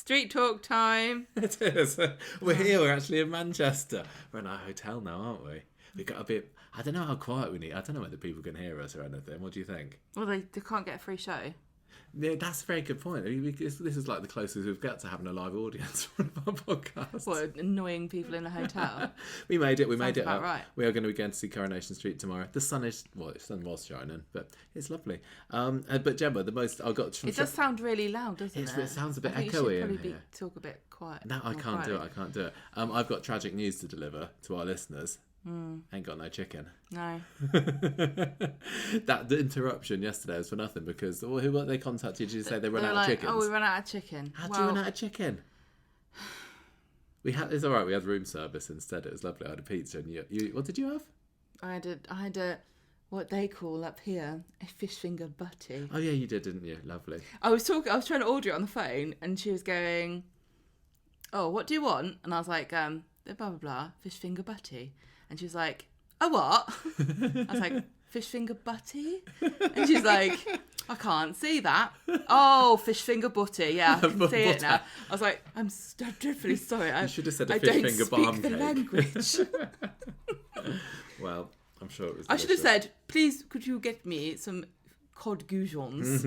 Street talk time. It is. We're here. We're actually in Manchester. We're in our hotel now, aren't we? We got a bit. I don't know how quiet we need. I don't know whether people can hear us or anything. What do you think? Well, they can't get a free show. Yeah, that's a very good point. This is like the closest we've got to having a live audience for our podcast. What, annoying people in a hotel? We made it. We Sounds made it about up. right. We are going to be going to see Coronation Street tomorrow. The sun is, well, the sun was shining, but it's lovely. But Gemma, the most I got from... It does sound really loud, doesn't it? It sounds a bit I think echoey you should in probably here. talk a bit quiet. No, I can't do it. I can't do it. I've got tragic news to deliver to our listeners. Ain't got no chicken. No. The interruption yesterday was for nothing because who they contacted you to say they run out of chickens? Oh, we ran out of chicken. How'd you run out of chicken? It's all right. We had room service instead. It was lovely. I had a pizza, and you what did you have? I had a what they call up here a fish finger butty. Oh yeah, you did, didn't you? Lovely. I was trying to order it on the phone, and she was going, "Oh, what do you want?" And I was like, blah blah blah, fish finger butty. And she was like, "A what?" I was like, "Fish finger butty?" And she's like, "I can't see that." "Oh, fish finger butty. Yeah, I can see it now." I was like, I'm dreadfully sorry. You should have said a fish finger barm cake. I don't speak the language. Well, I'm sure it was delicious. I should have said, "Please, could you get me some cod goujons?"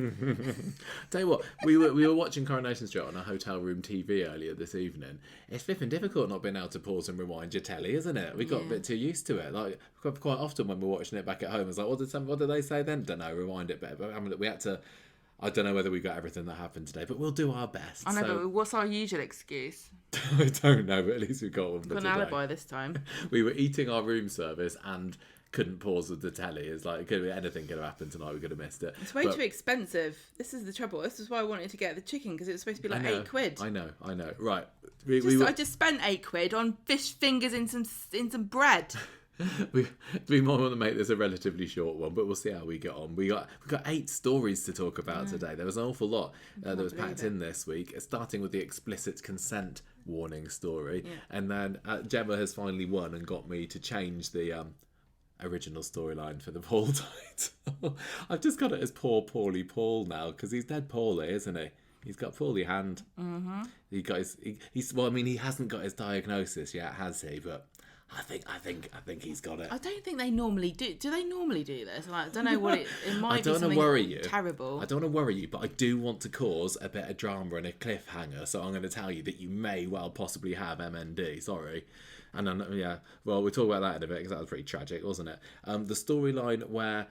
Tell you what, we were watching Coronation Street on a hotel room TV earlier this evening. It's flipping difficult not being able to pause and rewind your telly, isn't it? We got a bit too used to it. Like quite often when we're watching it back at home, it's like, what did they say then? Don't know. Rewind it better. But I mean, we had to. I don't know whether we got everything that happened today, but we'll do our best. I know, but what's our usual excuse? I don't know, but at least we got one for Got an today. alibi this time. We were eating our room service and couldn't pause with the telly. It's like anything could have happened tonight. We could have missed it. It's way too expensive. This is the trouble. This is why I wanted to get the chicken, because it was supposed to be like £8. I know. Right. I just spent £8 on fish fingers in some bread. we might want to make this a relatively short one, but we'll see how we get on. We got 8 stories to talk about today. There was an awful lot that was packed in this week, starting with the explicit consent warning story, and then Gemma has finally won and got me to change the original storyline for the Paul title. I've just got it as Poor Paulie Paul now because he's dead poorly, isn't he? He's got poorly hand. Mm-hmm. He got he hasn't got his diagnosis yet, has he? But I think he's got it. I don't think they normally do. Do they normally do this? Like, I don't know what it might I don't be something worry you. terrible. I don't want to worry you, but I do want to cause a bit of drama and a cliffhanger. So I'm going to tell you that you may well possibly have MND. Sorry. And then, well, we'll talk about that in a bit because that was pretty tragic, wasn't it? The storyline where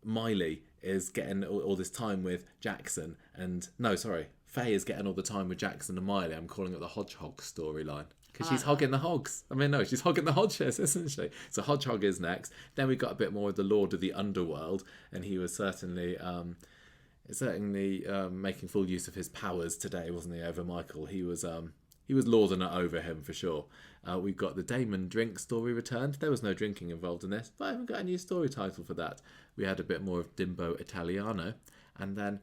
Miley is getting all this time with Jackson Faye is getting all the time with Jackson and Miley. I'm calling it the Hodgehog storyline. Because she's hogging the hogs. I mean, no, she's hogging the hodges, isn't she? So Hodgehog is next. Then we got a bit more of the Lord of the Underworld, and he was certainly making full use of his powers today, wasn't he, over Michael? He was lording it over him for sure. We've got the Damon drink story returned. There was no drinking involved in this, but I haven't got a new story title for that. We had a bit more of Dimbo Italiano, and then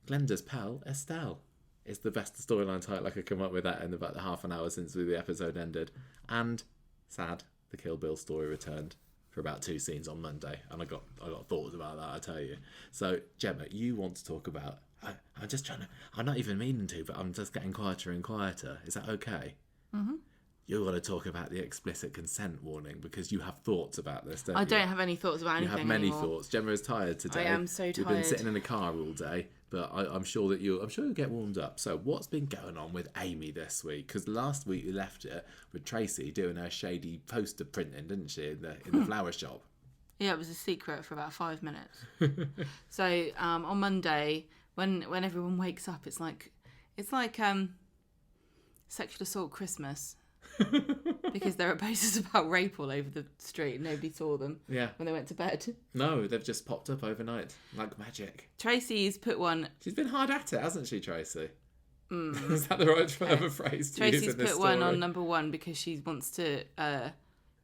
Glenda's pal Estelle. It's the best storyline title I could come up with that in about the half an hour since the episode ended. And sad, the Kill Bill story returned for about 2 scenes on Monday, and I got thoughts about that, I tell you. So Gemma, you want to talk about? I'm just trying to. I'm not even meaning to, but I'm just getting quieter and quieter. Is that okay? Mm-hmm. You want to talk about the explicit consent warning because you have thoughts about this, don't you? I don't have any thoughts about anything. You have many anymore. thoughts. Gemma is tired today. I am so tired. We've been sitting in the car all day, but I'm sure you'll get warmed up. So what's been going on with Amy this week? Because last week we left it with Tracy doing her shady poster printing, didn't she, in the flower shop? Yeah, it was a secret for about 5 minutes. So on Monday, when everyone wakes up, it's like sexual assault Christmas. Because there are posters about rape all over the street. Nobody saw them when they went to bed. No, they've just popped up overnight like magic. Tracy's put one. She's been hard at it, hasn't she, Tracy? Is that the right phrase to Tracy's use in this put story? one on number 1 because she wants to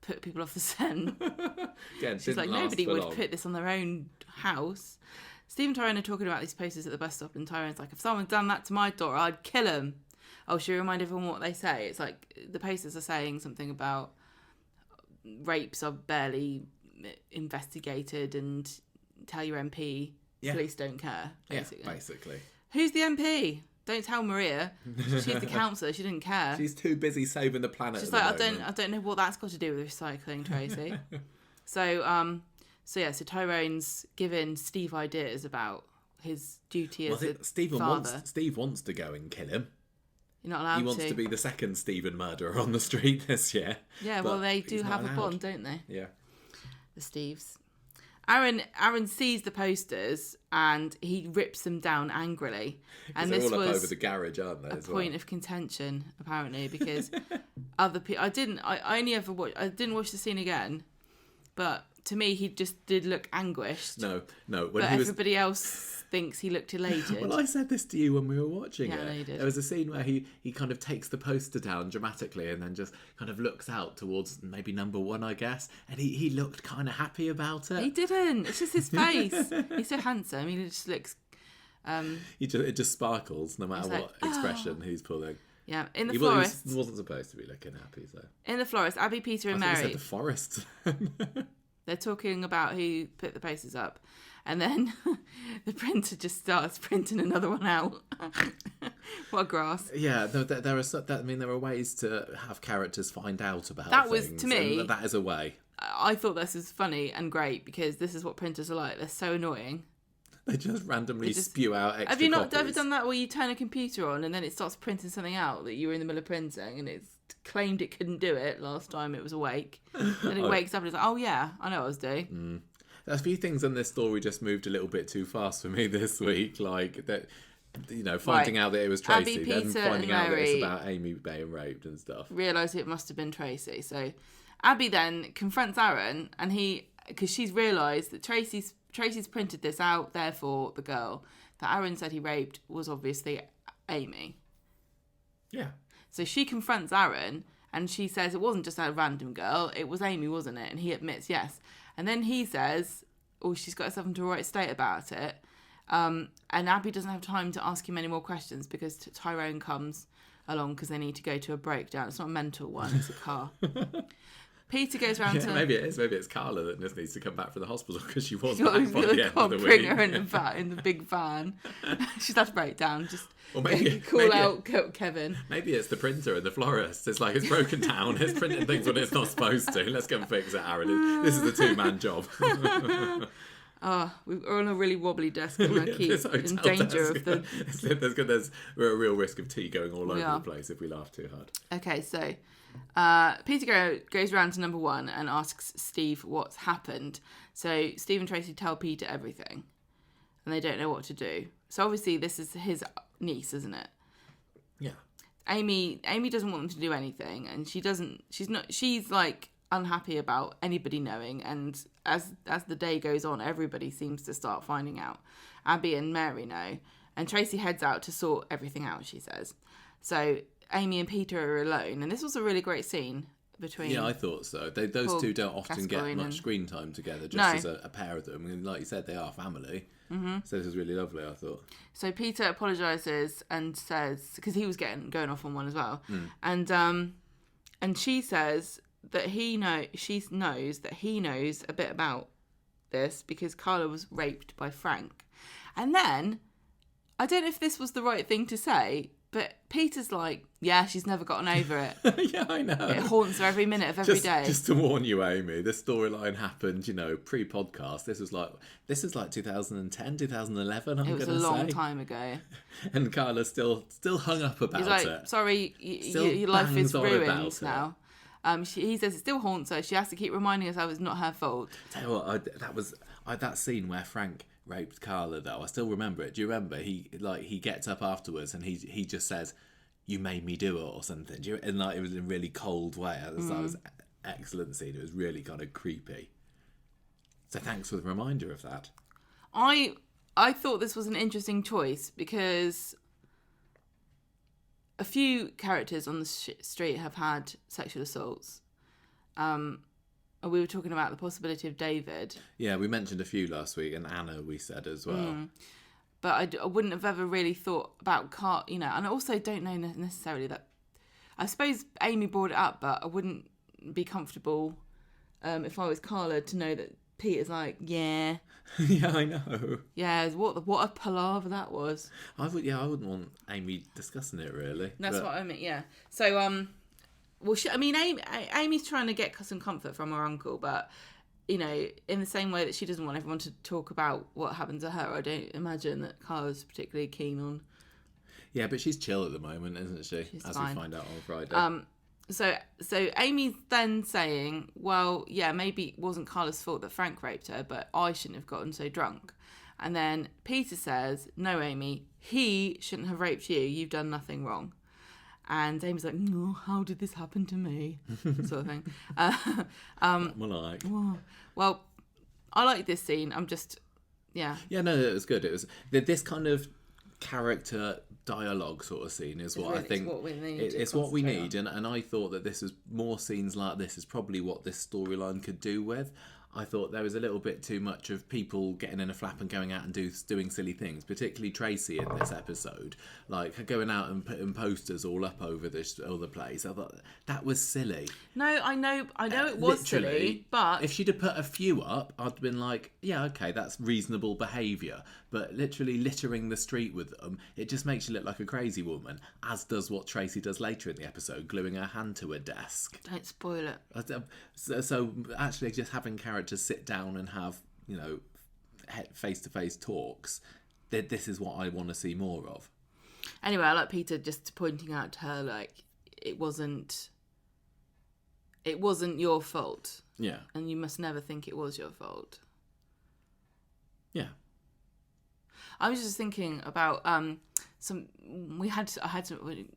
put people off the scent. Again, she's like, nobody would put this on their own house. Steve and Tyrone are talking about these posters at the bus stop, and Tyrone's like, if someone's done that to my daughter, I'd kill him. Oh, should we remind everyone what they say? It's like the posters are saying something about rapes are barely investigated and tell your MP police don't care, basically. Yeah, basically. Who's the MP? don't tell Maria. She's the counsellor. She didn't care. She's too busy saving the planet. She's at like, the moment. I don't know what that's got to do with recycling, Tracy. So Tyrone's giving Steve ideas about his duty as a father. Steve wants to go and kill him. You're not allowed to. He wants to be the second Stephen murderer on the street this year. Yeah, well, they do have a bond, don't they? Yeah. The Steves. Aaron sees the posters and he rips them down angrily. And they're this all up was over the garage, aren't they? a point of contention, apparently, because other people. I didn't watch the scene again, but to me, he just did look anguished. No. But everybody else thinks he looked elated. Well, I said this to you when we were watching it. it. No, you did. There was a scene where he kind of takes the poster down dramatically and then just kind of looks out towards maybe number 1, I guess. And he looked kind of happy about it. He didn't. It's just his face. He's so handsome. He just looks... It just sparkles no matter what expression he's pulling. Yeah, in the forest. He wasn't supposed to be looking happy, so. In the forest, Abby, Peter and I Mary... said the forest. They're talking about who put the posters up. And then the printer just starts printing another one out. What a grass. Yeah, there are ways to have characters find out about that things. Was, to me... That is a way. I thought this was funny and great because this is what printers are like. They're so annoying. They just randomly spew out extra Have you not copies. ever done that where you turn a computer on and then it starts printing something out that you were in the middle of printing and it's claimed it couldn't do it last time it was awake? And it wakes up and it's like, oh yeah, I know what I was doing. A few things in this story just moved a little bit too fast for me this week. Like that, finding out that it was Tracy, Abby, then Peter, finding out that Mary it's about Amy being raped and stuff. Realise it must have been Tracy. So Abby then confronts Aaron and because she's realised that Tracy's printed this out, therefore the girl that Aaron said he raped was obviously Amy. Yeah. So she confronts Aaron and she says it wasn't just a random girl, it was Amy, wasn't it? And he admits yes. And then he says, she's got herself into a right state about it. And Abby doesn't have time to ask him any more questions because Tyrone comes along because they need to go to a breakdown. It's not a mental one, it's a car. Peter goes round to... Maybe it is. Maybe it's Carla that just needs to come back from the hospital because she was back by the end of the bring week. her in the big van. She's had a breakdown. Just maybe, call out Kevin. Maybe it's the printer and the florist. It's like it's broken down. It's printing things when it's not supposed to. Let's go and fix it, Aaron. This is a 2-man job. We're on a really wobbly desk and I keep in danger of the... There's a real risk of tea going all over the place if we laugh too hard. Okay, so... Peter goes round to number 1 and asks Steve what's happened. So Steve and Tracy tell Peter everything and they don't know what to do. So obviously this is his niece, isn't it? Yeah. Amy doesn't want them to do anything and she's like unhappy about anybody knowing, and as the day goes on everybody seems to start finding out. Abby and Mary know and Tracy heads out to sort everything out, she says. So Amy and Peter are alone, and this was a really great scene between... Yeah, I thought so. Those two don't often get much screen time together, just as a pair of them. And like you said, they are family. Mm-hmm. So this was really lovely, I thought. So Peter apologises and says... Because he was going off on one as well. And she says that she knows that he knows a bit about this because Carla was raped by Frank. And then, I don't know if this was the right thing to say... But Peter's like, yeah, she's never gotten over it. Yeah, I know. It haunts her every minute of every day. Just to warn you, Amy, this storyline happened, pre-podcast. This is like 2010, 2011, It was a long time ago. And Carla's still hung up about He's like, it. Sorry, your life is ruined now. He says it still haunts her. She has to keep reminding herself it's not her fault. Tell you what, that scene where Frank raped Carla, though, I still remember it. Do you remember? He gets up afterwards and he just says, "You made me do it" or something. And it was in a really cold way. That was an excellent scene. It was really kind of creepy. So thanks for the reminder of that. I thought this was an interesting choice because a few characters on the street have had sexual assaults. We were talking about the possibility of David. Yeah, we mentioned a few last week, and Anna we said as well. But I wouldn't have ever really thought about and I also don't know necessarily that... I suppose Amy brought it up, but I wouldn't be comfortable if I was Carla to know that Peter's like, yeah. Yeah, I know. Yeah, what a palaver that was. I wouldn't want Amy discussing it really. That's what I mean, yeah. So, well, Amy's trying to get some comfort from her uncle, but, you know, in the same way that she doesn't want everyone to talk about what happened to her, I don't imagine that Carla's particularly keen on. Yeah, but she's chill at the moment, isn't she? She's As fine. we find out on Friday. So Amy's then saying, well, yeah, maybe it wasn't Carla's fault that Frank raped her, but I shouldn't have gotten so drunk. And then Peter says, no, Amy, he shouldn't have raped you. You've done nothing wrong. And Amy's like, no, how did this happen to me? Sort of thing. Well, I like this scene. Yeah, no, it was good. It was this kind of character dialogue sort of scene is what I think it's what we need, and I thought that this was more scenes like this is probably what this storyline could do with. I thought there was a little bit too much of people getting in a flap and going out and doing silly things, particularly Tracy in this episode, like going out and putting posters all up over the place. I thought that was silly. No, I know it was silly, but if she'd have put a few up, I'd have been like, yeah, okay, that's reasonable behaviour. But literally littering the street with them, it just makes you look like a crazy woman, as does what Tracy does later in the episode, gluing her hand to her desk. Don't spoil it. So actually just having characters sit down and have, you know, face-to-face talks, this is what I want to see more of. Anyway, I like Peter just pointing out to her, like, it wasn't your fault. Yeah. And you must never think it was your fault. Yeah. I was just thinking about I had some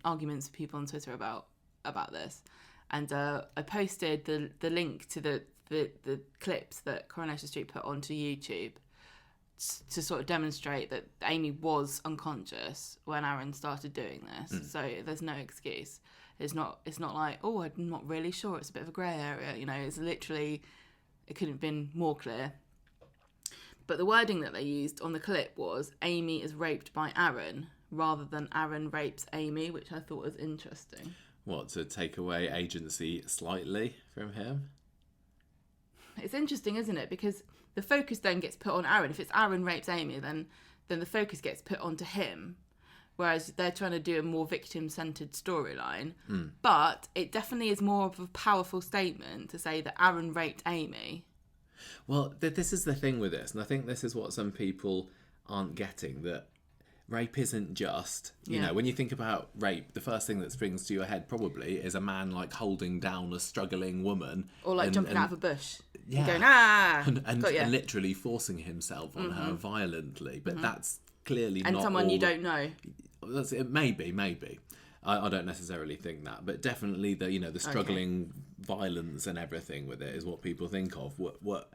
arguments with people on Twitter about this, and I posted the link to the clips that Coronation Street put onto YouTube to sort of demonstrate that Amy was unconscious when Aaron started doing this. So there's no excuse. It's not like, oh, I'm not really sure. It's a bit of a grey area. You know, it's literally, it couldn't have been more clear. But the wording that they used on the clip was Amy is raped by Aaron rather than Aaron rapes Amy, which I thought was interesting. What, to take away agency slightly from him? It's interesting, isn't it? Because the focus then gets put on Aaron. If it's Aaron rapes Amy, then the focus gets put onto him. Whereas they're trying to do a more victim-centred storyline. But it definitely is more of a powerful statement to say that Aaron raped Amy. Well, this is the thing with this, and I think this is what some people aren't getting, that rape isn't just, you know, when you think about rape, the first thing that springs to your head probably is a man like holding down a struggling woman. Or like jumping out of a bush. Yeah. And going, and literally forcing himself on her violently. But that's clearly and not someone you don't know. Maybe. I don't necessarily think that, but definitely the struggling violence and everything with it is what people think of. What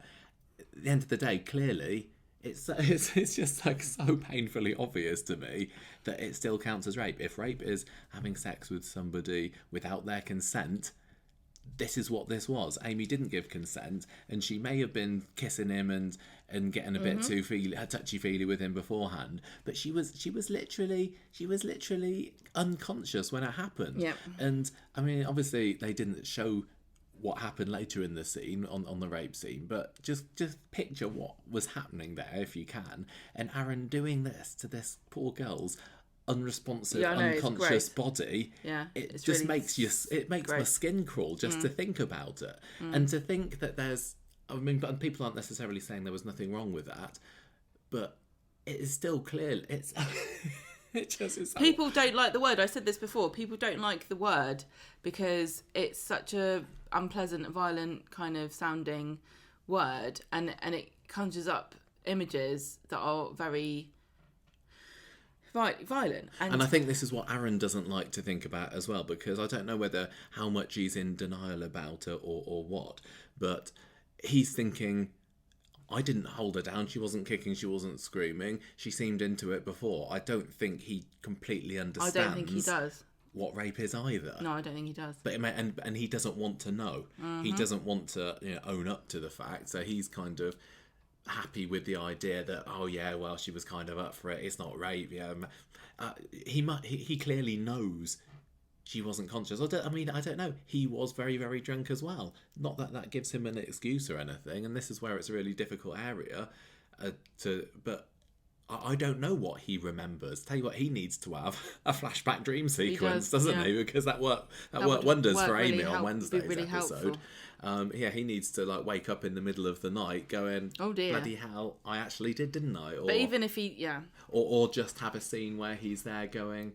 at the end of the day, clearly it's just like so painfully obvious to me that it still counts as rape. If rape is having sex with somebody without their consent, this is what this was. Amy didn't give consent, and she may have been kissing him and getting a bit too touchy-feely with him beforehand, but she was literally unconscious when it happened. Yep. And I mean, obviously they didn't show what happened later in the scene on the rape scene, but just picture what was happening there if you can, and Aaron doing this to this poor girl's unresponsive, unconscious body. Yeah, it just really makes my skin crawl just to think about it, and to think that there's. I mean, but people aren't necessarily saying there was nothing wrong with that, but it is still clear. It's it just is. People don't like the word. I said this before. People don't like the word because it's such a unpleasant, violent kind of sounding word, and it conjures up images that are very violent. And I think this is what Aaron doesn't like to think about as well, because I don't know how much he's in denial about it or what, but he's thinking, I didn't hold her down, she wasn't kicking, she wasn't screaming, she seemed into it before. I don't think he completely understands. I don't think he does. What rape is either. No, I don't think he does. But and he doesn't want to know. He doesn't want to own up to the fact. So he's kind of happy with the idea that, oh yeah, well, she was kind of up for it. It's not rape. Yeah, he clearly knows she wasn't conscious. I don't know. He was very, very drunk as well. Not that that gives him an excuse or anything. And this is where it's a really difficult area but I don't know what he remembers. Tell you what, he needs to have a flashback dream sequence, doesn't he? Because that worked wonders for Amy on Wednesday's episode. He needs to like wake up in the middle of the night going, "Oh dear, bloody hell, I actually didn't I?" But even if he, or just have a scene where he's there going,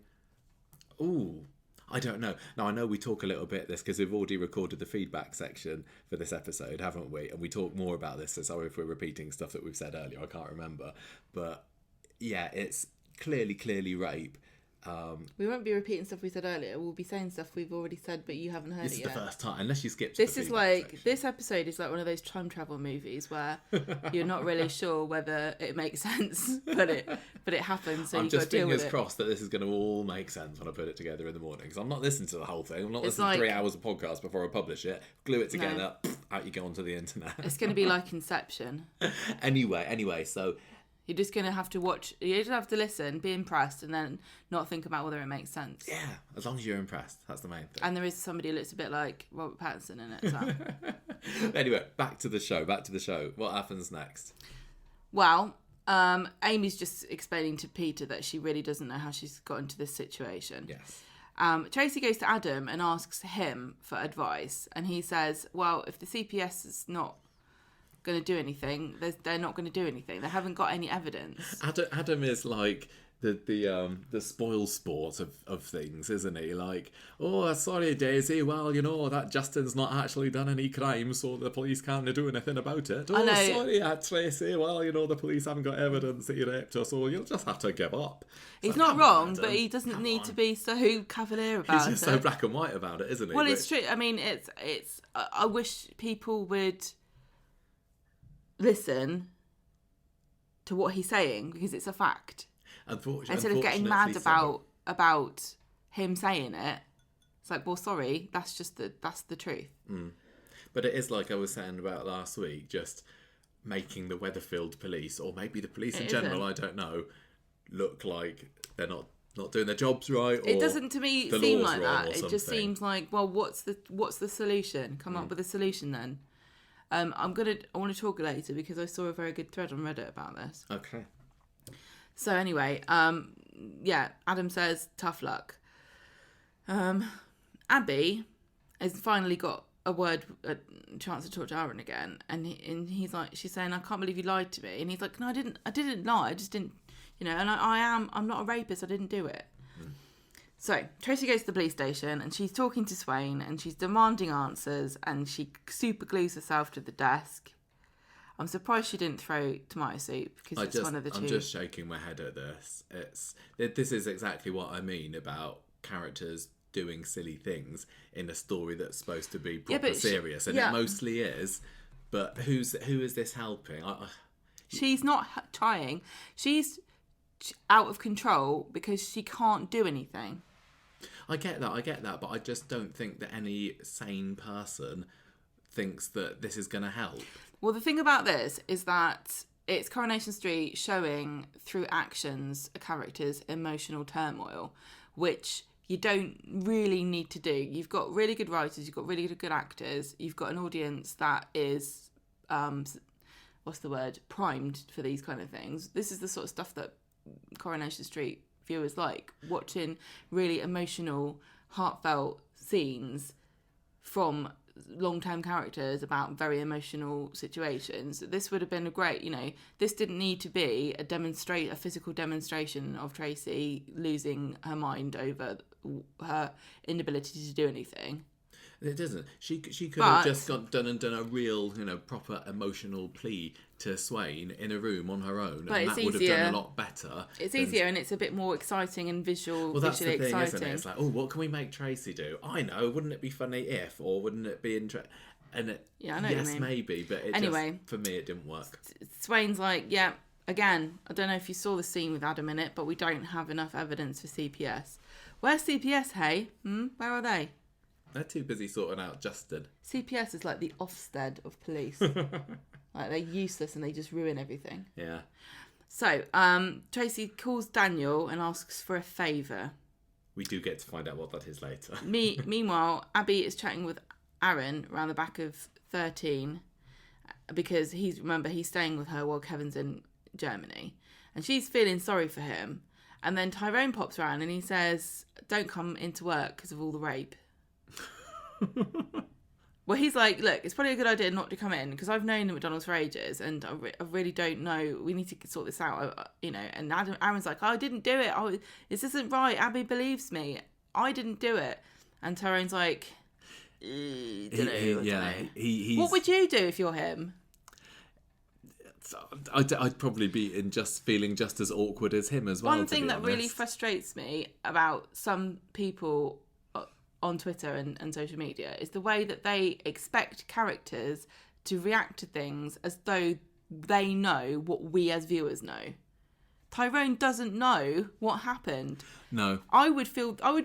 "Ooh." I don't know. Now, I know we talk a little bit this because we've already recorded the feedback section for this episode, haven't we? And we talk more about this, so sorry if we're repeating stuff that we've said earlier. I can't remember. But, yeah, it's clearly rape. We won't be repeating stuff we said earlier. We'll be saying stuff we've already said, but you haven't heard it yet. This is the first time, unless you skipped this is like this episode is like one of those time travel movies where you're not really sure whether it makes sense, but it happens. So I'm you've got to deal with it. I'm just fingers crossed that this is going to all make sense when I put it together in the morning, because I'm not listening to the whole thing. I'm not listening to 3 hours of podcast before I publish it. Glue it together, out you go onto the internet. It's going to be like Inception. Anyway, so. You're just going to have to watch, you just have to listen, be impressed, and then not think about whether it makes sense. Yeah, as long as you're impressed. That's the main thing. And there is somebody who looks a bit like Robert Pattinson in it. So. Anyway, back to the show. What happens next? Well, Amy's just explaining to Peter that she really doesn't know how she's got into this situation. Yes. Tracy goes to Adam and asks him for advice. And he says, well, if the CPS is not going to do anything, they're not going to do anything. They haven't got any evidence. Adam is like the spoil sport of things, isn't he? Like, oh, sorry, Daisy. Well, that Justin's not actually done any crime, so the police can't do anything about it. Oh, sorry, Tracy. Well, the police haven't got evidence that he raped her, so you'll just have to give up. He's not wrong, but he doesn't need to be so cavalier about it. He's just so black and white about it, isn't he? Well, it's true. I mean, it's. I wish people would listen to what he's saying, because it's a fact. Instead of getting mad about him saying it, it's like, well, sorry, that's the truth. But it is like I was saying about last week, just making the Weatherfield police, or maybe the police in general, I don't know, look like they're not doing their jobs right. Or it doesn't to me seem like that. It just seems like, well, what's the solution? Come up with a solution then. I want to talk later because I saw a very good thread on Reddit about this. Okay. So anyway, Adam says tough luck. Abby has finally got a chance to talk to Aaron again, and he's like, she's saying, I can't believe you lied to me, and he's like, no, I didn't lie, I just didn't, and I'm not a rapist, I didn't do it. So, Tracy goes to the police station and she's talking to Swain and she's demanding answers, and she super glues herself to the desk. I'm surprised she didn't throw tomato soup, because it's one of the two. I'm just shaking my head at this. This is exactly what I mean about characters doing silly things in a story that's supposed to be proper serious, and it mostly is. But who is this helping? She's not trying. She's out of control because she can't do anything. I get that, but I just don't think that any sane person thinks that this is going to help. Well, the thing about this is that it's Coronation Street showing through actions a character's emotional turmoil, which you don't really need to do. You've got really good writers, you've got really good actors, you've got an audience that is, primed for these kind of things. This is the sort of stuff that Coronation Street viewers like, watching really emotional, heartfelt scenes from long-term characters about very emotional situations. This would have been a great, this didn't need to be a physical demonstration of Tracy losing her mind over her inability to do anything. It doesn't. She could have just done a real, proper emotional plea to Swain in a room on her own, and that would have done a lot better. It's easier, and it's a bit more exciting and visually exciting. Well, that's the thing, isn't it? It's like, what can we make Tracy do? I know, wouldn't it be funny if, or wouldn't it be interesting? And I know yes, maybe, but for me, it didn't work. Swain's like, again, I don't know if you saw the scene with Adam in it, but we don't have enough evidence for CPS. Where's CPS, hey? Where are they? They're too busy sorting out Justin. CPS is like the Ofsted of police. Like, they're useless and they just ruin everything. Yeah. So, Tracy calls Daniel and asks for a favour. We do get to find out what that is later. Meanwhile, Abby is chatting with Aaron around the back of 13 because he's staying with her while Kevin's in Germany. And she's feeling sorry for him. And then Tyrone pops around and he says, don't come into work because of all the rape. Well, he's like, look, it's probably a good idea not to come in because I've known the McDonald's for ages and I really don't know. We need to sort this out, And Aaron's like, I didn't do it. This isn't right. Abby believes me. I didn't do it. And Tyrone's like, don't know. He's... What would you do if you're him? I'd probably be feeling just as awkward as him as well. One thing that really frustrates me about some people on Twitter and social media is the way that they expect characters to react to things as though they know what we as viewers know. Tyrone doesn't know what happened. No. I would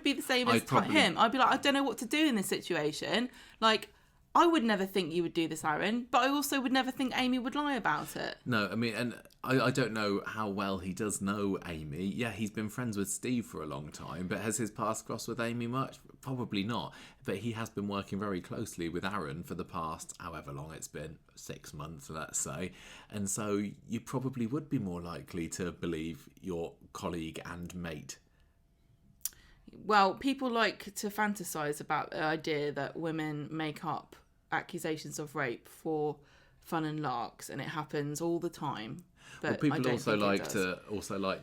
be the same as him. I'd be like, I don't know what to do in this situation. Like, I would never think you would do this, Aaron, but I also would never think Amy would lie about it. No, I mean, and I don't know how well he does know Amy. Yeah, he's been friends with Steve for a long time, but has his paths crossed with Amy much? Probably not. But he has been working very closely with Aaron for the past, however long it's been, 6 months, let's say. And so you probably would be more likely to believe your colleague and mate. Well, people like to fantasize about the idea that women make up accusations of rape for fun and larks, and it happens all the time. But people also like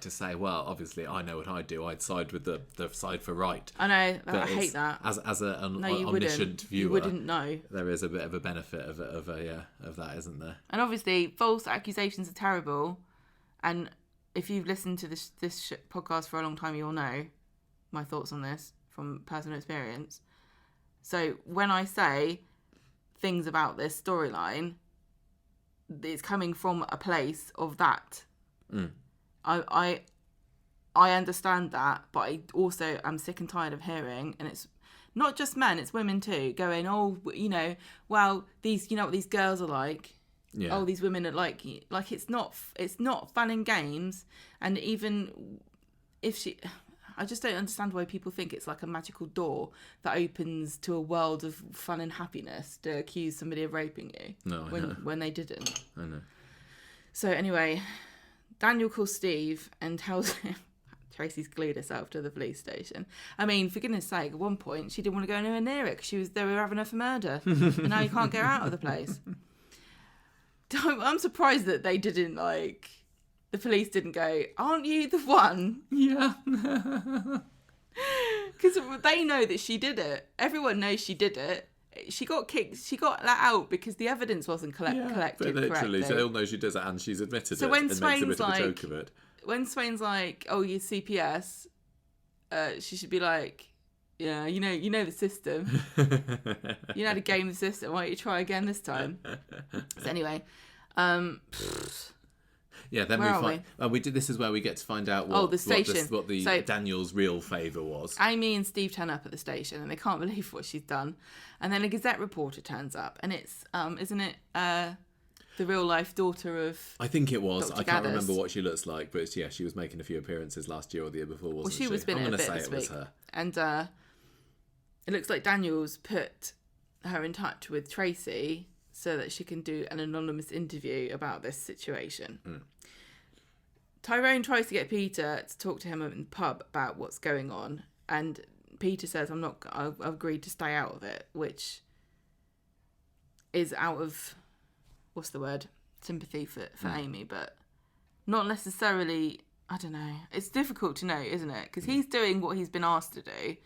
to say, well, obviously I know what I'd do. I'd side with the side for right. I know. I hate that. As an omniscient viewer, you wouldn't know. There is a bit of a benefit of that, isn't there? And obviously, false accusations are terrible. And if you've listened to this podcast for a long time, you'll know my thoughts on this from personal experience. So when I say things about this storyline, it's coming from a place of that. I understand that, but I also am sick and tired of hearing, and it's not just men, it's women too, going, well, these, what these girls are like. Yeah. Oh, these women are like it's not fun and games. And even if I just don't understand why people think it's like a magical door that opens to a world of fun and happiness to accuse somebody of raping you. No, when they didn't. I know. So anyway, Daniel calls Steve and tells him Tracy's glued herself to the police station. I mean, for goodness sake, at one point she didn't want to go anywhere near it because they were having her for murder, and now you can't get her out of the place. I'm surprised that they didn't the police didn't go, aren't you the one? Yeah. Because they know that she did it. Everyone knows she did it. She got kicked. She got let out because the evidence wasn't collected literally, correctly. So they all know she does it and she's admitted so it. When and Swain's makes a bit of a joke of it. When Swain's like, oh, you're CPS, she should be like, yeah, you know the system. You know how to game the system. Why don't you try again this time? So anyway, yeah, then we did. This is where we get to find out the station. What Daniel's real favour was. Amy and Steve turn up at the station, and they can't believe what she's done. And then a Gazette reporter turns up, and it's isn't it the real life daughter of? I think it was. Dr. I can't Gaddis. remember what she looks like, but she was making a few appearances last year or the year before, wasn't she? Well, she was been I'm in a going to bit say this it was week. her. And it looks like Daniel's put her in touch with Tracy so that she can do an anonymous interview about this situation. Tyrone tries to get Peter to talk to him in the pub about what's going on, and Peter says, I've agreed to stay out of it, which is out of, what's the word, sympathy for Amy, but not necessarily, I don't know. It's difficult to know, isn't it? Because he's doing what he's been asked to do.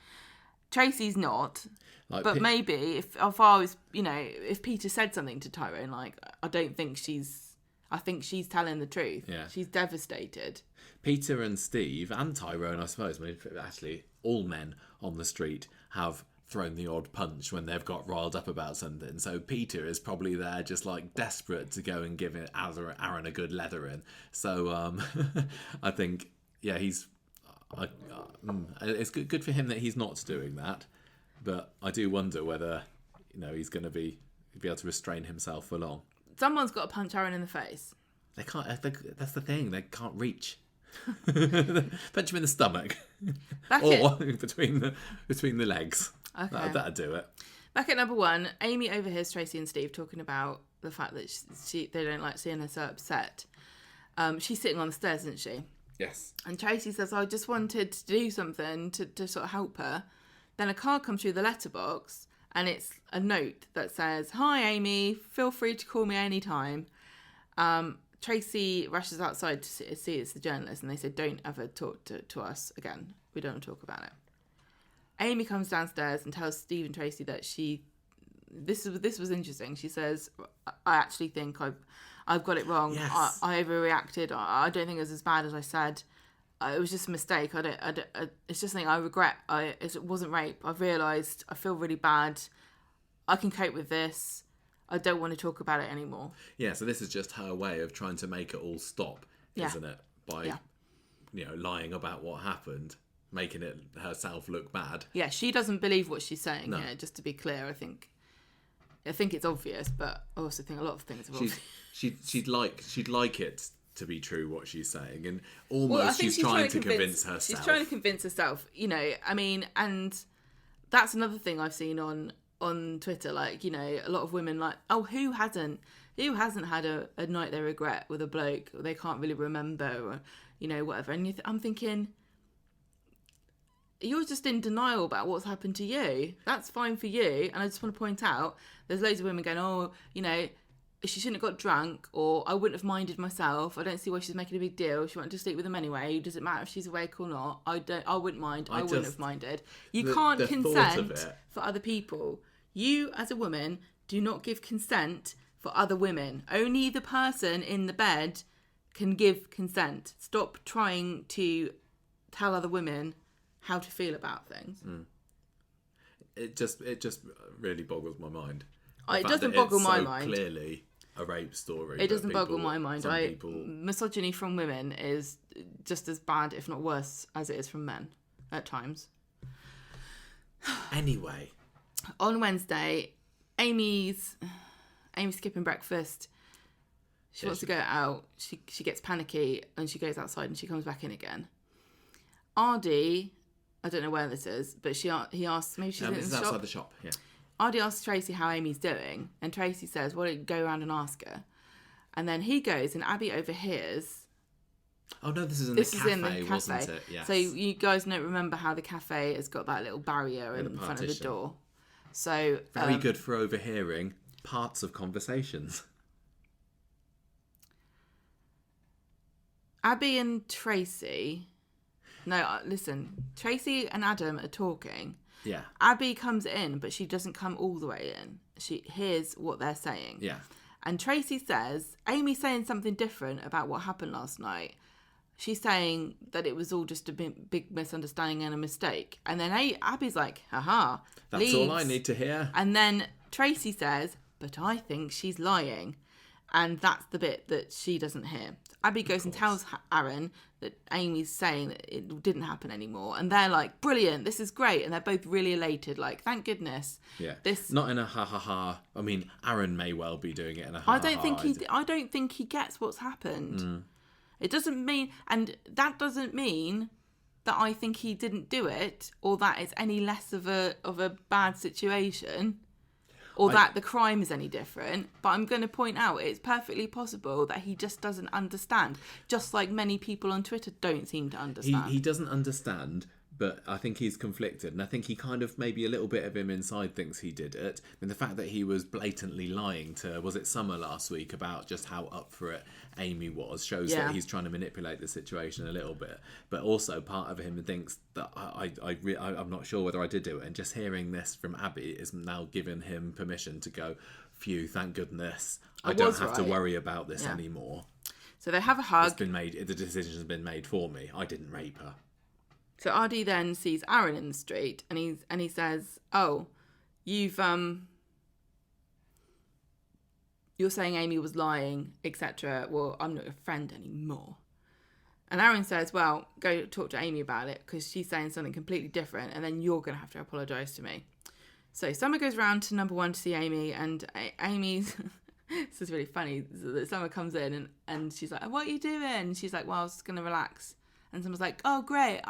Tracy's not. But maybe if I was, if Peter said something to Tyrone, I think she's telling the truth. Yeah. She's devastated. Peter and Steve and Tyrone, I suppose, I mean, actually, all men on the street have thrown the odd punch when they've got riled up about something. So Peter is probably there just desperate to go and give Aaron a good leather in. So I think, yeah, it's good for him that he's not doing that. But I do wonder whether, he's going to be able to restrain himself for long. Someone's got to punch Aaron in the face. They can't. That's the thing. They can't reach. Punch him in the stomach. Back Or between the legs. Okay. That'd do it. Back at number 1, Amy overhears Tracy and Steve talking about the fact that they don't like seeing her so upset. She's sitting on the stairs, isn't she? Yes. And Tracy says, I just wanted to do something to sort of help her. Then a card comes through the letterbox, and it's a note that says, "Hi, Amy, feel free to call me anytime." Tracy rushes outside to see it's the journalist, and they said, "Don't ever talk to us again. We don't want to talk about it." Amy comes downstairs and tells Steve and Tracy that this was interesting. She says, "I actually think I've got it wrong. Yes. I overreacted. I don't think it was as bad as I said. It was just a mistake. It's just something I regret. It wasn't rape. I've realised. I feel really bad. I can cope with this. I don't want to talk about it anymore." Yeah, so this is just her way of trying to make it all stop, isn't it? By, lying about what happened, making it herself look bad. Yeah, she doesn't believe what she's saying. No. Yeah, just to be clear, I think it's obvious, but I also think a lot of things are obvious. She'd like it to be true what she's saying, and I almost think she's trying to convince herself. She's trying to convince herself, I mean, and that's another thing I've seen on Twitter, like, a lot of women like, oh, who hasn't had a night they regret with a bloke, or they can't really remember, or, whatever. And I'm thinking, you're just in denial about what's happened to you. That's fine for you. And I just want to point out, there's loads of women going, oh, she shouldn't have got drunk, or I wouldn't have minded myself. I don't see why she's making a big deal. She wanted to sleep with him anyway. Does it matter if she's awake or not? I wouldn't mind. I wouldn't have minded. You can't consent for other people. You, as a woman, do not give consent for other women. Only the person in the bed can give consent. Stop trying to tell other women how to feel about things. It just really boggles my mind. It doesn't boggle my mind. Clearly a rape story. It doesn't boggle my mind. Misogyny from women is just as bad, if not worse, as it is from men at times. Anyway, on Wednesday, Amy's skipping breakfast. She wants to go out. She gets panicky and she goes outside and she comes back in again. Ardy, I don't know where this is, but he asks, maybe she's in the shop. outside the shop. Yeah. Ardy asks Tracy how Amy's doing, and Tracy says, "Why don't you go around and ask her?" And then he goes, and Abby overhears. Oh no, this is in the cafe, wasn't it? Yes. So you guys don't remember how the cafe has got that little barrier in front of the door. So very good for overhearing parts of conversations. Abby and Tracy. No, listen. Tracy and Adam are talking. Yeah. Abby comes in, but she doesn't come all the way in. She hears what they're saying. Yeah. And Tracy says, Amy's saying something different about what happened last night. She's saying that it was all just a big misunderstanding and a mistake. And then Abby's like, haha. That's leaves. all I need to hear. And then Tracy says, but I think she's lying. And that's the bit that she doesn't hear. Abby goes and tells Aaron that Amy's saying that it didn't happen anymore. And they're like, brilliant, this is great. And they're both really elated, like, thank goodness. Yeah. Not in a ha-ha-ha. I mean, Aaron may well be doing it in a ha-ha-ha. I don't think he gets what's happened. It doesn't mean... And that doesn't mean that I think he didn't do it, or that it's any less of a bad situation, or that the crime is any different. But I'm going to point out it's perfectly possible that he just doesn't understand, just like many people on Twitter don't seem to understand. He doesn't understand, but I think he's conflicted, and I think he kind of, maybe a little bit of him inside thinks he did it. I mean, the fact that he was blatantly lying to, was it Summer last week, about just how up for it Amy was, shows that he's trying to manipulate the situation a little bit. But also part of him thinks that I'm not sure whether I did do it, and just hearing this from Abby is now giving him permission to go, phew, thank goodness, I don't have to worry about this anymore. So they have a hug. It's been made, the decision's been made for me. I didn't rape her. So Ardy then sees Aaron in the street, and he says, "Oh, you're saying Amy was lying, etc. Well, I'm not your friend anymore." And Aaron says, "Well, go talk to Amy about it, because she's saying something completely different, and then you're going to have to apologise to me." So Summer goes round to number 1 to see Amy, and Amy's... This is really funny. Summer comes in, and she's like, "What are you doing?" And she's like, "Well, I was just going to relax And someone's like, oh, great,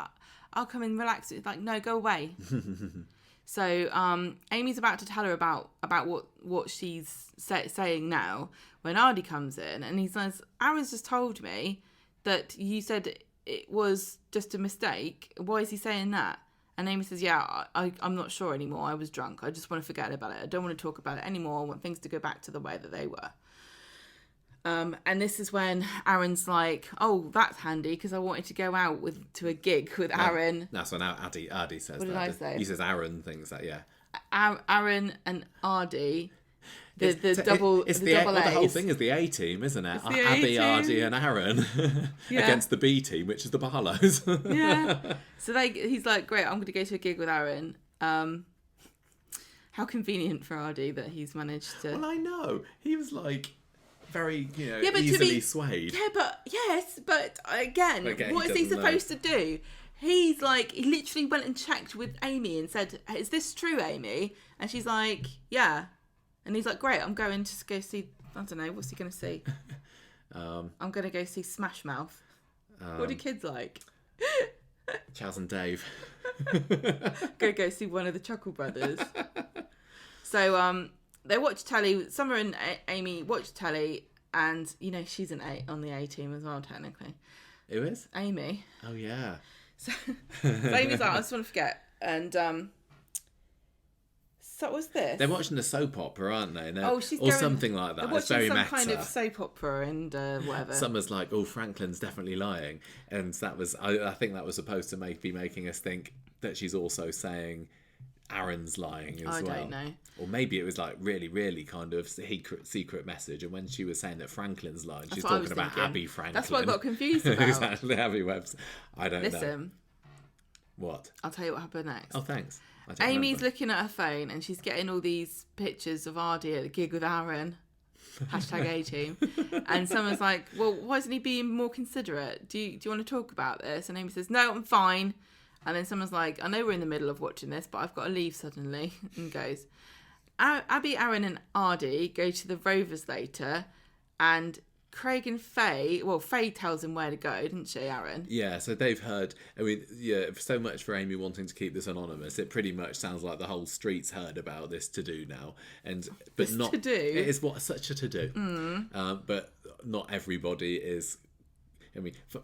I'll come and relax. It's like, no, go away. So Amy's about to tell her about what she's saying now when Ardy comes in, and he says, Aaron's just told me that you said it was just a mistake. Why is he saying that? And Amy says, yeah, I'm not sure anymore. I was drunk. I just want to forget about it. I don't want to talk about it anymore. I want things to go back to the way that they were. And this is when Aaron's like, oh, that's handy, because I wanted to go out to a gig with Aaron. That's when Ardy says that. What did I say? He says Aaron thinks that, yeah. Aaron and Ardy, the double A's. The whole thing is the A team, isn't it? Abby, Ardy and Aaron against the B team, which is the Barlows. Yeah. So he's like, great, I'm going to go to a gig with Aaron. How convenient for Ardy that he's managed to... Well, I know. He was like... very, easily swayed. Yeah, but again, what is he supposed to do? He's like, he literally went and checked with Amy and said, is this true, Amy? And she's like, yeah. And he's like, great, I'm going to go see, I don't know, what's he going to see? I'm going to go see Smash Mouth. What do kids like? Chaz and Dave. Gonna go see one of the Chuckle Brothers. So, they watch telly. Summer and Amy watch telly, and she's on the A team as well, technically. Who is? Amy. Oh yeah. So Amy's like, I just want to forget, and so what's this? They're watching the soap opera, aren't they? Something like that. They're it's very some meta. kind of soap opera and whatever. Summer's like, oh, Franklin's definitely lying, and that was I think that was supposed to be making us think that she's also saying Aaron's lying as well. I don't know. Or maybe it was like really, really kind of secret message. And when she was saying that Franklin's lying, she's talking about Abby Franklin. That's what I got confused about. Exactly, Abby Webb's. I don't know. Listen. What? I'll tell you what happened next. Oh, thanks. Amy's looking at her phone and she's getting all these pictures of Ardy at the gig with Aaron. Hashtag A-team. And someone's like, well, why isn't he being more considerate? Do you want to talk about this? And Amy says, no, I'm fine. And then someone's like, I know we're in the middle of watching this, but I've got to leave suddenly. And goes, Abby, Aaron and Ardy go to the Rovers later, and Craig and Faye tells him where to go, didn't she, Aaron? Yeah, so they've heard, so much for Amy wanting to keep this anonymous. It pretty much sounds like the whole street's heard about this to-do now. But not to-do? It is such a to-do. But not everybody is...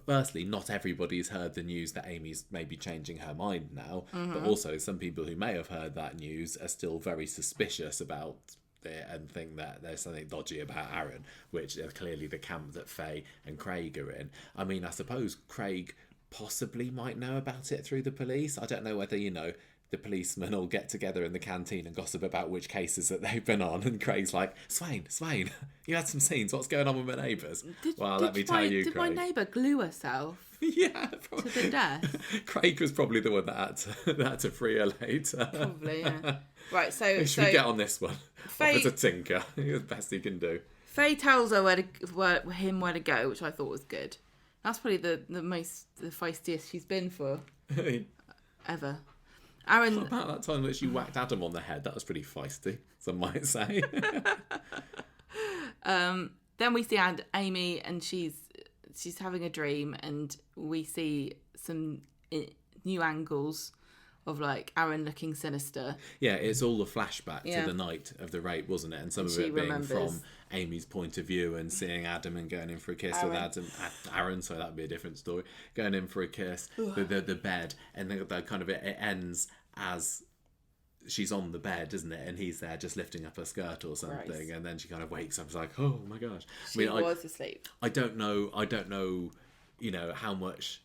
firstly, not everybody's heard the news that Amy's maybe changing her mind now, but also some people who may have heard that news are still very suspicious about it and think that there's something dodgy about Aaron, which is clearly the camp that Faye and Craig are in. I suppose Craig possibly might know about it through the police. I don't know whether, the policemen all get together in the canteen and gossip about which cases that they've been on, and Craig's like, Swain, you had some scenes, what's going on with my neighbours? Let me tell you, Craig. Did my neighbour glue herself to the desk? Craig was probably the one that had to free her later. Probably, yeah. Right, so... Should we get on this one? Faye, offer to tinker. The best he can do. Faye tells her where to go, which I thought was good. That's probably the feistiest she's been for ever. Aaron... What about that time that she whacked Adam on the head? That was pretty feisty, some might say. Then we see Amy, and she's having a dream, and we see some new angles of like Aaron looking sinister. Yeah, it's all a flashback to the night of the rape, wasn't it? And some of it being from Amy's point of view, and seeing Adam and going in for a kiss with Aaron. So that'd be a different story. Going in for a kiss, the bed, and then kind of it ends as she's on the bed, isn't it? And he's there just lifting up her skirt or something, right. And then she kind of wakes up and is like, oh my gosh. She was asleep. I don't know, how much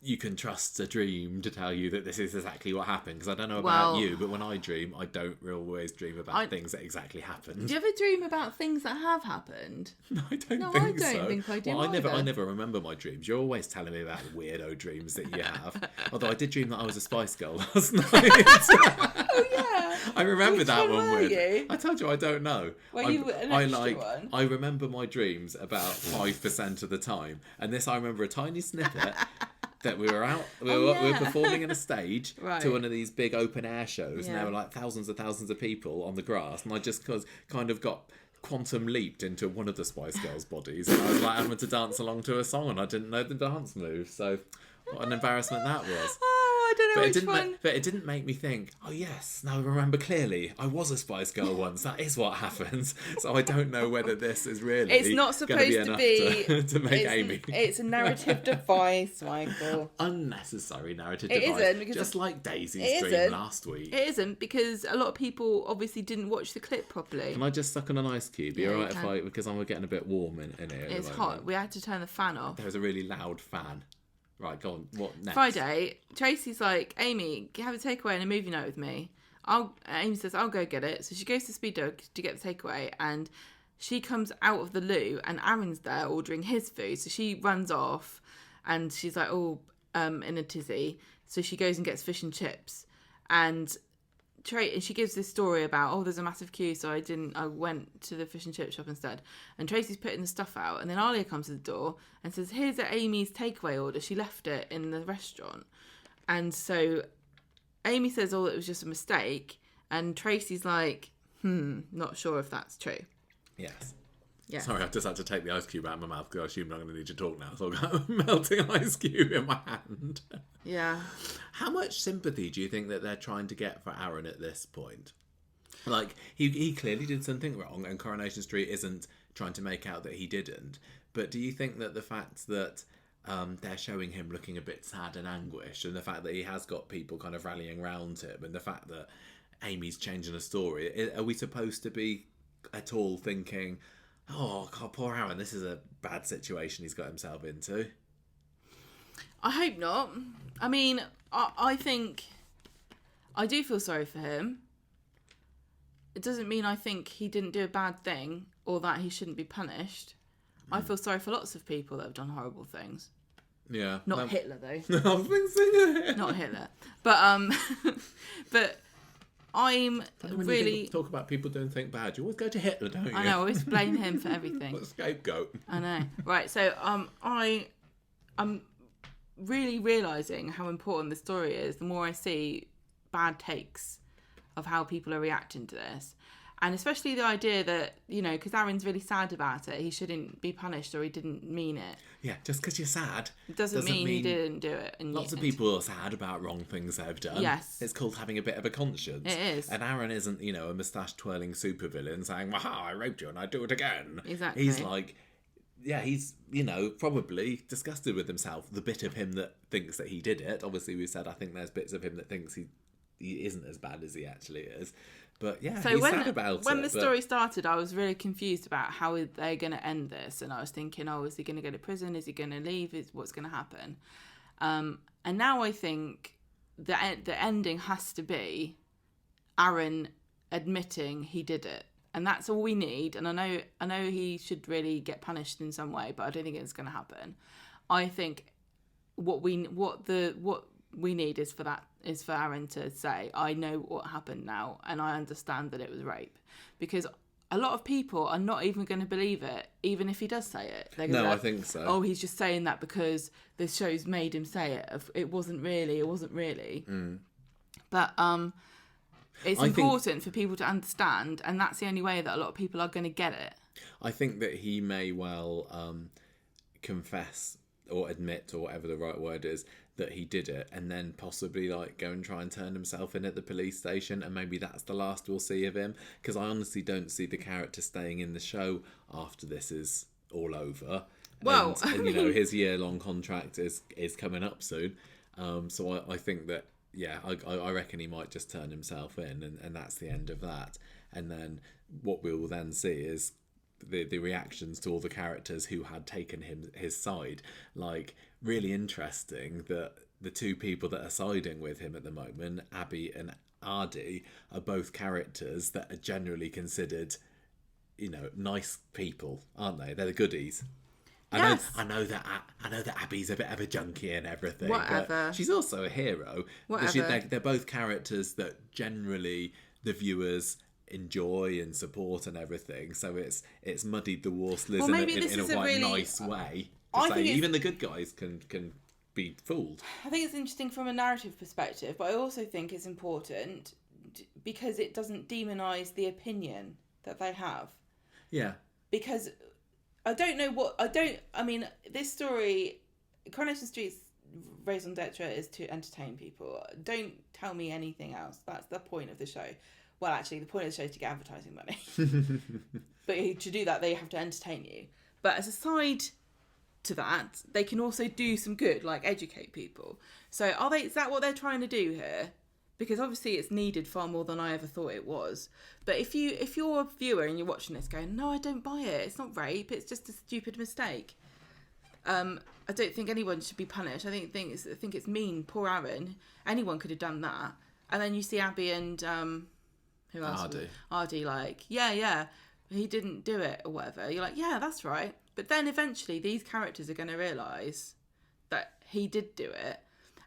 you can trust a dream to tell you that this is exactly what happened, because I don't know about you, but when I dream, I don't always dream about things that exactly happened. Do you ever dream about things that have happened? No, I don't think I do. I never remember my dreams. You're always telling me about weirdo dreams that you have. Although I did dream that I was a Spice Girl last night. Oh yeah, I remember that one. Were you? I told you I don't know. Were you an extra one? I remember my dreams about 5% of the time, and this I remember a tiny snippet. That we were out, we were performing in a stage to one of these big open air shows, and there were like thousands of people on the grass, and I just kind of got quantum leaped into one of the Spice Girls' bodies, and I was like having to dance along to a song, and I didn't know the dance move. So, what an embarrassment that was. Oh, I don't know which one. But it didn't make me think, oh yes, now I remember clearly, I was a Spice Girl once. That is what happens. So I don't know whether this is really It's not supposed to be to make Amy. It's a narrative device, Michael. Unnecessary narrative It device. isn't, because just like Daisy's dream last week. It isn't, because a lot of people obviously didn't watch the clip properly. Can I just suck on an ice cube? Are you Yeah, alright you if can. because I'm getting a bit warm in here. It's hot. We had to turn the fan off. There's a really loud fan. Right, go on. What next? Friday, Tracy's like, Amy, have a takeaway and a movie night with me. Amy says, I'll go get it. So she goes to Speedo to get the takeaway, and she comes out of the loo, and Aaron's there ordering his food. So she runs off, and she's like, in a tizzy. So she goes and gets fish and chips, and she gives this story about, there's a massive queue, so I went to the fish and chip shop instead. And Tracy's putting the stuff out, and then Alia comes to the door and says, here's Amy's takeaway order. She left it in the restaurant. And so Amy says, it was just a mistake. And Tracy's like, not sure if that's true. Yes. Yeah. Sorry, I just had to take the ice cube out of my mouth because I assumed I'm going to need to talk now. So I've got a melting ice cube in my hand. Yeah. How much sympathy do you think that they're trying to get for Aaron at this point? Like, he clearly did something wrong, and Coronation Street isn't trying to make out that he didn't. But do you think that the fact that they're showing him looking a bit sad and anguished, and the fact that he has got people kind of rallying around him, and the fact that Amy's changing the story, are we supposed to be at all thinking, oh, God, poor Aaron, this is a bad situation he's got himself into? I hope not. I mean, I think I do feel sorry for him. It doesn't mean I think he didn't do a bad thing or that he shouldn't be punished. I feel sorry for lots of people that have done horrible things. Yeah. Not Hitler, though. I've been singing. Not Hitler. But but I'm really... talk about people doing things bad. You always go to Hitler, don't you? I know, I always blame him for everything. What a scapegoat. I know. Right, so I'm really realising how important the story is the more I see bad takes of how people are reacting to this. And especially the idea that, because Aaron's really sad about it, he shouldn't be punished or he didn't mean it. Yeah, just because you're sad doesn't mean he didn't do it. And lots of people are sad about wrong things they've done. Yes. It's called having a bit of a conscience. It is. And Aaron isn't, a moustache-twirling supervillain saying, "Waha, I raped you and I'd do it again." Exactly. He's like, he's, probably disgusted with himself. The bit of him that thinks that he did it. Obviously, we said I think there's bits of him that thinks he isn't as bad as he actually is. But yeah, he's sad about it. When the story started, I was really confused about how they're going to end this. And I was thinking, is he going to go to prison? Is he going to leave? What's going to happen? And now I think the ending has to be Aaron admitting he did it. And that's all we need. And I know he should really get punished in some way, but I don't think it's going to happen. I think what we need is for Aaron to say, I know what happened now, and I understand that it was rape. Because a lot of people are not even going to believe it, even if he does say it. They're gonna I think so. Oh, he's just saying that because the show's made him say it. It wasn't really. But it's important for people to understand, and that's the only way that a lot of people are going to get it. I think that he may well confess or admit, or whatever the right word is, that he did it, and then possibly go and try and turn himself in at the police station, and maybe that's the last we'll see of him, because I honestly don't see the character staying in the show after this is all over. Well, and his year-long contract is coming up soon, so I think that I reckon he might just turn himself in, and that's the end of that. And then what we will then see is the reactions to all the characters who had taken his side. Really interesting that the two people that are siding with him at the moment, Abby and Ardy, are both characters that are generally considered, nice people, aren't they? They're the goodies. Yes. I know that Abby's a bit of a junkie and everything. Whatever. But she's also a hero. Whatever. They're both characters that generally the viewers enjoy and support and everything. So it's muddied the waters in a quite nice way. Even the good guys can be fooled. I think it's interesting from a narrative perspective, but I also think it's important because it doesn't demonise the opinion that they have. Yeah. Because this story, Coronation Street's raison d'etre is to entertain people. Don't tell me anything else. That's the point of the show. Well, actually, the point of the show is to get advertising money. But to do that, they have to entertain you. But as a side to that, they can also do some good, like educate people. So is that what they're trying to do here? Because obviously it's needed far more than I ever thought it was. But if you're a viewer and you're watching this going, no, I don't buy it. It's not rape. It's just a stupid mistake. I don't think anyone should be punished. I think it's mean. Poor Aaron. Anyone could have done that. And then you see Abby and who else? Ardy, like, yeah, he didn't do it or whatever. You're like, yeah, that's right. But then eventually these characters are going to realise that he did do it.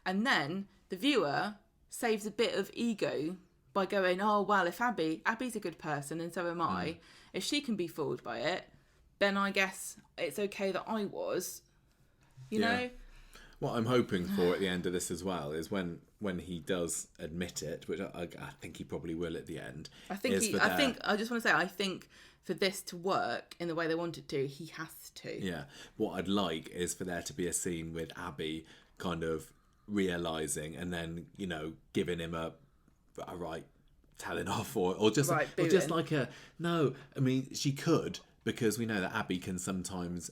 And then the viewer saves a bit of ego by going, oh, well, if Abby's a good person and so am I, if she can be fooled by it, then I guess it's okay that I was, you know? What I'm hoping for at the end of this as well is when he does admit it, which I think he probably will at the end. I just want to say, I think for this to work in the way they want it to, he has to. Yeah. What I'd like is for there to be a scene with Abby kind of realising and then, you know, giving him a right telling off or just like she could, because we know that Abby can sometimes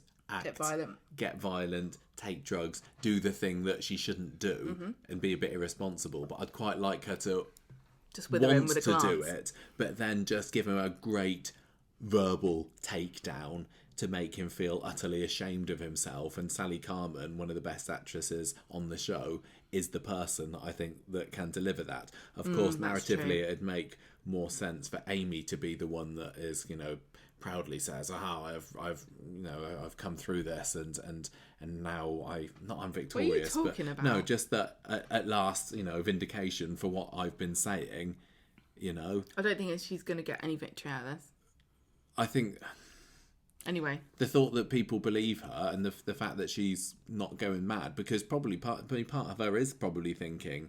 get violent, take drugs, do the thing that she shouldn't do and be a bit irresponsible. But I'd quite like her to just wither him with a glance. Do it, but then just give him a great verbal takedown to make him feel utterly ashamed of himself. And Sally Carman, one of the best actresses on the show, is the person that I think that can deliver that. Of course, narratively, it'd make more sense for Amy to be the one that is, you know, proudly says, I've come through this and now I'm victorious. What are you talking about? No, just that at last, you know, vindication for what I've been saying, you know. I don't think she's going to get any victory out of this. I think... Anyway, the thought that people believe her and the fact that she's not going mad, because probably part of her is probably thinking,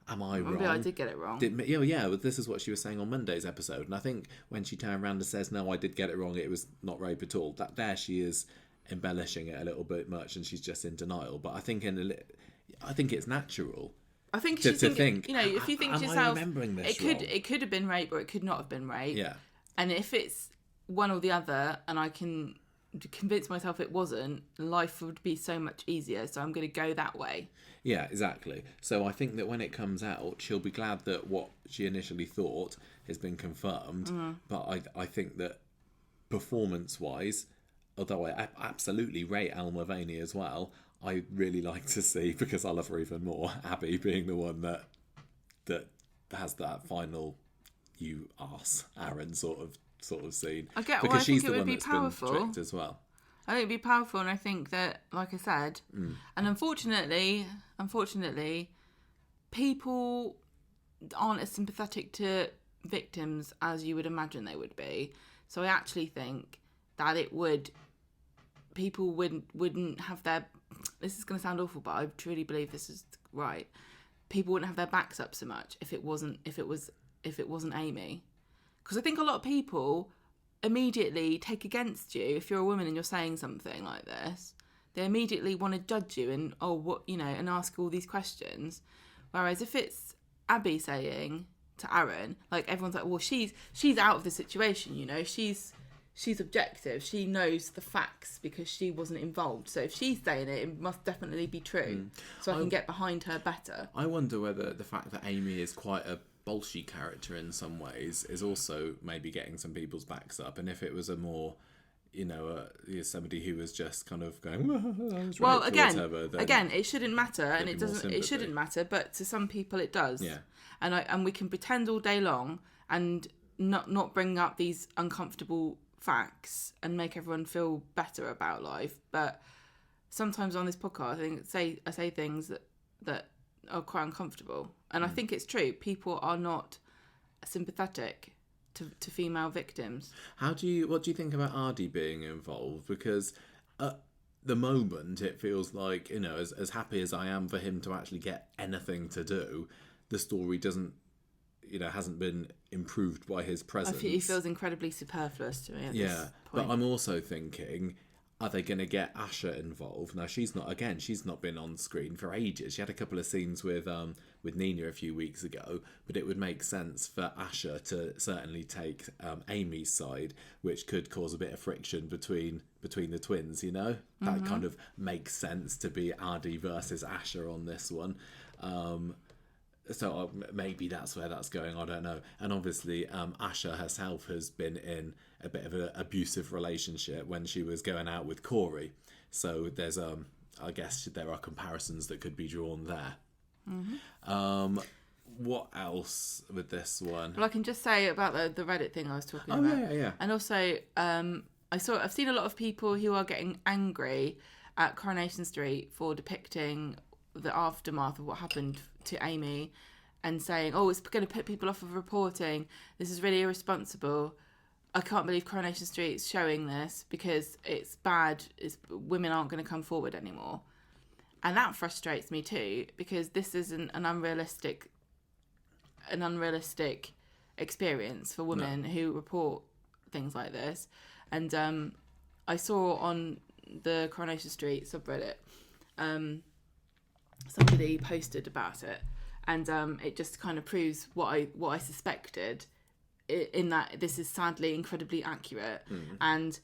am I wrong? Maybe I did get it wrong. This is what she was saying on Monday's episode. And I think when she turned around and says, no, I did get it wrong, it was not rape at all, that there she is embellishing it a little bit much and she's just in denial. But I think it's natural. I think she's thinking, you know, if you think to yourself, it could have been rape or it could not have been rape. Yeah. And if it's one or the other, and I can convince myself it wasn't, life would be so much easier. So I'm going to go that way. Yeah, exactly. So I think that when it comes out, she'll be glad that what she initially thought has been confirmed. But I think that performance-wise, although I absolutely rate Al Mulvaney as well, I really like to see, because I love her even more, Abby being the one that has that final "you arse Aaron" sort of scene. I get because why she's I think the it would one be that's powerful. been tricked as well. I think it'd be powerful, and I think that, like I said, and unfortunately, people aren't as sympathetic to victims as you would imagine they would be. So I actually think that people wouldn't have their, this is going to sound awful, but I truly believe this is right. People wouldn't have their backs up so much if it wasn't Amy. Because I think a lot of people immediately take against you if you're a woman and you're saying something like this. They immediately want to judge you and and ask all these questions. Whereas if it's Abby saying to Aaron, like, everyone's like, well, she's out of the situation, you know, she's objective, she knows the facts because she wasn't involved. So if she's saying it, it must definitely be true. So I can get behind her better. I wonder whether the fact that Amy is quite a bolshy character in some ways is also maybe getting some people's backs up, and if it was a more, somebody who was just kind of going, well, again, it shouldn't matter, and it doesn't. It shouldn't matter, but to some people it does. Yeah. And we can pretend all day long and not bring up these uncomfortable facts and make everyone feel better about life. But sometimes on this podcast, I say things that are quite uncomfortable, and I think it's true. People are not sympathetic to female victims. What do you think about Ardy being involved? Because at the moment it feels like, you know, as happy as I am for him to actually get anything to do, the story doesn't, hasn't been improved by his presence. He feels incredibly superfluous to me at this point. But I'm also thinking, are they going to get Asher involved? Now, she's not been on screen for ages. She had a couple of scenes with Nina a few weeks ago, but it would make sense for Asher to certainly take Amy's side, which could cause a bit of friction between the twins, That kind of makes sense to be Adi versus Asher on this one. So maybe that's where that's going. I don't know. And obviously, Asha herself has been in a bit of an abusive relationship when she was going out with Corey. So there's, I guess there are comparisons that could be drawn there. Mm-hmm. What else with this one? Well, I can just say about the Reddit thing I was talking about. Yeah. And also, I've seen a lot of people who are getting angry at Coronation Street for depicting the aftermath of what happened to Amy and saying, it's going to put people off of reporting. This is really irresponsible. I can't believe Coronation Street's showing this because it's bad. Women aren't going to come forward anymore. And that frustrates me too, because this isn't an unrealistic experience for women who report things like this. And I saw on the Coronation Street subreddit, somebody posted about it, and it just kind of proves what I suspected, in that this is sadly incredibly accurate. And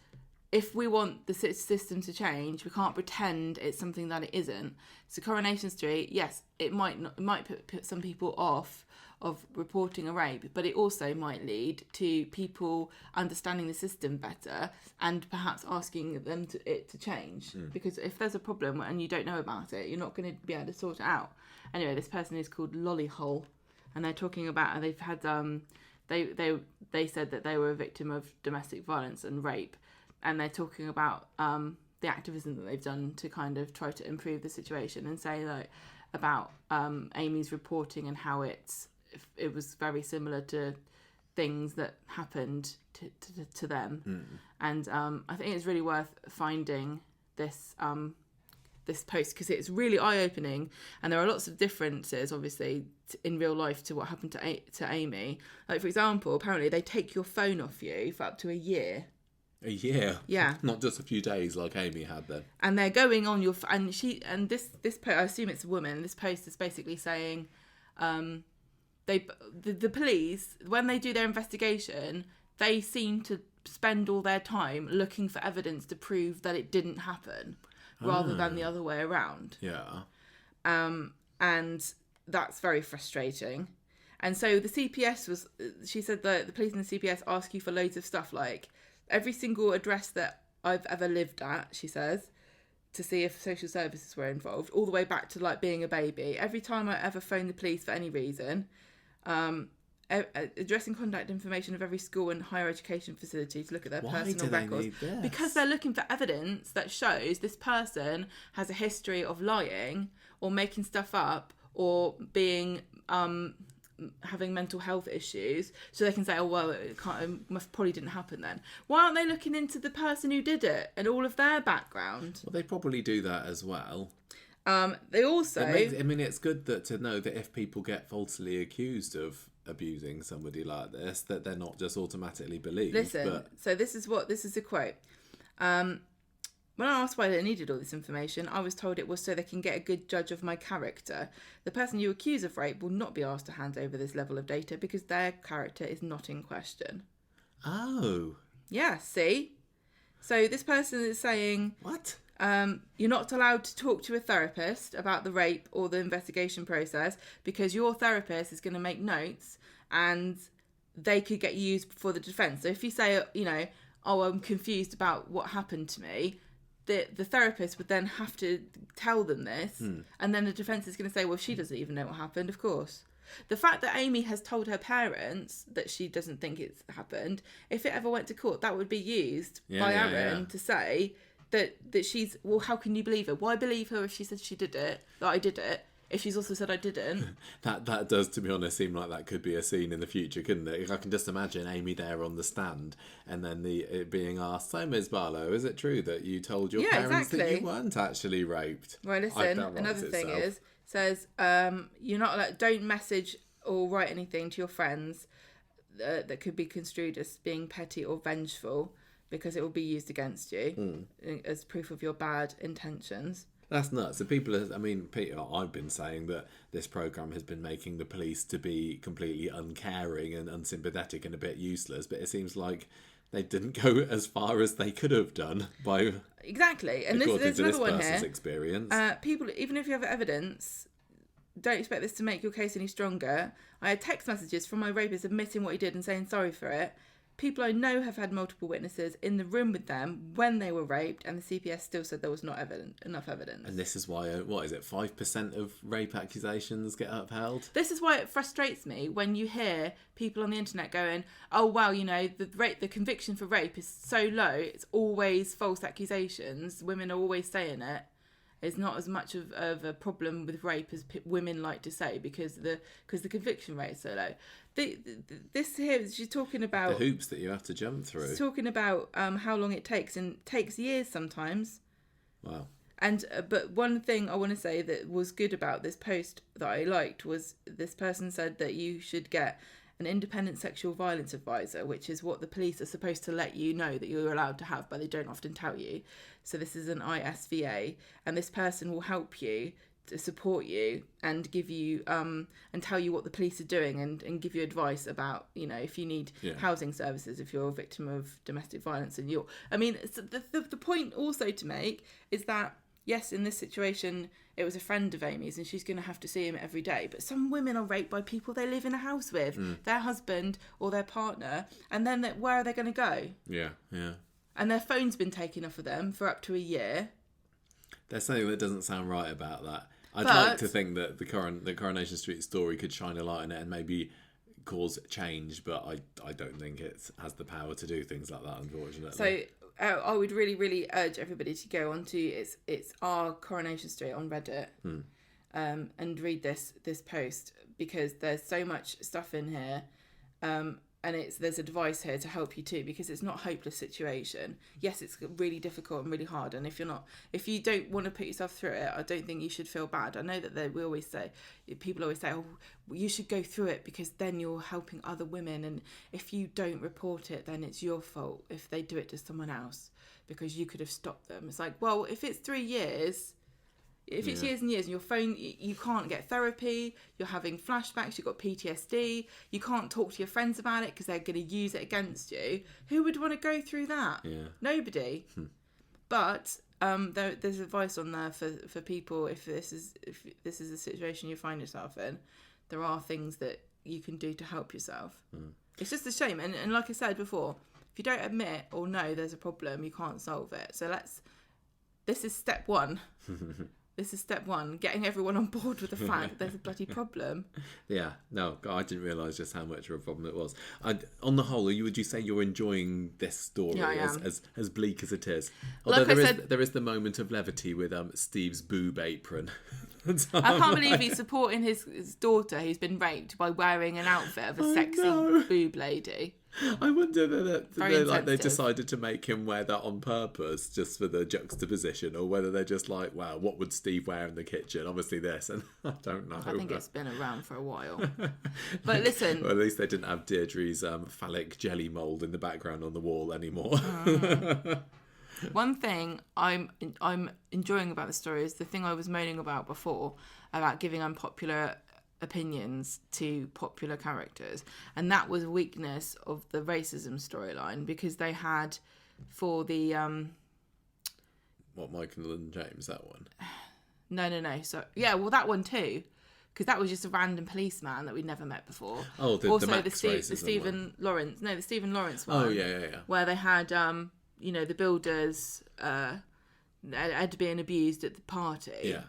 if we want the system to change, we can't pretend it's something that it isn't. So Coronation Street, yes, it might put some people off of reporting a rape, but it also might lead to people understanding the system better and perhaps asking them to change. Because if there's a problem and you don't know about it, you're not going to be able to sort it out. Anyway, this person is called Lollyhole, and they're talking about, they've had they said that they were a victim of domestic violence and rape, and they're talking about the activism that they've done to kind of try to improve the situation, and say about Amy's reporting and how it was very similar to things that happened to them. And I think it's really worth finding this post, because it's really eye-opening, and there are lots of differences obviously in real life to what happened to Amy. Like, for example, apparently they take your phone off you for up to a year. A year? Yeah. Not just a few days like Amy had then. And they're going on your and this post, I assume it's a woman, this post is basically saying the police, when they do their investigation, they seem to spend all their time looking for evidence to prove that it didn't happen, rather than the other way around. Yeah. And that's very frustrating. And so the CPS she said that the police and the CPS ask you for loads of stuff, like every single address that I've ever lived at, she says, to see if social services were involved, all the way back to like being a baby. Every time I ever phoned the police for any reason, addressing contact information of every school and higher education facility to look at their personal records. Because they're looking for evidence that shows this person has a history of lying or making stuff up or being having mental health issues, so they can say, it probably didn't happen then. Why aren't they looking into the person who did it and all of their background? Well, they probably do that as well. They also... it's good to know that if people get falsely accused of abusing somebody like this, that they're not just automatically believed. Listen, so this is a quote. When I asked why they needed all this information, I was told it was so they can get a good judge of my character. The person you accuse of rape will not be asked to hand over this level of data because their character is not in question. Oh. Yeah, see? So this person is saying... What? You're not allowed to talk to a therapist about the rape or the investigation process because your therapist is going to make notes and they could get used for the defence. So if you say, I'm confused about what happened to me, the therapist would then have to tell them this, and then the defence is going to say, well, she doesn't even know what happened, of course. The fact that Amy has told her parents that she doesn't think it's happened, if it ever went to court, that would be used by Aaron to say that she's, well, how can you believe her? Why believe her if she said she did it, that I did it, if she's also said I didn't? That does, to be honest, seem like that could be a scene in the future, couldn't it? I can just imagine Amy there on the stand and then it being asked, so Ms. Barlow, is it true that you told your parents that you weren't actually raped? Well, listen, another thing says, you're not allowed, don't message or write anything to your friends that could be construed as being petty or vengeful, because it will be used against you as proof of your bad intentions. That's nuts. So people are, I mean, Peter, I've been saying that this programme has been making the police to be completely uncaring and unsympathetic and a bit useless, but it seems like they didn't go as far as they could have done by... Exactly. And according there's to this another one person's here. experience. People, even if you have evidence, don't expect this to make your case any stronger. I had text messages from my rapist admitting what he did and saying sorry for it. People I know have had multiple witnesses in the room with them when they were raped, and the CPS still said there was not enough evidence. And this is why, 5% of rape accusations get upheld? This is why it frustrates me when you hear people on the internet going, oh, well, the conviction for rape is so low, it's always false accusations, women are always saying it. It's not as much of a problem with rape as women like to say, because the conviction rate is so low. This here, she's talking about... The hoops that you have to jump through. She's talking about how long it takes, and it takes years sometimes. Wow. And but one thing I want to say that was good about this post that I liked was this person said that you should get an independent sexual violence advisor, which is what the police are supposed to let you know that you're allowed to have, but they don't often tell you. So this is an ISVA, and this person will help you to support you and give you and tell you what the police are doing, and give you advice about, if you need housing services, if you're a victim of domestic violence. And the point also to make is that, yes, in this situation, it was a friend of Amy's and she's going to have to see him every day. But some women are raped by people they live in a house with, their husband or their partner. And then where are they going to go? Yeah. And their phone's been taken off of them for up to a year. There's something that doesn't sound right about that. I'd like to think that the Coronation Street story could shine a light on it and maybe cause change, but I don't think it has the power to do things like that, unfortunately. So I would really, really urge everybody to go onto it's our Coronation Street on Reddit, and read this post, because there's so much stuff in here, and there's advice here to help you too, because it's not a hopeless situation. Yes, it's really difficult and really hard, and if you don't want to put yourself through it, I don't think you should feel bad. I know that people always say, oh, you should go through it because then you're helping other women, and if you don't report it, then it's your fault if they do it to someone else, because you could have stopped them. It's like, well, if it's 3 years, if it's years and years, and your phone, you can't get therapy, you're having flashbacks, you've got PTSD, you can't talk to your friends about it because they're going to use it against you. Who would want to go through that? Yeah. Nobody. But there's advice on there for people if this is a situation you find yourself in. There are things that you can do to help yourself. It's just a shame, and like I said before, if you don't admit or know there's a problem, you can't solve it. So this is step one. This is step one, getting everyone on board with the fact that there's a bloody problem. Yeah, no, I didn't realise just how much of a problem it was. On the whole, would you say you're enjoying this story as bleak as it is? Although like there is the moment of levity with Steve's boob apron. I can't believe he's supporting his daughter who's been raped by wearing an outfit of a sexy boob lady. I wonder that they decided to make him wear that on purpose just for the juxtaposition, or whether they're just like, wow, what would Steve wear in the kitchen? Obviously this, and I don't know. I think it's been around for a while. But listen... Well, at least they didn't have Deirdre's phallic jelly mould in the background on the wall anymore. One thing I'm enjoying about the story is the thing I was moaning about before, about giving unpopular opinions to popular characters, and that was a weakness of the racism storyline, because they had for the Michael and James, that one. No, so that one too, because that was just a random policeman that we'd never met before. Oh, the Stephen Lawrence one. Oh yeah. Where they had the builders had been abused at the party. Yeah.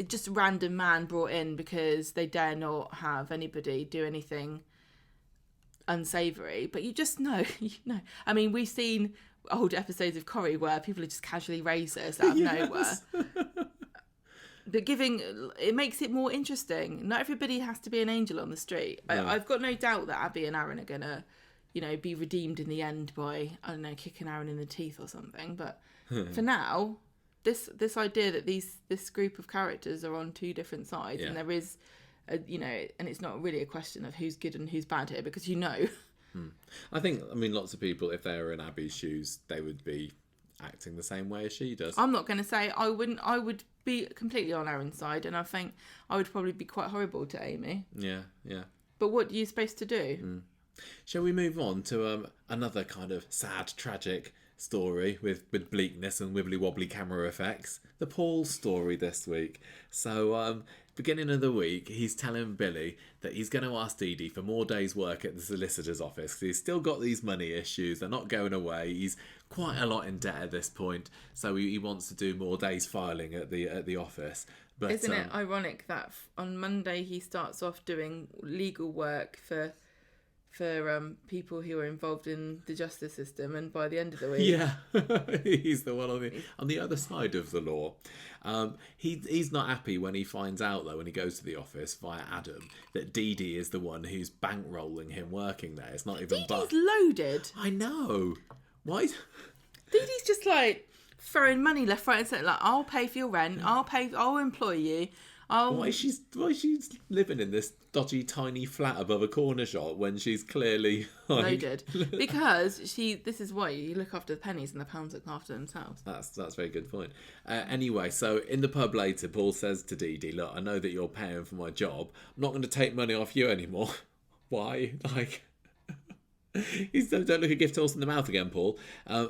Just a random man brought in because they dare not have anybody do anything unsavoury. But you just know, I mean, we've seen old episodes of Corrie where people are just casually racist out of nowhere. But it makes it more interesting. Not everybody has to be an angel on the street. No. I've got no doubt that Abby and Aaron are going to, be redeemed in the end by, I don't know, kicking Aaron in the teeth or something. But for now... This idea that this group of characters are on two different sides, and there is you know, and it's not really a question of who's good and who's bad here, because I think, lots of people, if they were in Abby's shoes, they would be acting the same way as she does. I'm not going to say I wouldn't. I would be completely on Aaron's side, and I think I would probably be quite horrible to Amy. Yeah. But what are you supposed to do? Shall we move on to another kind of sad, tragic story with bleakness and wibbly wobbly camera effects? The Paul story this week. So, beginning of the week, he's telling Billy that he's going to ask Dee Dee for more days' work at the solicitor's office because he's still got these money issues. They're not going away. He's quite a lot in debt at this point, so he wants to do more days filing at the office. But isn't it ironic that on Monday he starts off doing legal work for people who are involved in the justice system, and by the end of the week, he's the one on the other side of the law. He's not happy when he finds out, though, when he goes to the office via Adam, that Dee Dee is the one who's bankrolling him working there. It's not even. Dee Dee's loaded. I know. Why? Dee Dee's just like throwing money left, right, and centre. Like, I'll pay for your rent. I'll employ you. Why is she living in this dodgy tiny flat above a corner shop when she's clearly loaded? Because this is why you look after the pennies and the pounds look after themselves. That's a very good point. Anyway, so in the pub later, Paul says to Dee Dee, "Look, I know that you're paying for my job. I'm not going to take money off you anymore." Why? Like, don't look a gift horse in the mouth again, Paul.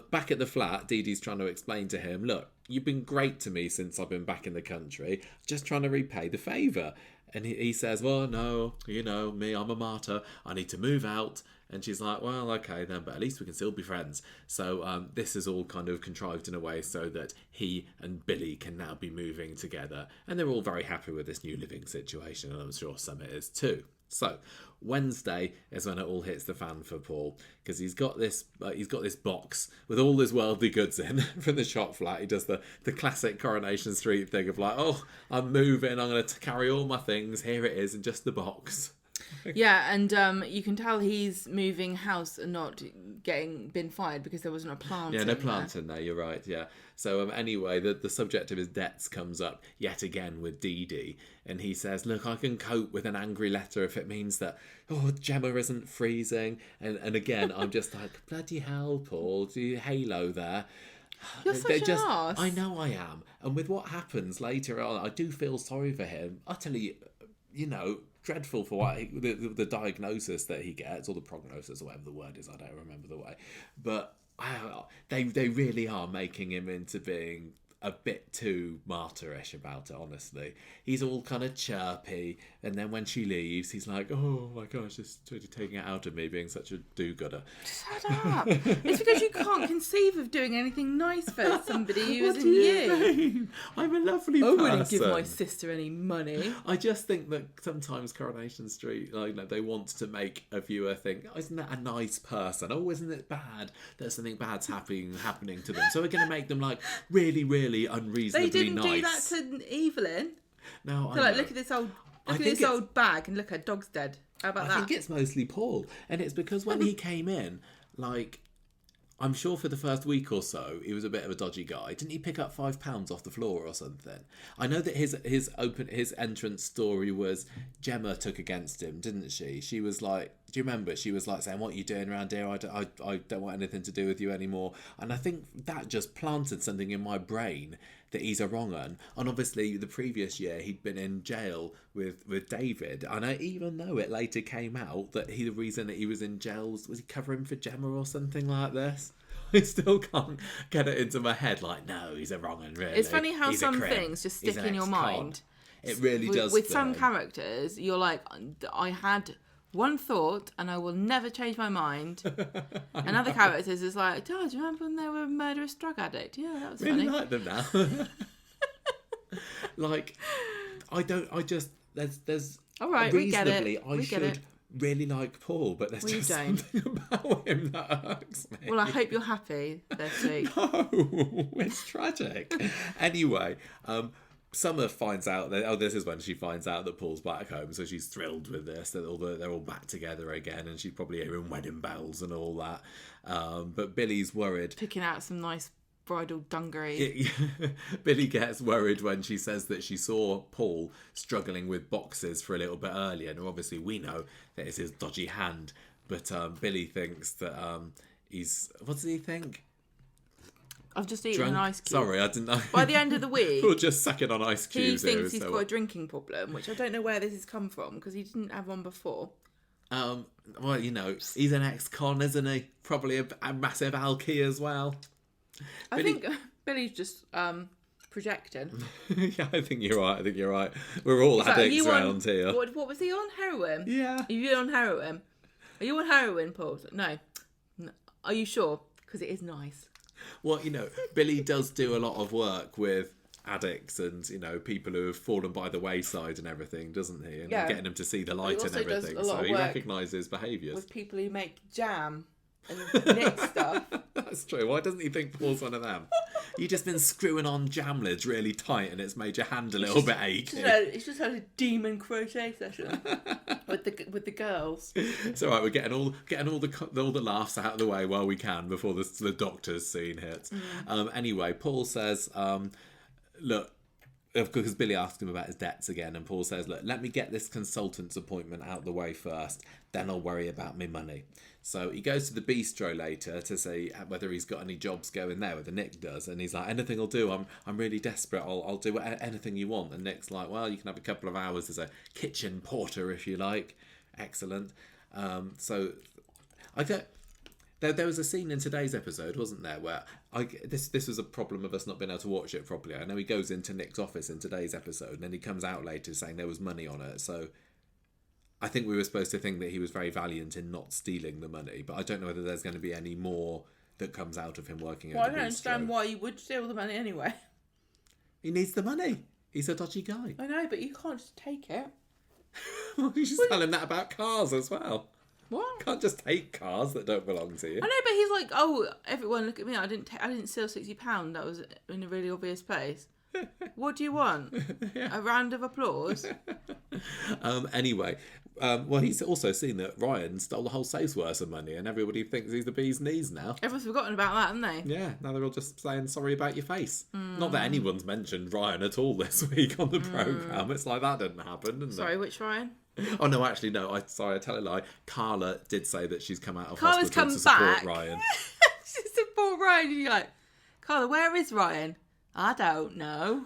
Back at the flat, Dee Dee's trying to explain to him, "Look, you've been great to me since I've been back in the country. Just trying to repay the favour." And he says, "Well, no, you know me, I'm a martyr. I need to move out." And she's like, "Well, okay then, but at least we can still be friends." So this is all kind of contrived in a way so that he and Billy can now be moving together. And they're all very happy with this new living situation, and I'm sure Summit is too. So Wednesday is when it all hits the fan for Paul, because he's got this box with all his worldly goods in from the shop flat. He does the classic Coronation Street thing of like, "Oh, I'm moving, I'm going to carry all my things, here it is in just the box." Yeah, and you can tell he's moving house and not been fired because there wasn't a plant. Yeah, no plant in there. You're right. Yeah. So anyway, the subject of his debts comes up yet again with Dee Dee, and he says, "Look, I can cope with an angry letter if it means that Gemma isn't freezing." And again, I'm just like, bloody hell, Paul, do you halo there? You're such an arse. I know I am, and with what happens later on, I do feel sorry for him. Utterly, dreadful for what the diagnosis that he gets, or the prognosis, or whatever the word is. I don't remember the way, but they really are making him into being a bit too martyrish about it, honestly. He's all kind of chirpy, and then when she leaves, he's like, "Oh my gosh, it's really taking it out of me being such a do-gooder." Shut up. It's because you can't conceive of doing anything nice for somebody who isn't you. I'm a lovely person. I wouldn't give my sister any money. I just think that sometimes Coronation Street, they want to make a viewer think, "Oh, isn't that a nice person? Oh, isn't it bad that something bad's happening to them? So we're going to make them like really, really unreasonably nice." They didn't do that to Evelyn. No, so look at this old bag, and look, her dog's dead. How about that? I think it's mostly Paul, and it's because when he came in, I'm sure for the first week or so, he was a bit of a dodgy guy. Didn't he pick up £5 off the floor or something? I know that his entrance story was Gemma took against him, didn't she? She was like, do you remember? She was like saying, "What are you doing around here? I don't want anything to do with you anymore." And I think that just planted something in my brain that he's a wrong un. And obviously the previous year he'd been in jail with David. And even though it later came out that the reason that he was in jail was he covering for Gemma or something like this. I still can't get it into my head. Like, no, he's a wrong un, really. It's funny how some things just stick in your mind. It really does. With some characters, you're like, I had one thought and I will never change my mind. And other characters is like, "Do you remember when they were a murderous drug addict? Yeah, that was really funny." Like them now. There's all right, reasonably, we get it. Really like Paul, but there's just something about him that irks me. Well, I hope you're happy this week. No, it's tragic. Anyway, Summer finds out that this is when she finds out that Paul's back home, so she's thrilled with this, that they're all back together again, and she's probably hearing wedding bells and all that. But Billy's worried. Picking out some nice bridal dungaree. Billy gets worried when she says that she saw Paul struggling with boxes for a little bit earlier, and obviously we know that it's his dodgy hand, but Billy thinks that he's... What does he think? I've just eaten an ice cube. Sorry, I didn't know. By the end of the week... We're just sucking on ice cubes. He thinks he's got a drinking problem, which I don't know where this has come from, because he didn't have one before. Well, you know, he's an ex-con, isn't he? Probably a massive alky as well. I think Billy's just projecting. Yeah, I think you're right. We're all addicts around here. What was he on? Heroin? Yeah. Are you on heroin? Are you on heroin, Paul? No. Are you sure? Because it is nice. Well, you know, Billy does do a lot of work with addicts and, you know, people who have fallen by the wayside and everything, doesn't he? And getting them to see the light and everything. So he recognises behaviours. With people who make jam and knit stuff. That's true. Why doesn't he think Paul's one of them? You've just been screwing on jam lids really tight and it's made your hand a little bit achy. It's just had a demon crochet session with the girls. It's all right. We're getting all the laughs out of the way while we can before the doctor's scene hits. Anyway, Paul says, look, because Billy asks him about his debts again, and Paul says, look, let me get this consultant's appointment out the way first, then I'll worry about my money. So he goes to the bistro later to see whether he's got any jobs going there, whether Nick does, and he's like, anything will do, I'm really desperate, I'll do anything you want. And Nick's like, well, you can have a couple of hours as a kitchen porter if you like. Excellent. So I don't... There was a scene in today's episode, wasn't there, where this was a problem of us not being able to watch it properly. I know he goes into Nick's office in today's episode, and then he comes out later saying there was money on it. So I think we were supposed to think that he was very valiant in not stealing the money, but I don't know whether there's going to be any more that comes out of him working at the bistro. I don't understand why you would steal the money anyway. He needs the money. He's a dodgy guy. I know, but you can't just take it. Well, you should tell him that about cars as well. What? Can't just take cars that don't belong to you. I know, but he's like, oh, everyone, look at me! I didn't steal £60. That was in a really obvious place. What do you want? A round of applause? Anyway, well, he's also seen that Ryan stole the whole safe's worth of money, and everybody thinks he's the bee's knees now. Everyone's forgotten about that, haven't they? Yeah, now they're all just saying sorry about your face. Not that anyone's mentioned Ryan at all this week on the programme. It's like that didn't happen, didn't it? Sorry, which Ryan? Oh, no, actually, no. I tell a lie. Carla did say that she's come out of Carla's hospital to support Ryan. To support Ryan. You're like, Carla, where is Ryan? I don't know.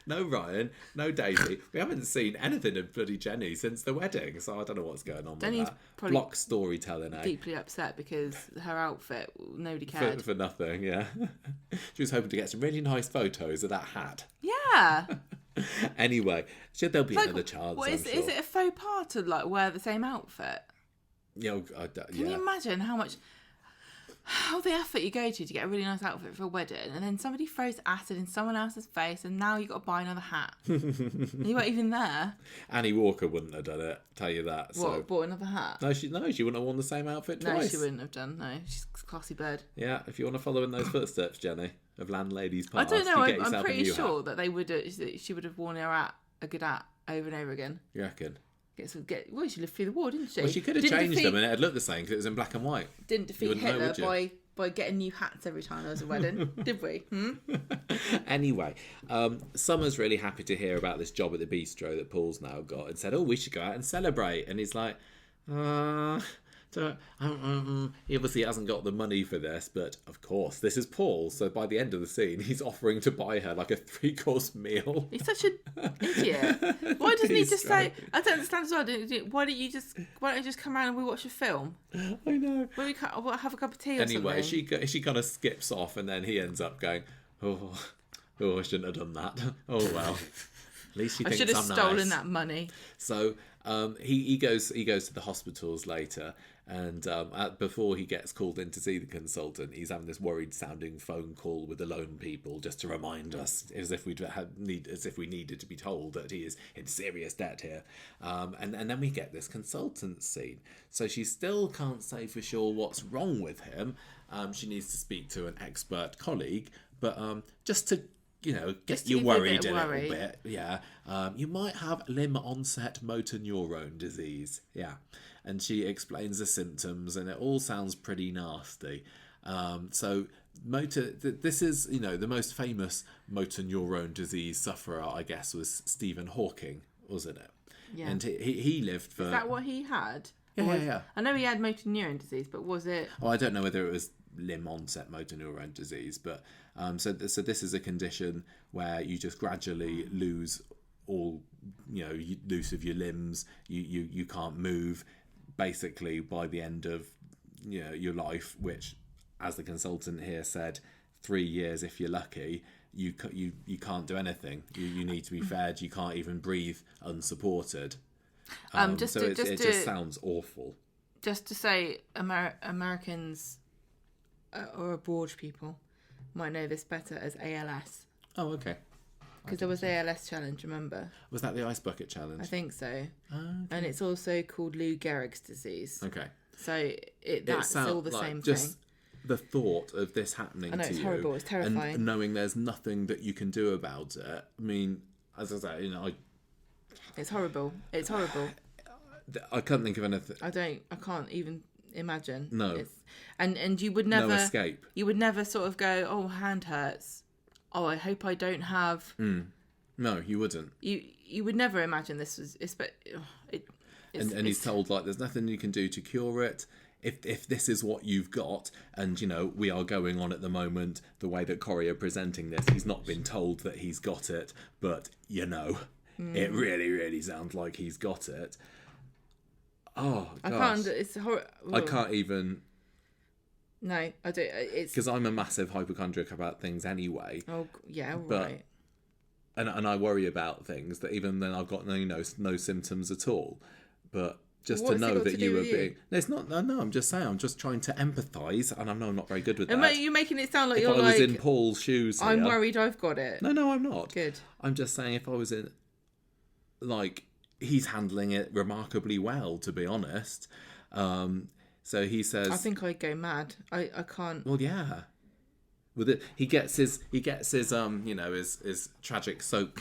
No Ryan, no Daisy. We haven't seen anything of bloody Jenny since the wedding, so I don't know what's going on with that. Block storytelling, eh? Deeply upset because her outfit, nobody cared. For nothing, yeah. She was hoping to get some really nice photos of that hat. Yeah. Anyway, there'll be another chance. Is it a faux pas to like wear the same outfit? You know, Can you imagine how the effort you go to get a really nice outfit for a wedding, and then somebody throws acid in someone else's face, and now you've got to buy another hat. You weren't even there. Annie Walker wouldn't have done it, tell you that. What, bought another hat? No, she wouldn't have worn the same outfit twice. No, she wouldn't have done. No, she's a classy bird. Yeah, if you want to follow in those footsteps, Jenny, of landladies past, I don't know. I'm pretty sure that they would. She would have worn a good hat over and over again. You reckon? Well, she lived through the war, didn't she? Well, she could have changed them and it'd look the same because it was in black and white. Didn't defeat Hitler by getting new hats every time there was a wedding, did we? Anyway, Summer's really happy to hear about this job at the bistro that Paul's now got and said, oh, we should go out and celebrate. And he's like, he obviously hasn't got the money for this, but of course, this is Paul. So by the end of the scene, he's offering to buy her like a 3-course meal. He's such an idiot. Why doesn't he just say, I don't understand as well, why don't you just come around and we watch a film? I know. We'll have a cup of tea or anyway, something. she kind of skips off and then he ends up going, oh, I shouldn't have done that. Oh, well. At least she thinks I'm nice. I should have stolen that money. So he goes to the hospitals later, and before he gets called in to see the consultant, he's having this worried sounding phone call with the loan people just to remind us, as if we needed to be told that he is in serious debt here. And then we get this consultant scene. So she still can't say for sure what's wrong with him. She needs to speak to an expert colleague, but just to get you worried a little bit. Yeah. You might have limb onset motor neurone disease. Yeah. And she explains the symptoms and it all sounds pretty nasty. So This is, the most famous motor neurone disease sufferer, I guess, was Stephen Hawking, wasn't it? Yeah. And he lived for... Is that what he had? Yeah. I know he had motor neurone disease, but was it... Oh, I don't know whether it was limb onset motor neurone disease, but so this is a condition where you just gradually lose all, use of your limbs. You can't move, basically, by the end of your life, which, as the consultant here said, 3 years if you're lucky. You can't do anything. You need to be fed. You can't even breathe unsupported. It just sounds awful. Just to say, Americans or abroad people might know this better as ALS. Oh, okay. Because there was ALS challenge, remember? Was that the ice bucket challenge? I think so. Okay. And it's also called Lou Gehrig's disease. Okay. So that's all the same thing. The thought of this happening to you. It's horrible. It's terrifying. And knowing there's nothing that you can do about it. I mean, as I say, it's horrible. It's horrible. I can't think of anything. I can't even imagine. No. And you would never... No escape. You would never sort of go, oh, hand hurts. Oh, I hope I don't have... No, you wouldn't. You would never imagine this was... And he's told, there's nothing you can do to cure it. If this is what you've got, and, we are going on at the moment, the way that Corrie are presenting this, he's not been told that he's got it, but, it really, really sounds like he's got it. Oh, gosh. I can't... It's horrible. I can't even... No, I don't... It's... Because I'm a massive hypochondriac about things anyway. Oh, yeah, right. And I worry about things that even then I've got no symptoms at all. But just to know that you were being... No, it's not... No, I'm just saying. I'm just trying to empathise, and I know I'm not very good with that. You're making it sound like if I was in Paul's shoes here... I'm worried I've got it. No, I'm not. Good. I'm just saying if I was in... he's handling it remarkably well, to be honest. So he says... I think I'd go mad. I can't... Well, yeah. With it, he gets his tragic soap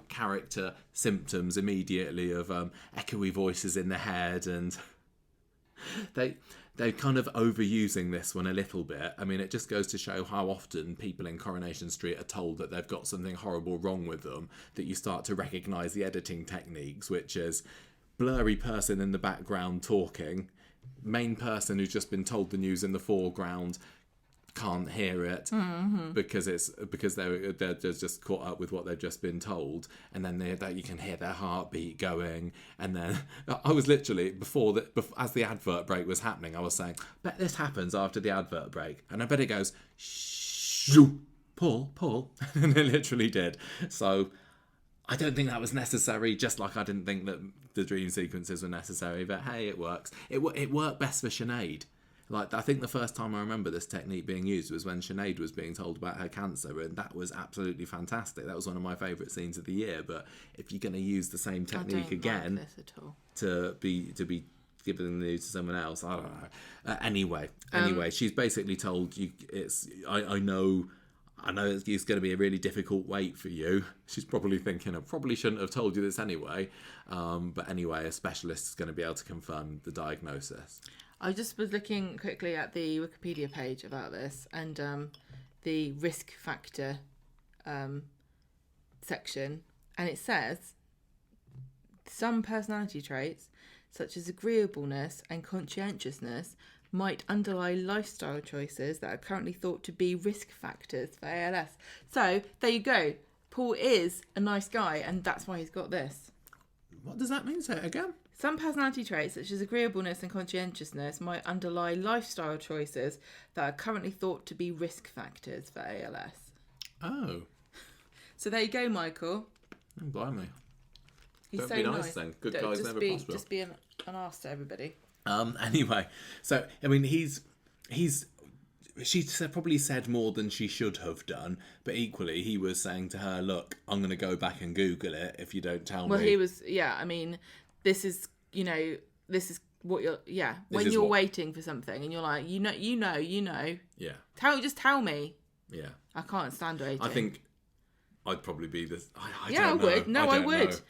character symptoms immediately of echoey voices in the head, and they're kind of overusing this one a little bit. I mean, it just goes to show how often people in Coronation Street are told that they've got something horrible wrong with them, that you start to recognise the editing techniques, which is blurry person in the background talking, main person who's just been told the news in the foreground can't hear it because they're just caught up with what they've just been told, and then you can hear their heartbeat going. And then I was literally as the advert break was happening, I was saying, bet this happens after the advert break, and I bet it goes shoo, Paul, and it literally did. So I don't think that was necessary, just like I didn't think that the dream sequences were necessary, but hey, it works. It worked best for Sinead. I think the first time I remember this technique being used was when Sinead was being told about her cancer, and that was absolutely fantastic. That was one of my favourite scenes of the year. But if you're going to use the same technique again to be giving the news to someone else, I don't know. Anyway, she's basically told you I know it's going to be a really difficult wait for you. She's probably thinking, I probably shouldn't have told you this anyway. But anyway, a specialist is going to be able to confirm the diagnosis. I just was looking quickly at the Wikipedia page about this, and the risk factor section, and it says some personality traits such as agreeableness and conscientiousness might underlie lifestyle choices that are currently thought to be risk factors for ALS. So there you go. Paul is a nice guy, and that's why he's got this. What does that mean? Say it again. Some personality traits, such as agreeableness and conscientiousness, might underlie lifestyle choices that are currently thought to be risk factors for ALS. Oh. So there you go, Michael. Oh, blimey. He's Don't so be nice then. Good guys never prosper. Just be an arse to everybody. Anyway, so, I mean, she probably said more than she should have done, but equally he was saying to her, look, I'm going to go back and Google it if you don't tell me. Well, he was, I mean, this is what you're, when you're waiting for something and you're like, you know. Yeah. Just tell me. Yeah. I can't stand waiting. I think I'd probably be this. I would. No, I would.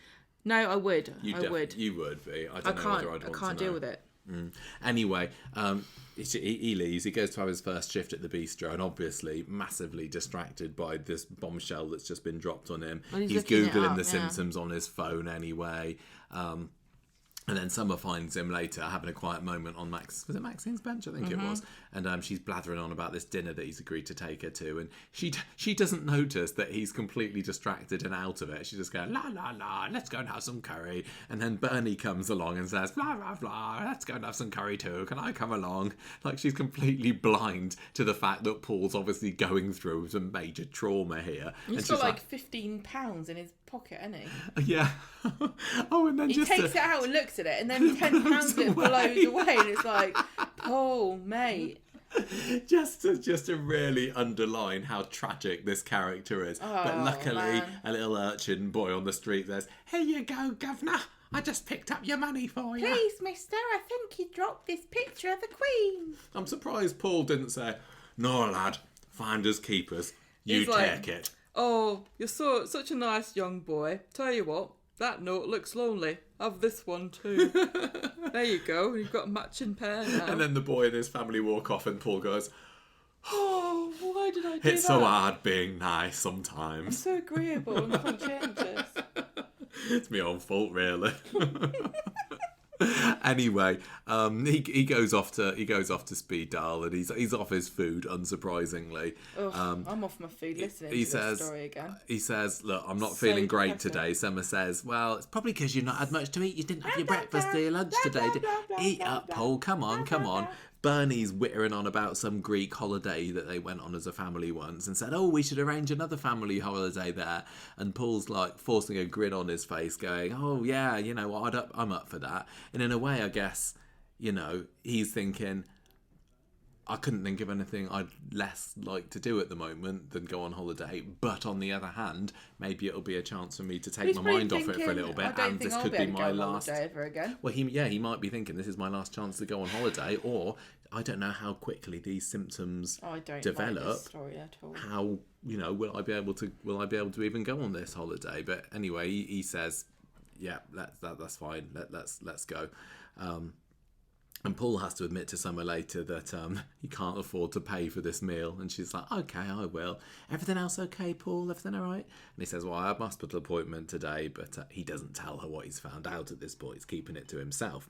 No, I would. You would be. I don't know whether I'd want to I can't deal with it. Anyway, he leaves. He goes to have his first shift at the bistro, and obviously massively distracted by this bombshell that's just been dropped on him. Well, he's looking it Googling up, The yeah. Simpsons on his phone anyway. And then Summer finds him later having a quiet moment on was it Maxine's bench? I think it was. And she's blathering on about this dinner that he's agreed to take her to. And she doesn't notice that he's completely distracted and out of it. She's just going, la, la, la, let's go and have some curry. And then Bernie comes along and says, blah, blah, blah, let's go and have some curry too. Can I come along? Like, she's completely blind to the fact that Paul's obviously going through some major trauma here. He's got like £15 in his pocket, hasn't he? Yeah. Oh, and then he takes it out and looks at it, and then £10 of it blows away, and it's like, Paul, mate. Just to really underline how tragic this character is. But luckily, man. a little urchin boy on the street says, "Here you go, governor. I just picked up your money for you." Please, mister, I think you dropped this picture of the Queen. I'm surprised Paul didn't say, "No, lad, finders keepers. You He's take like, it." Oh, you're such a nice young boy. Tell you what, that note looks lonely. Have this one too. There you go. You've got a matching pair now. And then the boy and his family walk off, and Paul goes, Oh, why did I do that? "It's so hard being nice I'm sometimes." so agreeable and conscientious. It's my own fault, really. Anyway, he goes off to speed dial, and he's off his food, unsurprisingly. I'm off my food listening to this story again. He says, "Look, I'm not So feeling great pathetic. today." Summer says, "Well, it's probably because you've not had much to eat. You didn't have your breakfast or your lunch today. Eat up, Paul. Come on. Bernie's whittering on about some Greek holiday that they went on as a family once, and said, "Oh, we should arrange another family holiday there." And Paul's like forcing a grin on his face, going, "Oh yeah, you know what? I'm up for that." And in a way, I guess, you know, he's thinking, I couldn't think of anything I'd less like to do at the moment than go on holiday. But on the other hand, maybe it'll be a chance for me to take He's my probably mind off it for a thinking, little bit. I don't And think this I'll could be be able to my go on last. holiday ever again. Well, he might be thinking this is my last chance to go on holiday, or I don't know how quickly these symptoms I don't develop. like this story at all. How, you know, will I be able to even go on this holiday? But anyway, he says, "Yeah, that's fine. Let's go." And Paul has to admit to Summer later that he can't afford to pay for this meal. And she's like, "Okay, I will. Everything else okay, Paul? Everything all right?" And he says, "Well, I have my hospital appointment today," but he doesn't tell her what he's found out at this point. He's keeping it to himself.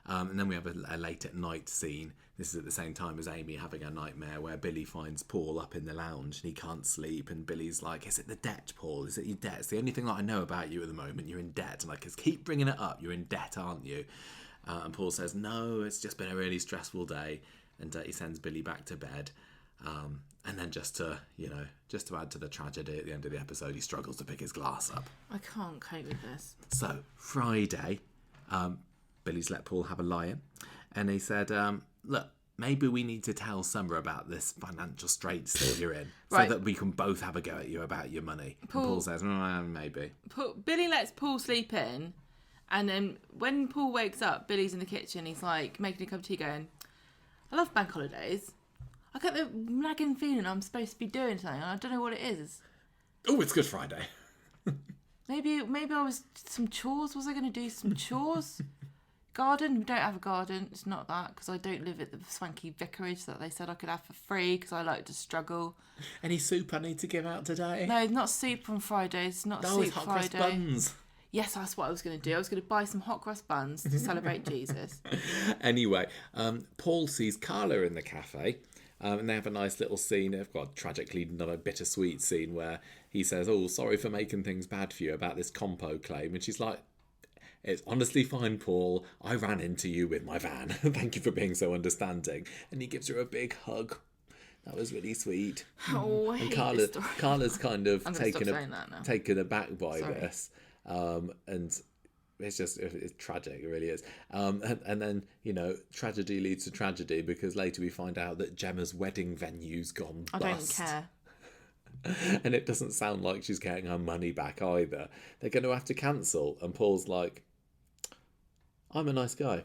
And then we have a late at night scene. This is at the same time as Amy having a nightmare where Billy finds Paul up in the lounge and he can't sleep. And Billy's like, "Is it the debt, Paul? Is it your debt? It's the only thing that I know about you at the moment. You're in debt." And I just keep bringing it up. You're in debt, aren't you? And Paul says, "No, it's just been a really stressful day." And he sends Billy back to bed. And then just to add to the tragedy at the end of the episode, he struggles to pick his glass up. I can't cope with this. So Friday, Billy's let Paul have a lie-in. And he said, "Look, maybe we need to tell Summer about this financial straits that you're in, Right. so that we can both have a go at you about your money." And Paul says, "Maybe." Billy lets Paul sleep in, and then when Paul wakes up, Billy's in the kitchen. He's like making a cup of tea, going, "I love bank holidays. I get the nagging feeling I'm supposed to be doing something, and I don't know what it is. Oh, it's Good Friday. Maybe I was some chores. Was I going to do some chores? Garden? We don't have a garden. It's not that, because I don't live at the swanky vicarage that they said I could have for free, because I like to struggle. Any soup I need to give out today? No, not soup on Fridays. Not No, soup it's hot Friday. cross buns. Yes, that's what I was going to do. I was going to buy some hot cross buns to celebrate Jesus. Anyway, Paul sees Carla in the cafe, and they have a nice little scene. They've got a tragically not a bittersweet scene where he says, "Oh, sorry for making things bad for you about this compo claim," and she's like, "It's honestly fine, Paul. I ran into you with my van. Thank you for being so understanding." And he gives her a big hug. That was really sweet. Oh, I And hate this story. Carla's kind of I'm gonna stop saying that now. taken aback by Sorry. this. And it's tragic, it really is. And then, you know, tragedy leads to tragedy, because later we find out that Gemma's wedding venue's gone I bust. don't care. And it doesn't sound like she's getting her money back either. They're going to have to cancel. And Paul's like, "I'm a nice guy.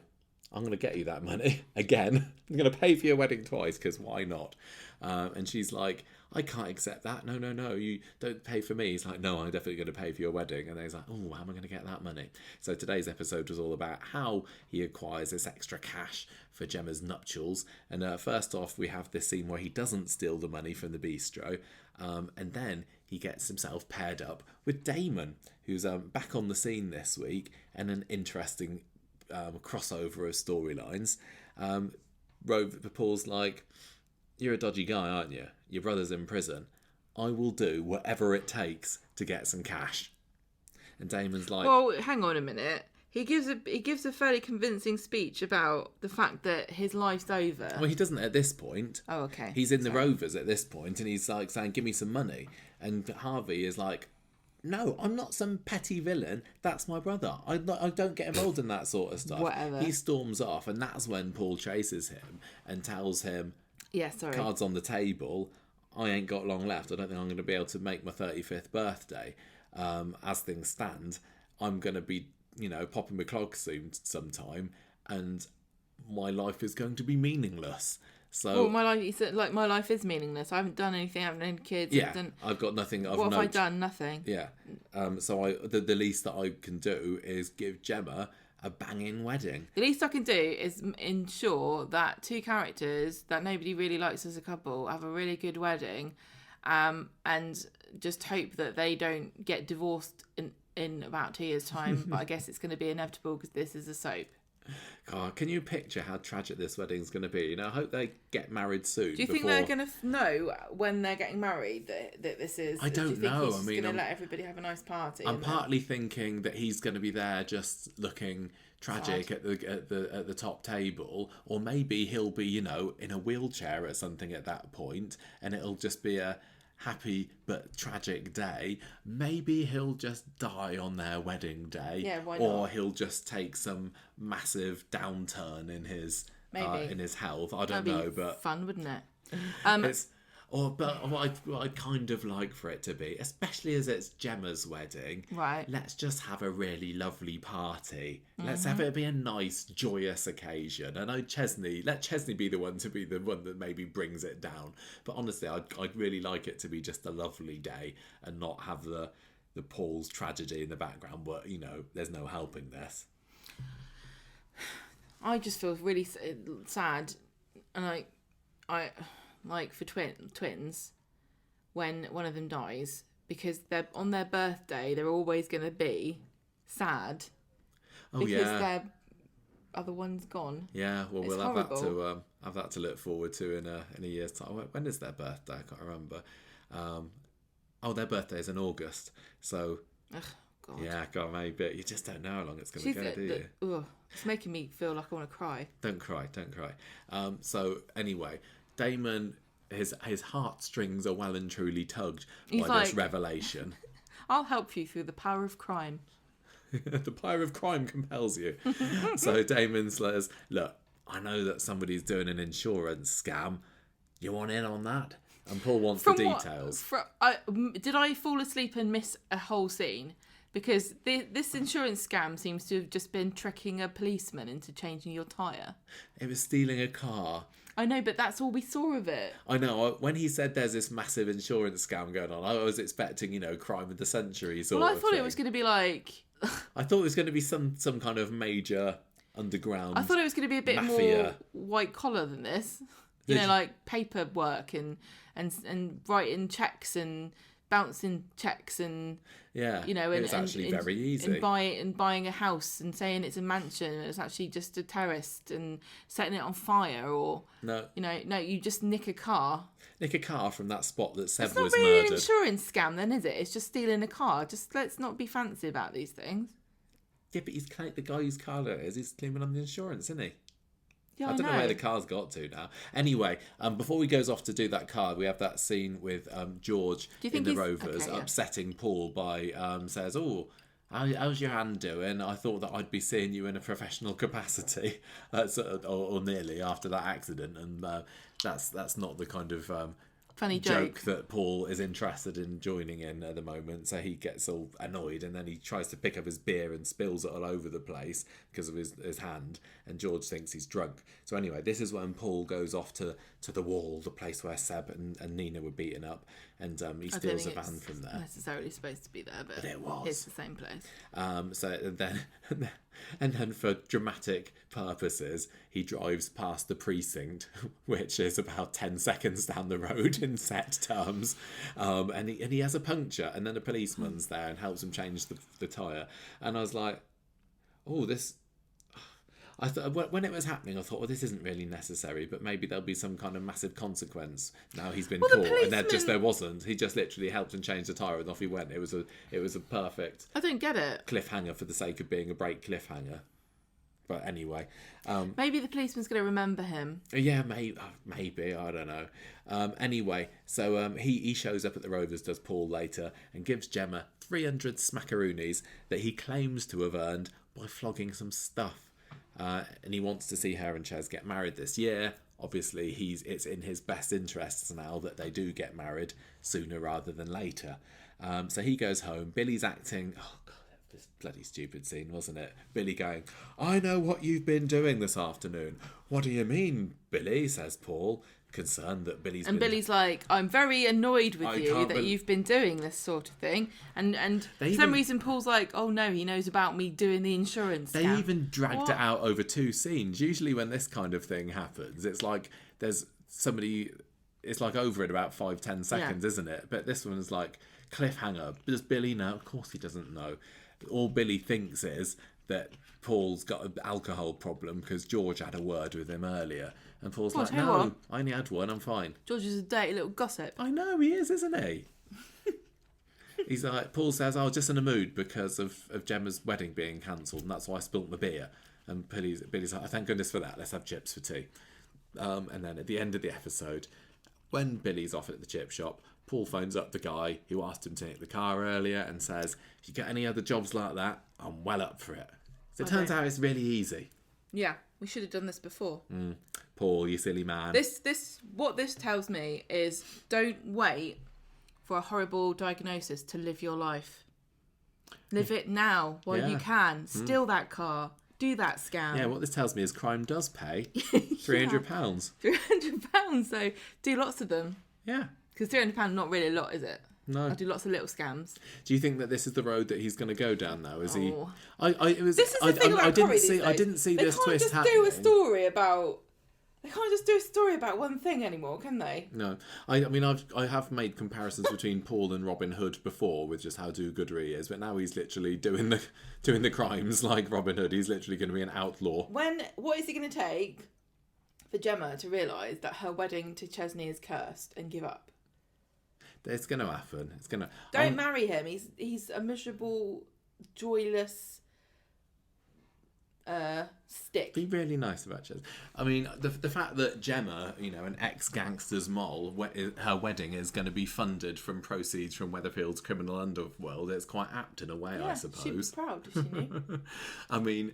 I'm going to get you that money again. I'm going to pay for your wedding twice because why not? And she's like, I can't accept that. No. You don't pay for me. He's like, no, I'm definitely going to pay for your wedding. And he's like, oh, how am I going to get that money? So today's episode was all about how he acquires this extra cash for Gemma's nuptials. And first off, we have this scene where he doesn't steal the money from the bistro. And then he gets himself paired up with Damon, who's back on the scene this week, and an interesting crossover of storylines. Paul's like, you're a dodgy guy, aren't you? Your brother's in prison. I will do whatever it takes to get some cash. And Damon's like, well, hang on a minute. He gives a fairly convincing speech about the fact that his life's over. well, he doesn't at this point. Oh, okay. He's in the Rovers at this point, and he's like saying, give me some money. And Harvey is like, no, I'm not some petty villain. That's my brother. I don't get involved in that sort of stuff. Whatever. He storms off, and that's when Paul chases him and tells him, yeah, sorry. cards on the table, I ain't got long left. I don't think I'm going to be able to make my 35th birthday. As things stand, I'm going to be, popping my clog soon sometime, and my life is going to be meaningless. So, well, my life is meaningless. I haven't done anything. I haven't had any kids. Yeah, I've got nothing of what note. have I done? Nothing. Yeah. So the least that I can do is give Gemma a banging wedding. The least I can do is ensure that two characters that nobody really likes as a couple have a really good wedding, and just hope that they don't get divorced in about 2 years' time. But I guess it's going to be inevitable because this is a soap. God, can you picture how tragic this wedding's going to be? I hope they get married soon. Do you think they're going to know when they're getting married that this is? I don't know. He's going to let everybody have a nice party. I'm partly thinking that he's going to be there just looking tragic at the top table, or maybe he'll be in a wheelchair or something at that point, and it'll just be a happy but tragic day. Maybe he'll just die on their wedding day. Yeah, why or not? he'll just take some massive downturn in his health. I don't know, but fun, wouldn't it? But what I'd kind of like for it to be, especially as it's Gemma's wedding, right? Let's just have a really lovely party. Let's have it be a nice, joyous occasion. And let Chesney be the one that maybe brings it down. But honestly, I'd really like it to be just a lovely day and not have the Paul's tragedy in the background. But there's no helping this. I just feel really sad, and I like for twins when one of them dies, because they're on their birthday they're always going to be sad because their other one's gone. Yeah, well, It's we'll horrible. have that to look forward to in a year's time. When is their birthday? I can't remember. Their birthday is in August, so Ugh, God. yeah, God, maybe you just don't know how long it's going to go, do you? Ugh, it's making me feel like I want to cry. Don't cry. So anyway, Damon, his heartstrings are well and truly tugged by this revelation. I'll help you through the power of crime. The power of crime compels you. So Damon says, look, I know that somebody's doing an insurance scam. You want in on that? And Paul wants the details. Did I fall asleep and miss a whole scene? Because this insurance scam seems to have just been tricking a policeman into changing your tyre. It was stealing a car. I know, but that's all we saw of it. I know. When he said there's this massive insurance scam going on, I was expecting, crime of the century sort of thing. Well, I thought it was going to be like... I thought it was going to be some kind of major underground I thought it was going to be a bit mafia. more white collar than this. Like paperwork and writing checks and bouncing checks and it's actually very easy. And buying a house and saying it's a mansion and it's actually just a terrace and setting it on fire, or you just nick a car. Nick a car from that spot that Seb It's not was really murdered. an insurance scam then, is it? It's just stealing a car. Just let's not be fancy about these things. Yeah, but he's the guy whose car it is. He's claiming on the insurance, isn't he? Yeah, I don't know where the car's got to now. Anyway, before he goes off to do that car, we have that scene with George in the Rovers upsetting Paul by says, "Oh, how's your hand doing? I thought that I'd be seeing you in a professional capacity, or nearly after that accident." And that's not the kind of Funny joke joke. that Paul is interested in joining in at the moment, so he gets all annoyed and then he tries to pick up his beer and spills it all over the place because of his hand, and George thinks he's drunk. So anyway, this is when Paul goes off to the wall, the place where Seb and Nina were beaten up, and he steals a van from there. Necessarily supposed to be there, but it was. It's the same place. So then for dramatic purposes, he drives past the precinct, which is about 10 seconds down the road in set terms, and he has a puncture, and then a policeman's there and helps him change the tyre. And I was like, oh, this... I thought when it was happening, I thought, well, this isn't really necessary, but maybe there'll be some kind of massive consequence. Now he's been caught, and there wasn't. He just literally helped him change the tyre, and off he went. It was a perfect. I don't get it. Cliffhanger for the sake of being a break cliffhanger. But anyway, maybe the policeman's going to remember him. Yeah, maybe I don't know. Anyway, so he shows up at the Rovers, does Paul later, and gives Gemma 300 smackaroonies that he claims to have earned by flogging some stuff. And he wants to see her and Ches get married this year. Obviously, it's in his best interests now that they do get married sooner rather than later. So he goes home. Billy's acting... Oh, God, this bloody stupid scene, wasn't it? Billy going, I know what you've been doing this afternoon. What do you mean, Billy, says Paul, concerned that Billy's like, I'm very annoyed with you that you've been doing this sort of thing. And for some reason Paul's like, oh no, he knows about me doing the insurance They scam. even dragged it out over 2 scenes. Usually when this kind of thing happens, it's like there's somebody... It's like over in about 5-10 seconds, isn't it? But this one's like, cliffhanger. Does Billy know? Of course he doesn't know. All Billy thinks is that Paul's got an alcohol problem because George had a word with him earlier. And Paul's like, no, I only had one, I'm fine. George is a dirty little gossip. I know, he is, isn't he? He's like, Paul says, I was just in a mood because of Gemma's wedding being cancelled, and that's why I spilt my beer. And Billy's like, thank goodness for that, let's have chips for tea. And then at the end of the episode, when Billy's off at the chip shop, Paul phones up the guy who asked him to take the car earlier and says, if you get any other jobs like that, I'm well up for it. So it turns out it's really easy. Yeah, we should have done this before. Paul, you silly man. What this tells me is don't wait for a horrible diagnosis to live your life. Live it now while you can. Steal that car. Do that scam. Yeah, what this tells me is crime does pay. £300. £300, so do lots of them. Yeah. Because £300 not really a lot, is it? No. I'll do lots of little scams. Do you think that this is the road that he's going to go down now? Is he? This is the thing about comedy these days. I didn't see this twist happening. They can't just do a story about one thing anymore, can they? No. I mean, I have made comparisons between Paul and Robin Hood before with just how do-gooder he is, but now he's literally doing the crimes like Robin Hood. He's literally going to be an outlaw. What is it going to take for Gemma to realise that her wedding to Chesney is cursed and give up? It's going to happen. It's going to. Don't marry him. He's a miserable, joyless stick. Be really nice about Ches. I mean, the fact that Gemma, an ex-gangster's mole, her wedding is going to be funded from proceeds from Weatherfield's criminal underworld, it's quite apt in a way, I suppose. She's proud, is she knew? I mean,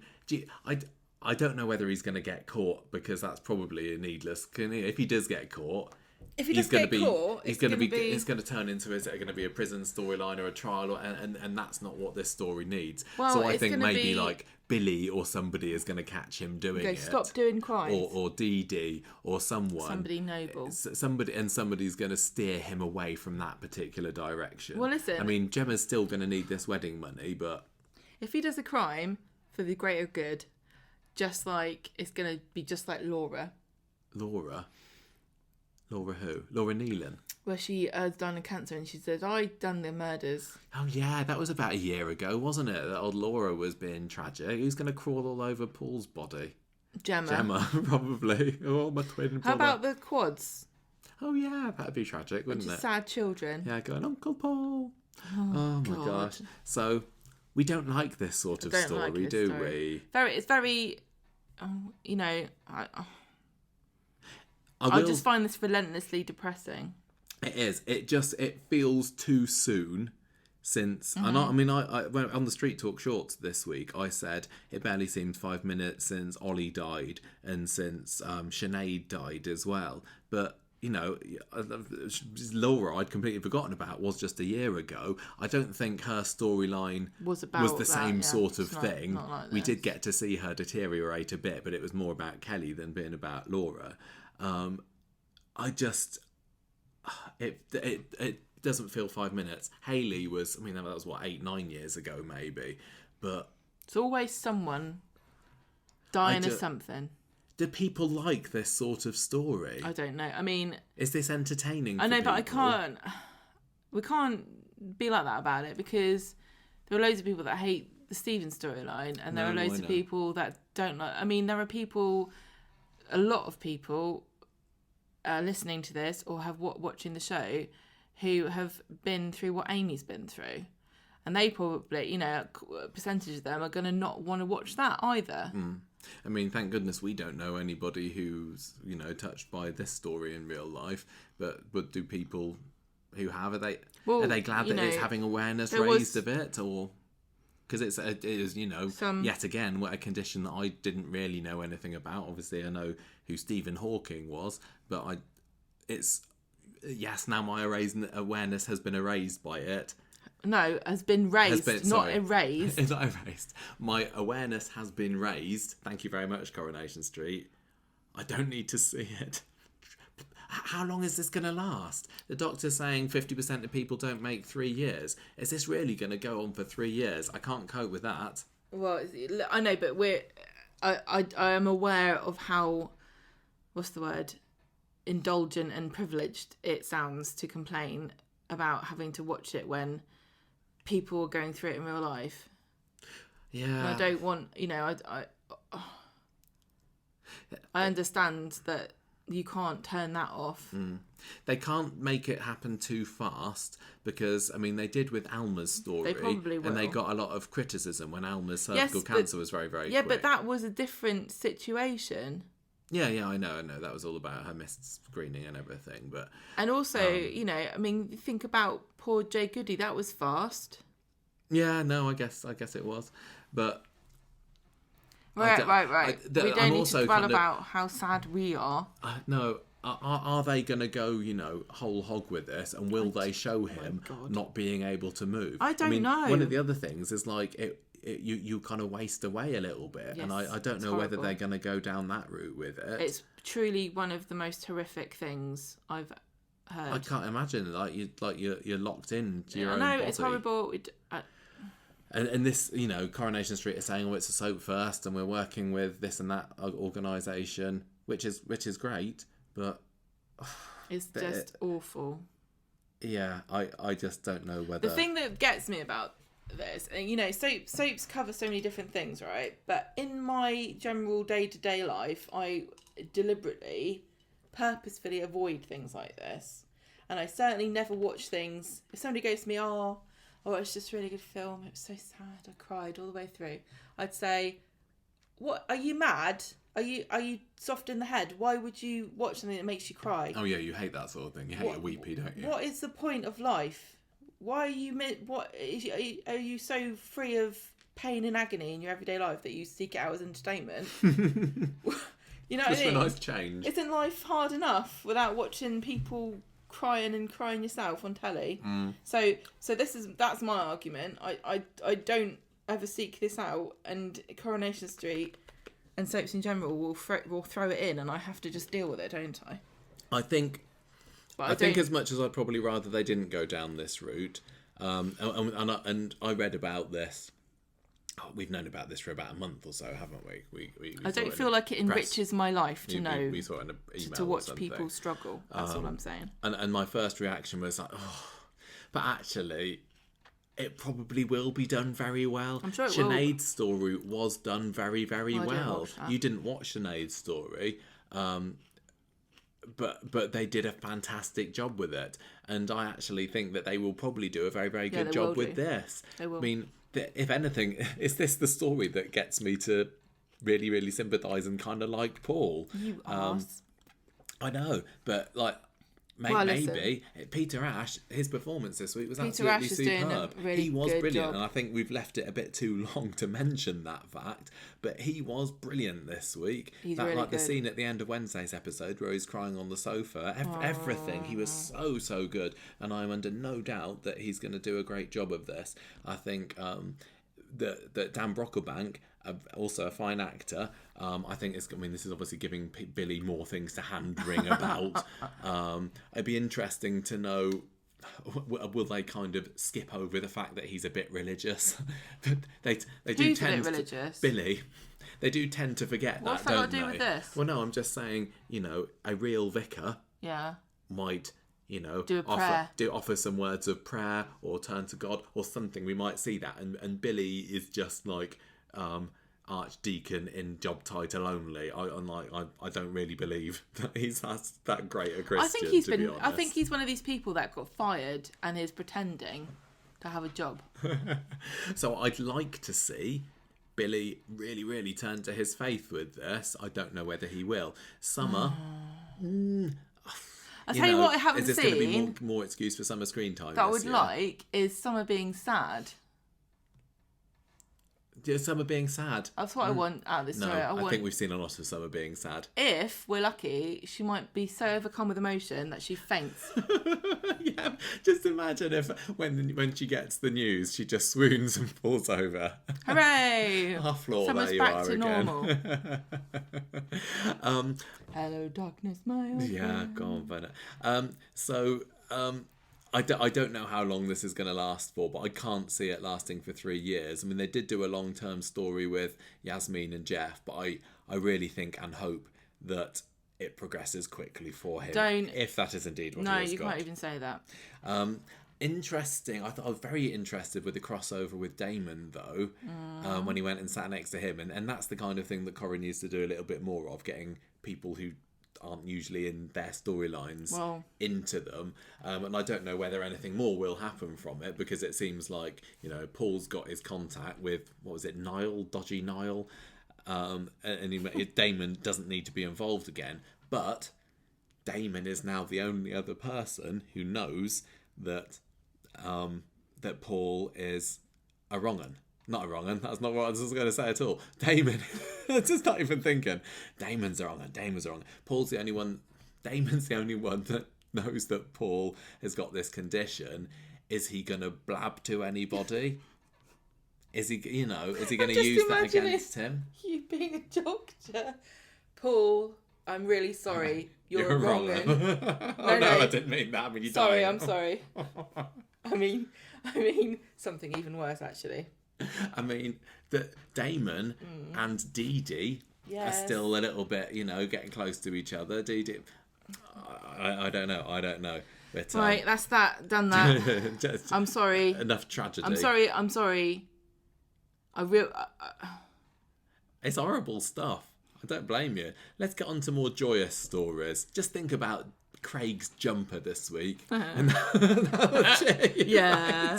I don't know whether he's going to get caught, because that's probably needless. If he does get caught... If he does get caught, it's going to turn into, is it going to be a prison storyline or a trial, and that's not what this story needs. Well, so I think maybe like Billy or somebody is going to catch him doing it. Stop doing crimes. Or Dee Dee or someone. Somebody noble. Somebody's going to steer him away from that particular direction. Well, listen. I mean, Gemma's still going to need this wedding money, but if he does a crime for the greater good, it's going to be just like Laura. Laura who? Laura Nealon. Where she died of cancer and she said, I done the murders. Oh yeah, that was about a year ago, wasn't it? That old Laura was being tragic. Who's going to crawl all over Paul's body? Gemma, probably. Oh, my twin brother. How about the quads? Oh yeah, that'd be tragic, wouldn't it? Sad children. Yeah, going, Uncle Paul. Oh my gosh. So, we don't like this sort of story, do we? It's very, I just find this relentlessly depressing. It is. It feels too soon since... Mm-hmm. And I went on the Street Talk Shorts this week, I said it barely seemed 5 minutes since Ollie died and since Sinead died as well. But, you know, Laura I'd completely forgotten about was just a year ago. I don't think her storyline was the that, same yeah. sort of It's thing. not like We this. did get to see her deteriorate a bit, but it was more about Kelly than being about Laura. I just it doesn't feel 5 minutes. Hayley was, I mean, that was what, 8-9 years ago maybe, but It's always someone dying of something. do people like this sort of story? I don't know. I mean, is this entertaining? I know, for but I people? can't. We can't be like that about it, because there are loads of people that hate the Stephen storyline, and there are loads of people that don't like. I mean, there are people, a lot of people, listening to this or have watching the show, who have been through what Amy's been through, and they probably, you know, a percentage of them are going to not want to watch that either. I mean, thank goodness we don't know anybody who's, you know, touched by this story in real life. But do people who have, are they glad that it's having awareness raised a bit, or because it is, you know, yet again a condition that I didn't really know anything about. Obviously, I know who Stephen Hawking was, but now my awareness has been erased by it. No, has been raised, not erased. It's not erased. My awareness has been raised. Thank you very much, Coronation Street. I don't need to see it. How long is this going to last? The doctor's saying 50% of people don't make 3 years. Is this really going to go on for 3 years? I can't cope with that. Well, I know, but I am aware of how, what's the word, indulgent and privileged it sounds to complain about having to watch it when people are going through it in real life. Yeah. And I don't want, you know, I understand that you can't turn that off. They can't make it happen too fast, because, I mean, they did with Alma's story. They probably will. And they got a lot of criticism when Alma's cervical cancer was very, very quick. But that was a different situation. Yeah, I know. That was all about her missed screening and everything. But and also, you know, I mean, think about poor Jay Goody. That was fast. Yeah, no, I guess it was. But Right. We don't need to dwell about how sad we are. No, are they going to go, you know, whole hog with this, and will they show him not being able to move? I don't know. One of the other things is like you kind of waste away a little bit, and I don't know whether they're going to go down that route with it. It's truly one of the most horrific things I've heard. I can't imagine you're locked into your own body. No, it's horrible. And this, you know, Coronation Street is saying, oh, it's a soap first, and we're working with this and that organisation, which is great, but it's just awful. Yeah, I just don't know whether. The thing that gets me about this, and you know, soaps cover so many different things, right? But in my general day-to-day life, I deliberately, purposefully avoid things like this, and I certainly never watch things. If somebody goes to me, oh, it's just a really good film, it was so sad, I cried all the way through, I'd say, what, are you mad? Are you soft in the head? Why would you watch something that makes you cry? Oh yeah, you hate that sort of thing. You hate a weepy, don't you? What is the point of life? Why are you are you so free of pain and agony in your everyday life that you seek it out as entertainment? You know what I mean? Just for a nice change. Isn't life hard enough without watching people crying yourself on telly? So that's my argument. I don't ever seek this out, and Coronation Street and soaps in general will throw it in, and I have to just deal with it, don't I? I think as much as I'd probably rather they didn't go down this route, and I read about this. Oh, we've known about this for about a month or so, haven't we? I don't feel like it enriches my life to know. We saw it in an email to watch people struggle. That's all I'm saying. And my first reaction was like, oh, but actually, it probably will be done very well. I'm sure it Sinead's story was done very, very well. That. You didn't watch Sinead's story, but they did a fantastic job with it. And I actually think that they will probably do a very, very good job with this. They will. I mean, if anything, is this the story that gets me to really, really sympathise and kind of like Paul? You arse. I know, but like, Well, listen. Maybe Peter Ash, his performance this week was Peter Ash absolutely is doing a superb. really He was good brilliant, job. and I think we've left it a bit too long to mention that fact. But he was brilliant this week. He's That, really like the good. scene at the end of Wednesday's episode where he's crying on the sofa. Everything. He was so good, and I'm under no doubt that he's going to do a great job of this. I think that Dan Brocklebank, also a fine actor. I think this is obviously giving Billy more things to hand wring about. It'd be interesting to know, will they kind of skip over the fact that he's a bit religious? they do Who's tend a bit religious? Billy. They do tend to forget What's that, that got don't to do they? with this? Well, no, I'm just saying, a real vicar Yeah. might, Do a prayer. offer some words of prayer or turn to God or something. We might see that, and Billy is just like archdeacon in job title only. I don't really believe that he's that great a Christian. I think he's one of these people that got fired and is pretending to have a job. So I'd like to see Billy really, really turn to his faith with this. I don't know whether he will. Summer. I'll tell you what I haven't is this seen going to be more excuse for Summer screen time? that I this would year? like is Summer being sad. Yeah, Summer being sad. That's what I want out of this No, story. I think we've seen a lot of Summer being sad. If we're lucky, she might be so overcome with emotion that she faints. Yeah, just imagine if when she gets the news, she just swoons and falls over. Hooray! Half floor, Summer's there you back are to again. normal. Hello, darkness, my old Yeah, friend. go on, Bennett. I don't know how long this is going to last for, but I can't see it lasting for 3 years. I mean, they did do a long-term story with Yasmin and Jeff, but I really think and hope that it progresses quickly for him. If that is indeed what No, he has you got. can't even say that. Interesting. I was very interested with the crossover with Damon, though, when he went and sat next to him. And that's the kind of thing that Corrie needs to do a little bit more of, getting people who aren't usually in their storylines into them. And I don't know whether anything more will happen from it, because it seems like, Paul's got his contact with, what was it, Dodgy Niall? Damon doesn't need to be involved again. But Damon is now the only other person who knows that that Paul is a wrong-un. Not a wrong-un, that's not what I was going to say at all. Damon, just not even thinking. Damon's a wrong-un, Damon's a wrong-un. Damon's the only one that knows that Paul has got this condition. Is he going to blab to anybody? Is he going to use that against him? You being a doctor. Paul, I'm really sorry. You're a wrong-un. No, I didn't mean that. I mean, you Sorry, died. I'm sorry. I mean something even worse, actually. I mean, that Damon and Dee Dee are still a little bit, getting close to each other. Dee Dee, I don't know. But, Right, that's that. Done that. just I'm sorry. enough tragedy. I'm sorry. It's horrible stuff. I don't blame you. Let's get on to more joyous stories. Just think about Craig's jumper this week. And that was it. Yeah.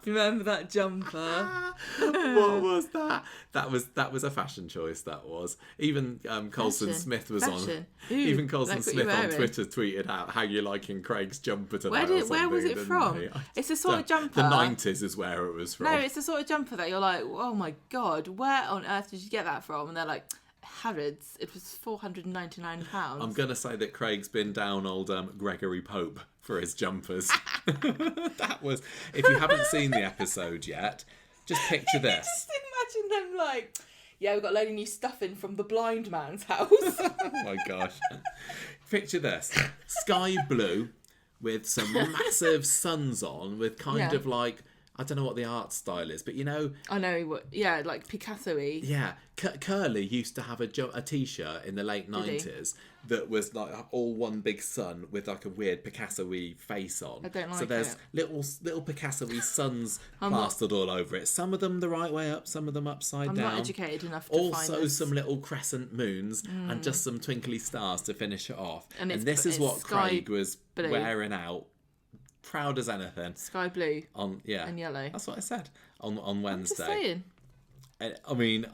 Remember that jumper? What was that? That was a fashion choice. That was. Even Colson Fashion. Smith was Fashion. on. Ooh, Even Colson like what Smith you're on wearing. Twitter tweeted out how you're liking Craig's jumper tonight. Where was it didn't from? he? It's the sort of jumper. The 90s is where it was from. No, it's the sort of jumper that you're like, oh my god, where on earth did you get that from? And they're like, Harrods. It was £499. I'm going to say that Craig's been down old Gregory Pope for his jumpers. That was... If you haven't seen the episode yet, just picture this. Just imagine them like, yeah, we've got a load of new stuff in from the blind man's house. Oh my gosh. Picture this. Sky blue with some massive suns on with kind of like... I don't know what the art style is, but I know, yeah, like Picasso-y. Yeah, Curly used to have a T-shirt in the late 90s that was like all one big sun with like a weird Picasso-y face on. I don't like So there's it. little Picasso-y suns plastered all over it. Some of them the right way up, some of them upside I'm down. not educated enough to find Also this. some little crescent moons and just some twinkly stars to finish it off. And this is it's what sky Craig was blue. wearing out. Proud as anything. Sky blue And yellow. That's what I said on Wednesday. Just saying. I mean,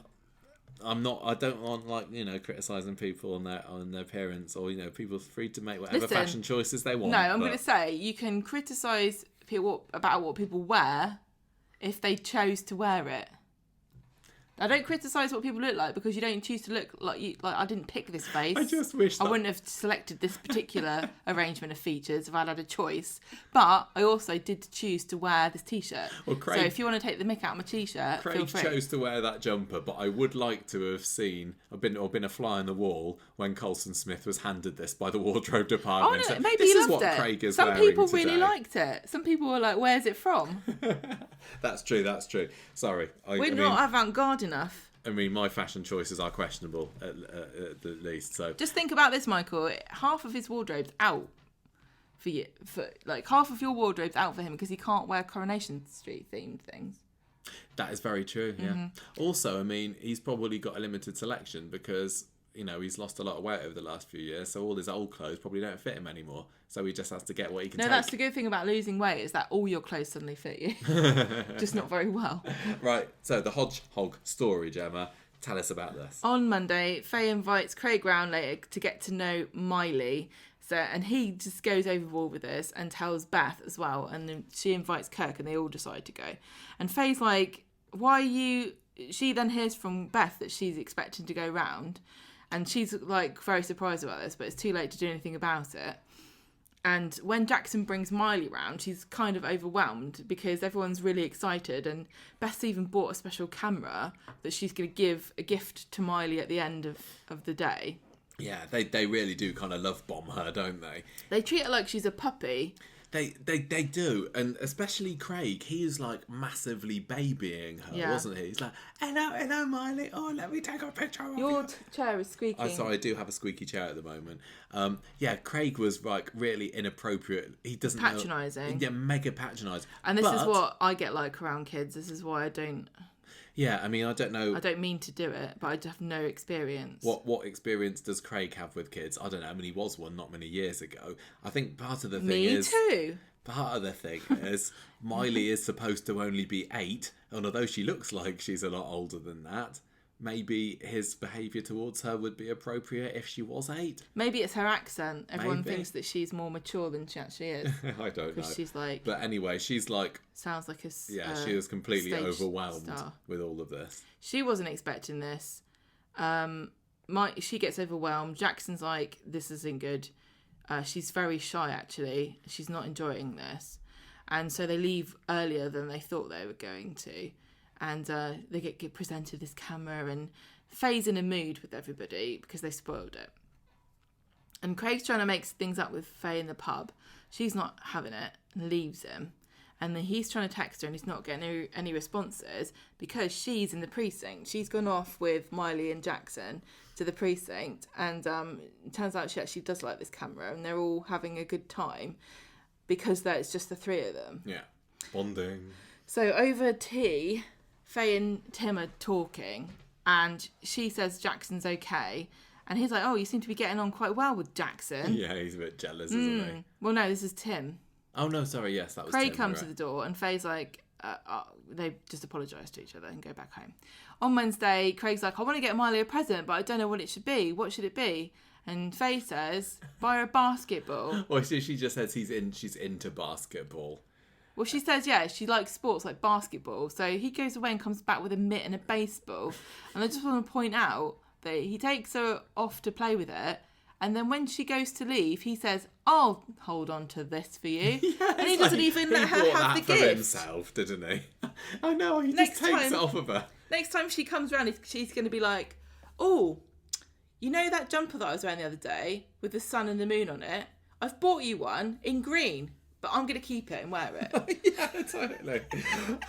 I don't want, like, you know, criticising people on their appearance, or, you know, people are free to make whatever fashion choices they want. No, I'm going to say you can criticise people about what people wear if they chose to wear it. I don't criticise what people look like because you don't choose to look like you. Like, I didn't pick this face. I just wish I wouldn't have selected this particular arrangement of features if I'd had a choice. But I also did choose to wear this t-shirt. Well, Craig, so if you want to take the mick out of my t-shirt, feel Craig free. chose to wear that jumper, but I would like to have seen or been a fly on the wall when Colson Smith was handed this by the wardrobe department. Oh, no, So maybe this he is loved what it. Craig is Some wearing people today. really liked it. Some people were like, "Where's it from?" That's true. Sorry, We're not avant-garde enough. I mean, my fashion choices are questionable at the least. So Just think about this, Michael. Half of his wardrobe's out for you. Half of your wardrobe's out for him because he can't wear Coronation Street themed things. that is very true. Yeah. Mm-hmm. Also, I mean, he's probably got a limited selection because, you know, he's lost a lot of weight over the last few years, so all his old clothes probably don't fit him anymore. So he just has to get what he can No, take. that's the good thing about losing weight is that all your clothes suddenly fit you. Just not very well. Right, so the Hodgehog story, Gemma. Tell us about this. On Monday, Faye invites Craig round later to get to know Miley. And he just goes overboard with this and tells Beth as well. And then she invites Kirk and they all decide to go. And Faye's like, why are you... She then hears from Beth that she's expecting to go round. And she's like very surprised about this, but it's too late to do anything about it. And when Jackson brings Miley round, she's kind of overwhelmed because everyone's really excited. And Beth's even bought a special camera that she's going to give a gift to Miley at the end of the day. Yeah, they really do kind of love bomb her, don't they? They treat her like she's a puppy. They do, and especially Craig, he is like massively babying her, wasn't he? He's like, hello, Miley, oh, let me take a picture of Your you. chair is squeaking. I'm sorry, I do have a squeaky chair at the moment. Craig was like really inappropriate. He doesn't patronising. Yeah, mega patronising. And this is what I get like around kids. This is why I don't... Yeah, I mean, I don't know. I don't mean to do it, but I have no experience. What experience does Craig have with kids? I don't know. I mean, he was one not many years ago. I think part of the thing Me too. Part of the thing is Miley is supposed to only be 8, and although she looks like she's a lot older than that, maybe his behaviour towards her would be appropriate if she was 8. Maybe it's her accent. Everyone thinks that she's more mature than she actually is. I don't know. Because she's like... But anyway, she's like... Sounds like a she was completely overwhelmed star. with all of this. She wasn't expecting this. She gets overwhelmed. Jackson's like, this isn't good. She's very shy, actually. She's not enjoying this. And so they leave earlier than they thought they were going to. And they get presented this camera, and Faye's in a mood with everybody because they spoiled it. And Craig's trying to make things up with Faye in the pub. She's not having it and leaves him. And then he's trying to text her and he's not getting any responses because she's in the precinct. She's gone off with Miley and Jackson to the precinct. And it turns out she actually does like this camera and they're all having a good time because it's just the three of them. Yeah. Bonding. So over tea... Faye and Tim are talking and she says Jackson's okay and he's like, oh, you seem to be getting on quite well with Jackson. Yeah, he's a bit jealous, isn't he? Well, no, this is Tim. Oh, no, sorry, yes, that was Craig Tim, comes right. to the door and Faye's like, they just apologise to each other and go back home. On Wednesday, Craig's like, I want to get Miley a present, but I don't know what it should be. What should it be? And Faye says, buy her a basketball. Well, she just says she's into basketball. Well, she says, yeah, she likes sports like basketball. So he goes away and comes back with a mitt and a baseball. And I just want to point out that he takes her off to play with it. And then when she goes to leave, he says, I'll hold on to this for you. Yeah, and he doesn't even let her have the for gift. himself, didn't he? I know, he Next just takes time- it off of her. Next time she comes around, she's going to be like, oh, you know that jumper that I was wearing the other day with the sun and the moon on it? I've bought you one in green. But I'm going to keep it and wear it. Yeah, totally.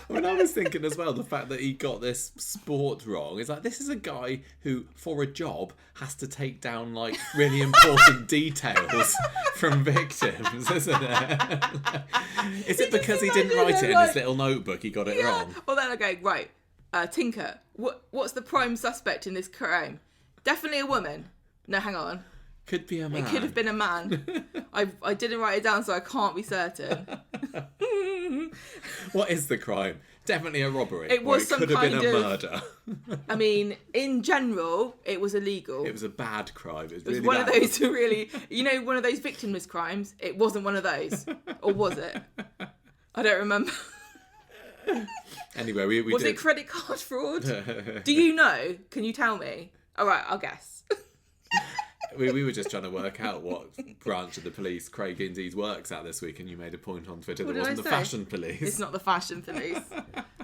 When I was thinking as well, the fact that he got this sport wrong, is like, this is a guy who, for a job, has to take down, like, really important details from victims, isn't it? Is it because he didn't write it in his little notebook, he got it wrong? Well, then I go, right, Tinker, what's the prime suspect in this crime? Definitely a woman. No, hang on. Could be a man. It could have been a man. I didn't write it down, so I can't be certain. What is the crime? Definitely a robbery. It was some could have been kind a of- murder. I mean, in general, it was illegal. It was a bad crime. It was, It was really one bad. of those really, one of those victimless crimes. It wasn't one of those, or was it? I don't remember. Anyway, we Was did. it credit card fraud? Do you know? Can you tell me? All right, I'll guess. we were just trying to work out what branch of the police Craig indeed works at this week, and you made a point on Twitter What that did wasn't I the say? fashion police. It's not the fashion police.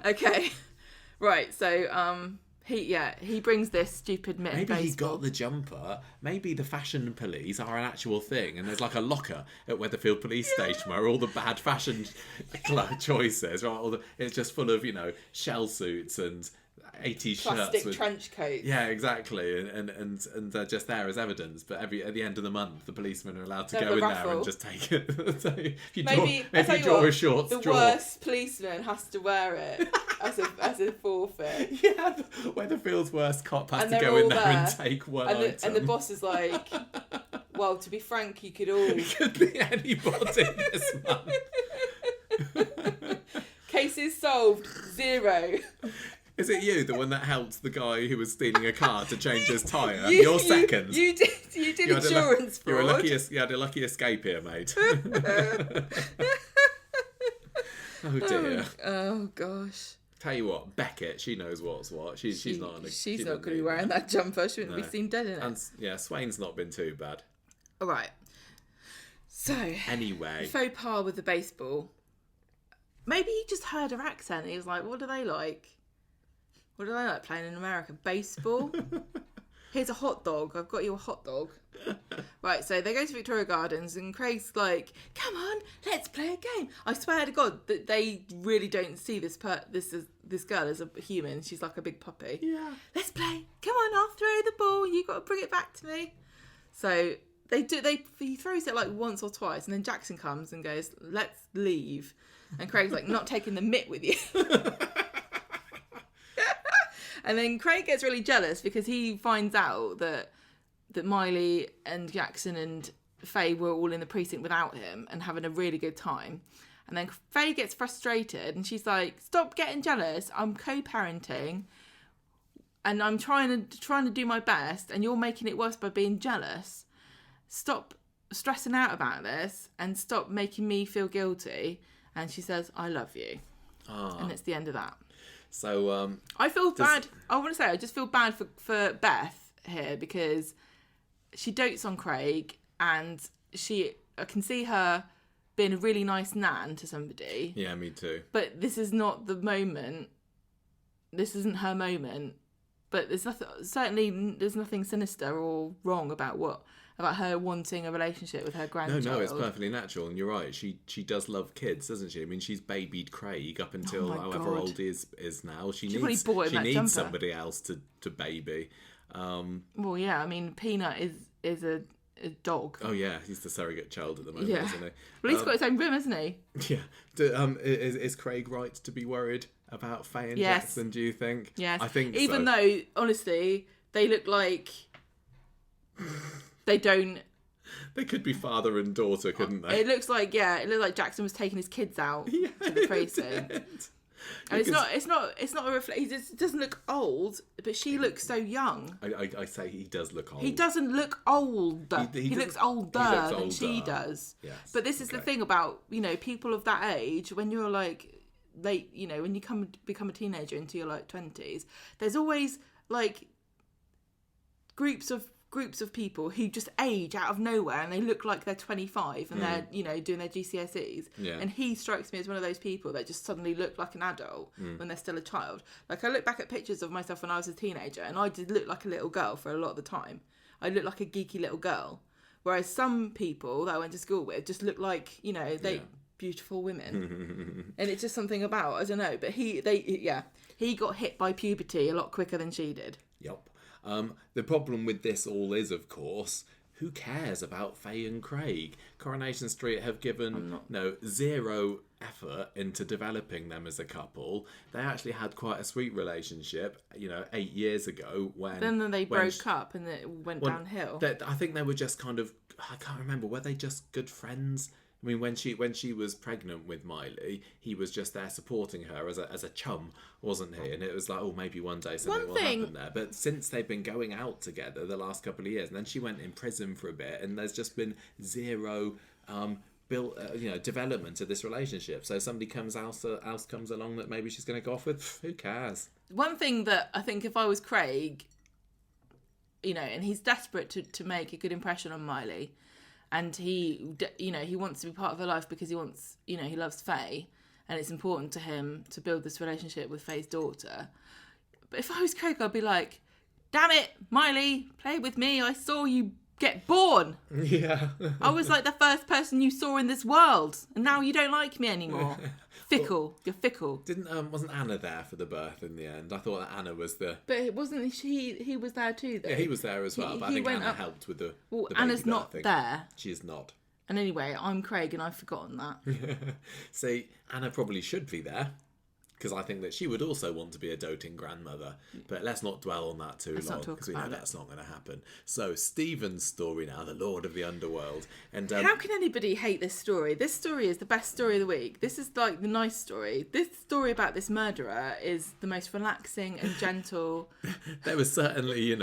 Okay, right. So he brings this stupid mitt. Maybe he baseball. got the jumper. Maybe the fashion police are an actual thing, and there's like a locker at Weatherfield Police Station where all the bad fashion choices, right? It's just full of shell suits and 80s plastic shirts with trench coats. Yeah, exactly, and they're just there as evidence. But at the end of the month, the policemen are allowed to Have go a in there raffle. and just take it. So if you Maybe draw a short the straw. worst policeman has to wear it as a forfeit. Yeah, Weatherfield's worst cop has And to they're go in all there there. and take one And item. the boss is like, well, to be frank, you could all. It could be anybody this month. Cases solved, 0. Is it you, the one that helped the guy who was stealing a car to change his tyre? You- You're second. You did You had a insurance you fraud. had a lucky escape here, mate. Oh dear. Oh gosh. Tell you what, Beckett, she knows what's what. She's not. She's she not doesn't going to be need wearing that jumper. She wouldn't No. be seen dead in it. And yeah, Swain's not been too bad. All right. So Anyway, faux pas with the baseball. Maybe he just heard her accent. And he was like, "What do they like? What do they like playing in America? Baseball? Here's a hot dog. I've got you a hot dog." Right, so they go to Victoria Gardens and Craig's like, "Come on, let's play a game." I swear to God that they really don't see this girl as a human. She's like a big puppy. yeah. Let's play. Come on, I'll throw the ball. You got to bring it back to me. So he throws it like once or twice, and then Jackson comes and goes, "Let's leave." And Craig's like, "Not taking the mitt with you." And then Craig gets really jealous because he finds out that Miley and Jackson and Faye were all in the precinct without him and having a really good time. And then Faye gets frustrated and she's like, "Stop getting jealous. I'm co-parenting and I'm trying to do my best and you're making it worse by being jealous. Stop stressing out about this and stop making me feel guilty." And she says, "I love you." And it's the end of that. So I feel bad. I want to say I just feel bad for Beth here because she dotes on Craig and I can see her being a really nice nan to somebody. yeah, me too. But this is not the moment. This isn't her moment. But there's nothing sinister or wrong about her wanting a relationship with her grandchild. No, it's perfectly natural, and you're right. She does love kids, doesn't she? I mean, she's babied Craig up until my however God. old he is now. She probably needs bought him that jumper. somebody else to baby. Well, yeah. I mean, Peanut is a dog. Oh yeah, he's the surrogate child at the moment, Yeah. isn't he? Well, he's got his own room, hasn't he? Yeah. Is Craig right to be worried about Faye and Yes. Jackson? Do you think? Yes. I think Even so. though, honestly, they look like they don't. They could be father and daughter, couldn't they? It looks like Jackson was taking his kids out to the precinct. And it's not a reflection. He just doesn't look old, but she looks so young. I say he does look old. He doesn't look old. He looks older than she older. does. Yes, But this is the thing about, people of that age, when you're like late, when you become a teenager into your like 20s, there's always like groups of people who just age out of nowhere and they look like they're 25 and they're doing their GCSEs. Yeah. And he strikes me as one of those people that just suddenly look like an adult when they're still a child. Like I look back at pictures of myself when I was a teenager and I did look like a little girl for a lot of the time. I looked like a geeky little girl, whereas some people that I went to school with just look like beautiful women. And it's just something about, I don't know, but he got hit by puberty a lot quicker than she did. Yep. The problem with this all is, of course, who cares about Faye and Craig? Coronation Street have given zero effort into developing them as a couple. They actually had quite a sweet relationship, 8 years ago when... Then they broke up and it went downhill. I think they were just kind of... I can't remember. Were they just good friends I mean, when she was pregnant with Miley, he was just there supporting her as a chum, wasn't he? And it was like, oh, maybe one day something will happen there. But since they've been going out together the last couple of years, and then she went in prison for a bit, and there's just been zero development of this relationship. So somebody else comes along that maybe she's going to go off with. Who cares? One thing that I think if I was Craig, and he's desperate to make a good impression on Miley. And he wants to be part of her life because he wants, he loves Faye, and it's important to him to build this relationship with Faye's daughter. But if I was Craig, I'd be like, damn it, Miley, play with me. I saw you get born. Yeah. I was like the first person you saw in this world, and now you don't like me anymore. Fickle. You're fickle. Wasn't Anna there for the birth in the end? I thought that Anna was the... But it wasn't he was there too, though. Yeah, he was there as well, but I think Anna helped with the Well, the Anna's baby not birthing. there. She is not. And anyway, I'm Craig and I've forgotten that. See, Anna probably should be there, because I think that she would also want to be a doting grandmother. But let's not dwell on that too long, because we know that's not going to happen. So, Stephen's story now, the Lord of the Underworld. And how can anybody hate this story? This story is the best story of the week. This is like the nice story. This story about this murderer is the most relaxing and gentle. There was certainly,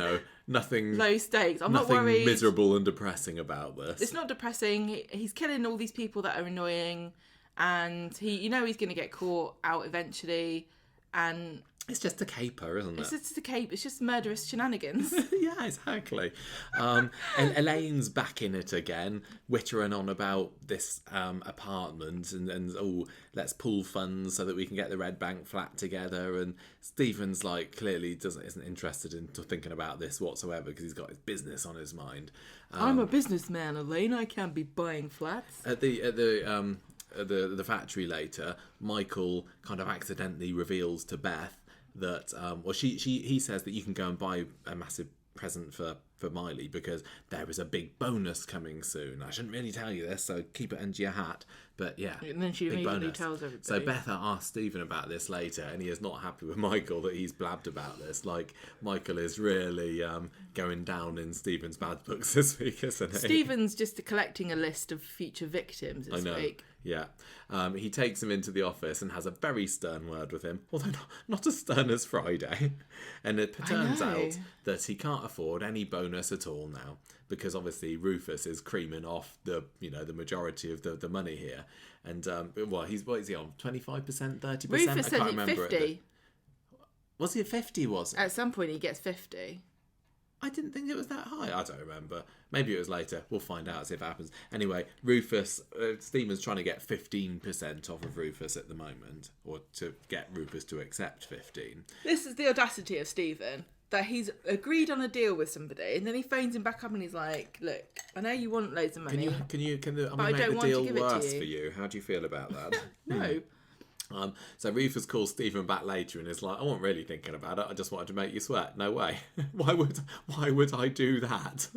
nothing... Low stakes. I'm not nothing worried. miserable and depressing about this. It's not depressing. He's killing all these people that are annoying. And he's going to get caught out eventually, and it's just a caper, isn't it? It's just a cape. It's just murderous shenanigans. Yeah, exactly. And Elaine's back in it again, wittering on about this apartment and let's pool funds so that we can get the Red Bank flat together. And Stephen's like clearly isn't interested in thinking about this whatsoever because he's got his business on his mind. I'm a businessman, Elaine. I can't be buying flats. At the factory later, Michael kind of accidentally reveals to Beth that he says that you can go and buy a massive present for Miley because there is a big bonus coming soon. I shouldn't really tell you this, so keep it under your hat. But yeah, and then she immediately tells everybody. So Beth asks Stephen about this later, and he is not happy with Michael that he's blabbed about this. Like, Michael is really going down in Stephen's bad books this week, isn't he? Stephen's just collecting a list of future victims this week. Yeah. He takes him into the office and has a very stern word with him, although not as stern as Friday. And it turns out that he can't afford any bonus at all now, because obviously Rufus is creaming off the majority of the money here. And what is he on? 25%, 30%? Rufus said 50. Was he at 50? At some point he gets 50. I didn't think it was that high. I don't remember. Maybe it was later. We'll find out, see if it happens. Anyway, Stephen's trying to get 15% off of Rufus at the moment, or to get Rufus to accept 15. This is the audacity of Stephen, that he's agreed on a deal with somebody, and then he phones him back up and he's like, look, I know you want loads of money. Can we make the deal worse for you? How do you feel about that? No. So Rufus calls Stephen back later and is like, I wasn't really thinking about it. I just wanted to make you sweat. No way. Why would I do that?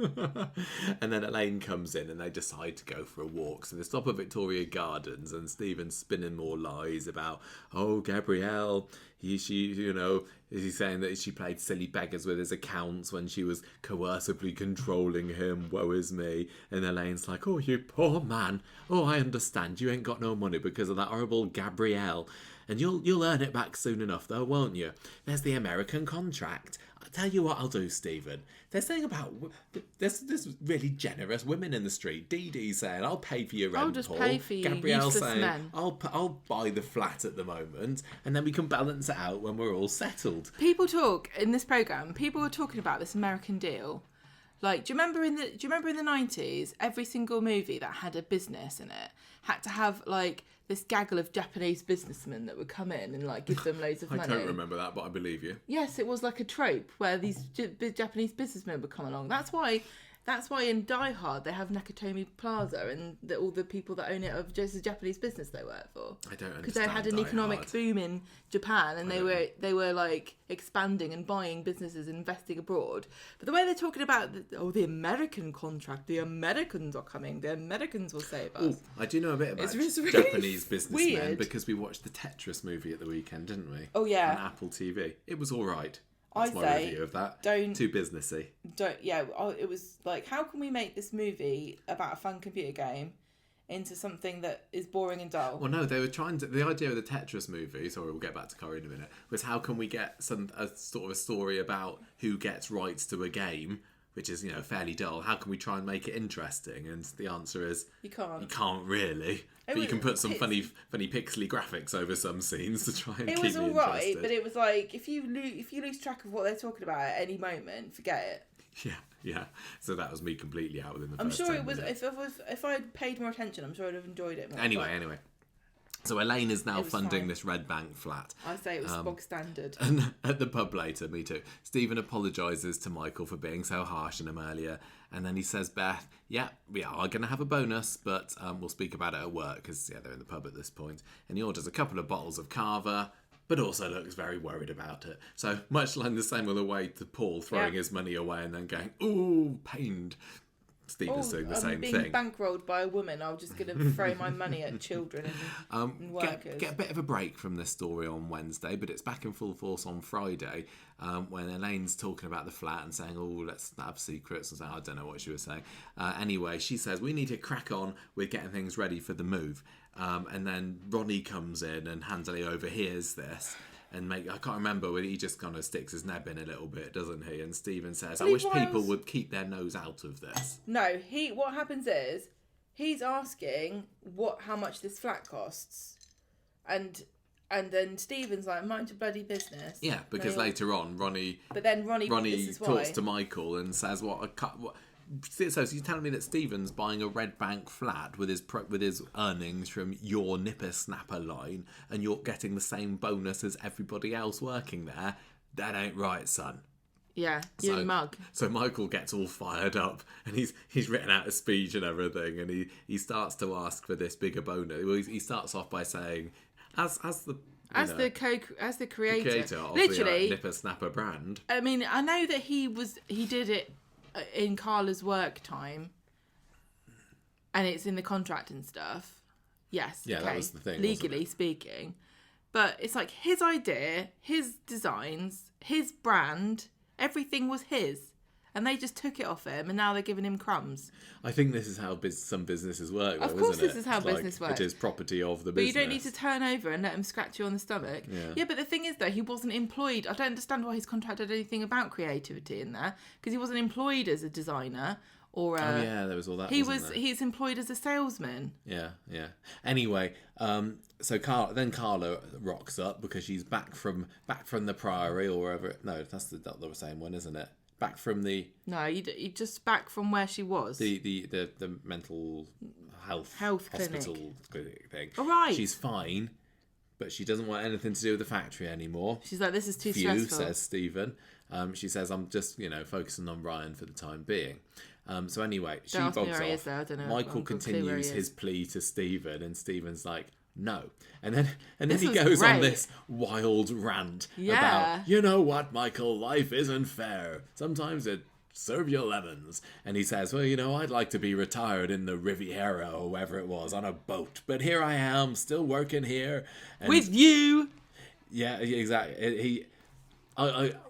And then Elaine comes in and they decide to go for a walk. So they stop at Victoria Gardens and Stephen's spinning more lies about, Gabrielle, he's saying that she played silly beggars with his accounts when she was coercively controlling him. Woe is me. And Elaine's like, oh, you poor man. Oh, I understand. You ain't got no money because of that horrible Gabrielle. And you'll earn it back soon enough, though, won't you? There's the American contract. I'll tell you what I'll do, Stephen. They're saying about... There's really generous women in the street. Dee Dee's saying, I'll pay for your rent, I'll just Paul. pay for you, Gabrielle's useless saying, men. I'll buy the flat at the moment, and then we can balance it out when we're all settled. People talk in this programme. People were talking about this American deal. Like, do you remember in the 90s, every single movie that had a business in it had to have like this gaggle of Japanese businessmen that would come in and like give them loads of money. I don't remember that, but I believe you. Yes, it was like a trope where these Japanese businessmen would come along. That's why in Die Hard they have Nakatomi Plaza and all the people that own it are just a Japanese business they work for. I don't understand. Because they had an economic boom in Japan and they were like expanding and buying businesses and investing abroad. But the way they're talking about the American contract, the Americans are coming, the Americans will save us. Ooh, I do know a bit about really Japanese businessmen weird. because we watched the Tetris movie at the weekend, didn't we? Oh yeah. On Apple TV. It was all right. I That's my say, review of that. Too businessy. It was like, how can we make this movie about a fun computer game into something that is boring and dull. Well, no, they were trying to. The idea of the Tetris movie, sorry, we'll get back to Corrie in a minute, was how can we get a sort of a story about who gets rights to a game, which is, fairly dull. How can we try and make it interesting? And the answer is You can't. You can't really. But you can put some funny pixely graphics over some scenes to try and keep me interested. It was all right, but it was like if you lose track of what they're talking about at any moment, forget it. Yeah. So that was me completely out within the I'm first sure 10 it was. minutes. If I'd paid more attention, I'm sure I'd have enjoyed it more. Anyway. So Elaine is now funding fine. this Red Bank flat. I say it was bog standard. And at the pub later, me too, Stephen apologises to Michael for being so harsh on him earlier. And then he says, Beth, yeah, we are going to have a bonus, but we'll speak about it at work because, they're in the pub at this point. And he orders a couple of bottles of Carver, but also looks very worried about it. So much like the same other way to Paul throwing his money away and then going, ooh, pained. Stephen's doing the same being thing. bankrolled by a woman. I'm just going to throw my money at children and workers. Get a bit of a break from this story on Wednesday, but it's back in full force on Friday when Elaine's talking about the flat and saying, oh, let's not have secrets. And saying, I don't know what she was saying. Anyway, she says, we need to crack on with getting things ready for the move. And then Ronnie comes in and handily overhears this. And I can't remember whether he just kind of sticks his neb in a little bit, doesn't he? And Stephen says, I wish people would keep their nose out of this. No, what happens is he's asking how much this flat costs, and then Stephen's like, mind your bloody business. Yeah, because later on, Ronnie talks to Michael and says, so you're telling me that Stephen's buying a Red Bank flat with his earnings from your nipper snapper line, and you're getting the same bonus as everybody else working there? That ain't right, son. Yeah, you mug. So Michael gets all fired up, and he's written out a speech and everything, and he starts to ask for this bigger bonus. Well, he starts off by saying, as the creator of literally the nipper snapper brand. I mean, I know that he did it in Carla's work time, and it's in the contract and stuff. Yes, yeah, that was the thing. Legally speaking, but it's like his idea, his designs, his brand, everything was his, and they just took it off him, and now they're giving him crumbs. I think this is how some businesses work, though, of course, isn't it? this is how business works. It is property of the but business. You don't need to turn over and let him scratch you on the stomach. Yeah, but the thing is, though, he wasn't employed. I don't understand why his contract had anything about creativity in there, because he wasn't employed as a designer or there was all that. He's employed as a salesman. Yeah. Anyway, so Carla rocks up because she's back from the Priory or wherever. No, that's the same one, isn't it? Back from the... No, you just back from where she was. The mental health hospital clinic thing. All right. She's fine, but she doesn't want anything to do with the factory anymore. She's like, this is too stressful. Says Stephen. She says, I'm just, focusing on Ryan for the time being. So anyway, she bogs off. There. I don't know. Michael continues his plea to Stephen, and Stephen's like, no. And then he goes great. on this wild rant about, you know what, Michael, life isn't fair. Sometimes it serve your lemons. And he says, well, I'd like to be retired in the Riviera or wherever it was on a boat. But here I am, still working here. And with you. Yeah, exactly.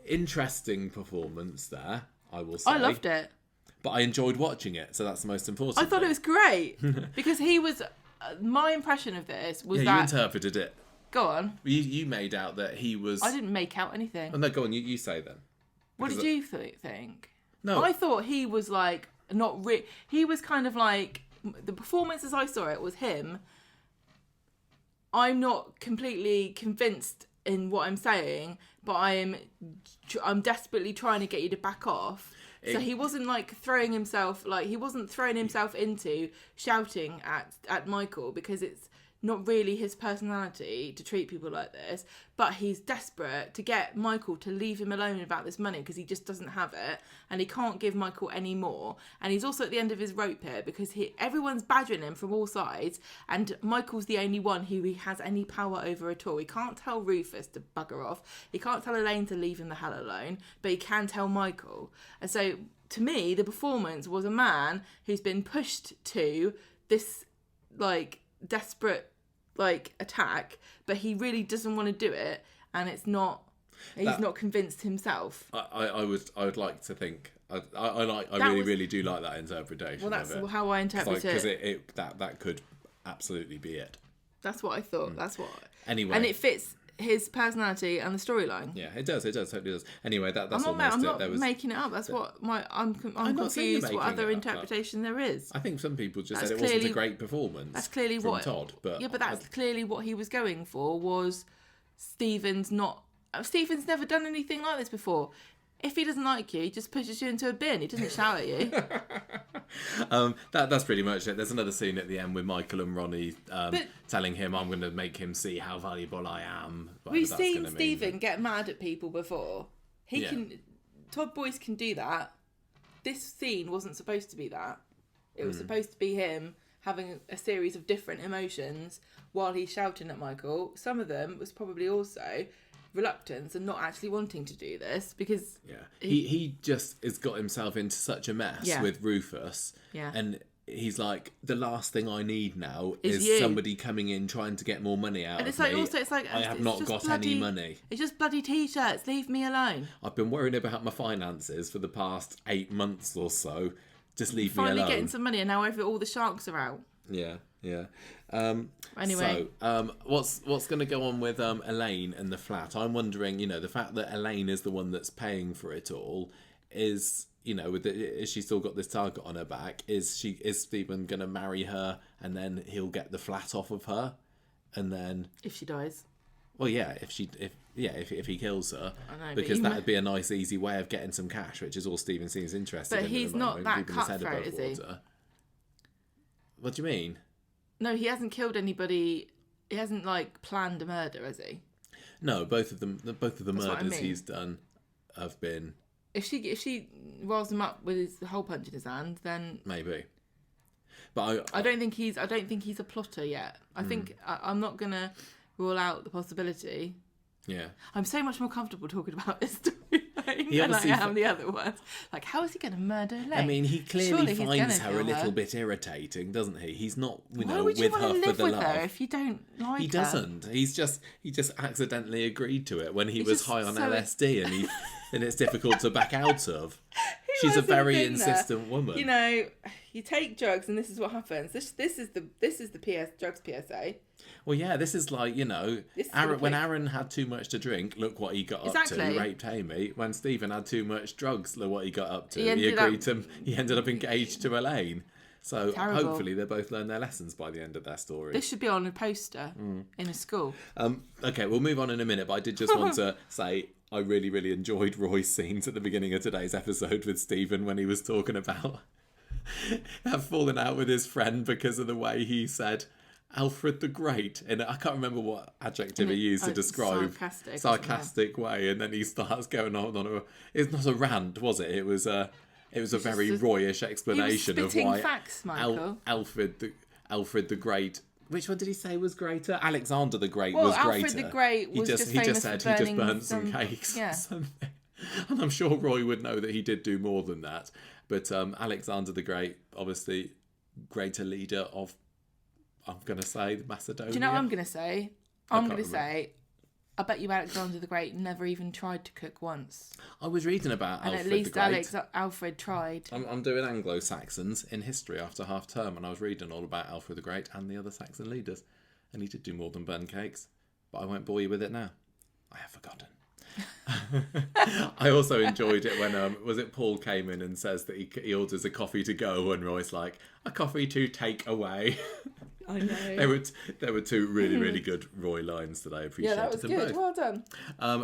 Interesting performance there, I will say. I loved it. But I enjoyed watching it, so that's the most important I thought thing. It was great. Because he was... my impression of this was that... you interpreted it. Go on. You made out that he was... I didn't make out anything. Oh, no, go on, you say then. What did you think? No. I thought he was like... he was kind of like... The performance as I saw it was him. I'm not completely convinced in what I'm saying, but I'm desperately trying to get you to back off. So he wasn't throwing himself into shouting at Michael, because it's not really his personality to treat people like this, but he's desperate to get Michael to leave him alone about this money because he just doesn't have it and he can't give Michael any more. And he's also at the end of his rope here because everyone's badgering him from all sides, and Michael's the only one who he has any power over at all. He can't tell Rufus to bugger off, he can't tell Elaine to leave him the hell alone, but he can tell Michael. And so to me, the performance was a man who's been pushed to this desperate attack, but he really doesn't want to do it, and it's not He's not convinced himself. I would like to think. I really do like that interpretation. Well, that's of it. how I interpret Because that could absolutely be it. That's what I thought. That's what. Anyway, and it fits his personality and the storyline. Yeah, it does. It totally does. Anyway, that's I'm not making it up. That's what I'm confused what other interpretation there is. I think some people just said it wasn't a great performance. That's clearly from Todd, but that's clearly what he was going for. Was Stephen's never done anything like this before. If he doesn't like you, he just pushes you into a bin. He doesn't shout at you. That's pretty much it. There's another scene at the end with Michael and Ronnie telling him, I'm going to make him see how valuable I am. We've seen Stephen get mad at people before. Todd Boyce can do that. This scene wasn't supposed to be that. It was supposed to be him having a series of different emotions while he's shouting at Michael. Some of them was probably also reluctance and not actually wanting to do this because he just has got himself into such a mess with Rufus and he's like, the last thing I need now is somebody coming in trying to get more money out of me. I have not got any money. It's just bloody t-shirts, leave me alone. I've been worrying about my finances for the past 8 months or so. Just leave me alone. Finally getting some money and now all the sharks are out. Yeah. Anyway, so what's going to go on with Elaine and the flat? I'm wondering, the fact that Elaine is the one that's paying for it all is, is she still got this target on her back? Is Stephen going to marry her and then he'll get the flat off of her, and then if she dies? Well, yeah, if he kills her, I know, because that would be a nice, easy way of getting some cash, which is all Stephen seems interested in. But he's not that cutthroat, is he? What do you mean? No, he hasn't killed anybody. He hasn't planned a murder, has he? No, both of the murders he's done have been. If she rolls him up with his hole punch in his hand, then maybe. But I don't think he's a plotter yet. I think I'm not gonna rule out the possibility. Yeah. I'm so much more comfortable talking about this storyline than I am the other ones. How is he going to murder Elaine? I mean, he clearly finds her a little bit irritating, doesn't he? He's not, Why would you with her live for the with love. her if you don't like her? He doesn't. He just accidentally agreed to it when he was high on LSD, and it's difficult to back out of. She's a very insistent woman. You take drugs, and this is what happens. This is the drugs PSA. Well, yeah, this is when Aaron had too much to drink, look what he got up to. He raped Amy. When Stephen had too much drugs, look what he got up to. He ended up engaged to Elaine. So hopefully they both learn their lessons by the end of their story. This should be on a poster in a school. Okay, we'll move on in a minute, but I did just want to say I really, really enjoyed Roy's scenes at the beginning of today's episode with Stephen when he was talking about have fallen out with his friend because of the way he said Alfred the Great, and I can't remember what adjective he used to describe sarcastic way, and then he starts going on it's not a rant, was it? It was a very Royish explanation of why facts, Alfred the Great. Which one did he say was greater? Alexander the Great was Alfred greater. the Great was just famous for burning he just burned some cakes. Yeah. Or something. And I'm sure Roy would know that he did do more than that. But Alexander the Great, obviously, greater leader of, I'm going to say, Macedonia. Do you know what I'm going to say? I bet you Alexander the Great never even tried to cook once. I was reading about and Alfred the Great. And at least Alfred tried. I'm doing Anglo-Saxons in history after half term, and I was reading all about Alfred the Great and the other Saxon leaders. And he did do more than burn cakes. But I won't bore you with it now. I have forgotten. I also enjoyed it when was it Paul came in and says that he orders a coffee to go, and Roy's like, a coffee to take away. I know. There were two really, really good Roy lines that I appreciated. Yeah, that was good. Well done.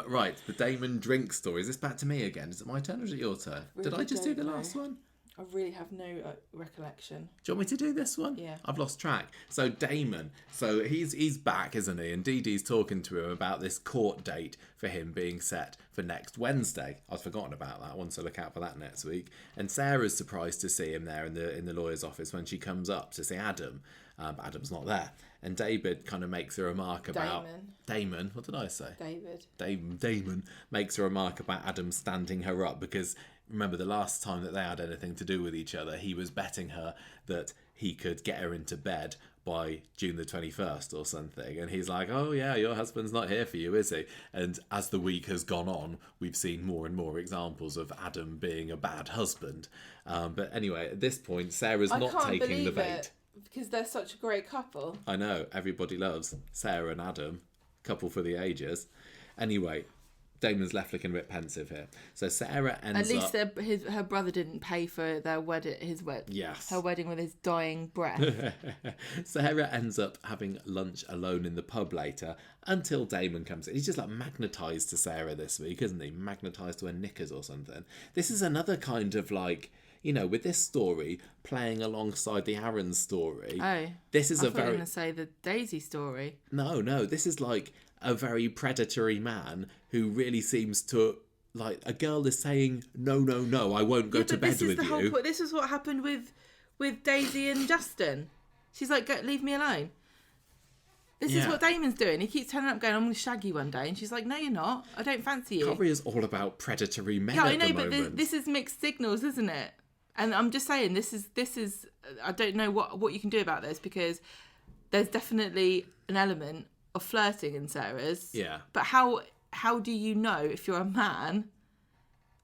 Right, the Damon drink story. Is this back to me again? Is it my turn or is it your turn? Did I just do the last one? I really have no recollection. Do you want me to do this one? Yeah. I've lost track. So Damon, he's back, isn't he? And Dee Dee's talking to him about this court date for him being set for next Wednesday. I'd forgotten about that one, so look out for that next week. And Sarah's surprised to see him there in the lawyer's office when she comes up to see Adam. But Adam's not there. And David kind of makes a remark about... Damon. What did I say? Damon makes a remark about Adam standing her up because... Remember, the last time that they had anything to do with each other, he was betting her that he could get her into bed by June the 21st or something. And he's like, oh yeah, your husband's not here for you, is he? And as the week has gone on, we've seen more and more examples of Adam being a bad husband. But anyway, at this point, Sarah's not taking the bait. Because they're such a great couple. I know, everybody loves Sarah and Adam, couple for the ages. Anyway, Damon's left looking a bit pensive here. So Sarah ends up... At least her brother didn't pay for their wedding, Yes. her wedding with his dying breath. Sarah ends up having lunch alone in the pub later until Damon comes in. He's just like magnetised to Sarah this week, isn't he? Magnetised to her knickers or something. This is another kind of like... You know, with this story playing alongside the Aaron story, this is I thought you were going to say the Daisy story. No, this is like a very predatory man who really seems to, like, a girl is saying, no, I won't go to bed with you. Whole point. This is what happened with Daisy and Justin. She's like, leave me alone. This is what Damon's doing. He keeps turning up going, I'm going to shag you one day. And she's like, no, you're not. I don't fancy you. Corrie is all about predatory men at the moment. Yeah, I know, but this is mixed signals, isn't it? And I'm just saying, this is. I don't know what you can do about this, because there's definitely an element of flirting in Sarah's. Yeah. But how do you know if you're a man?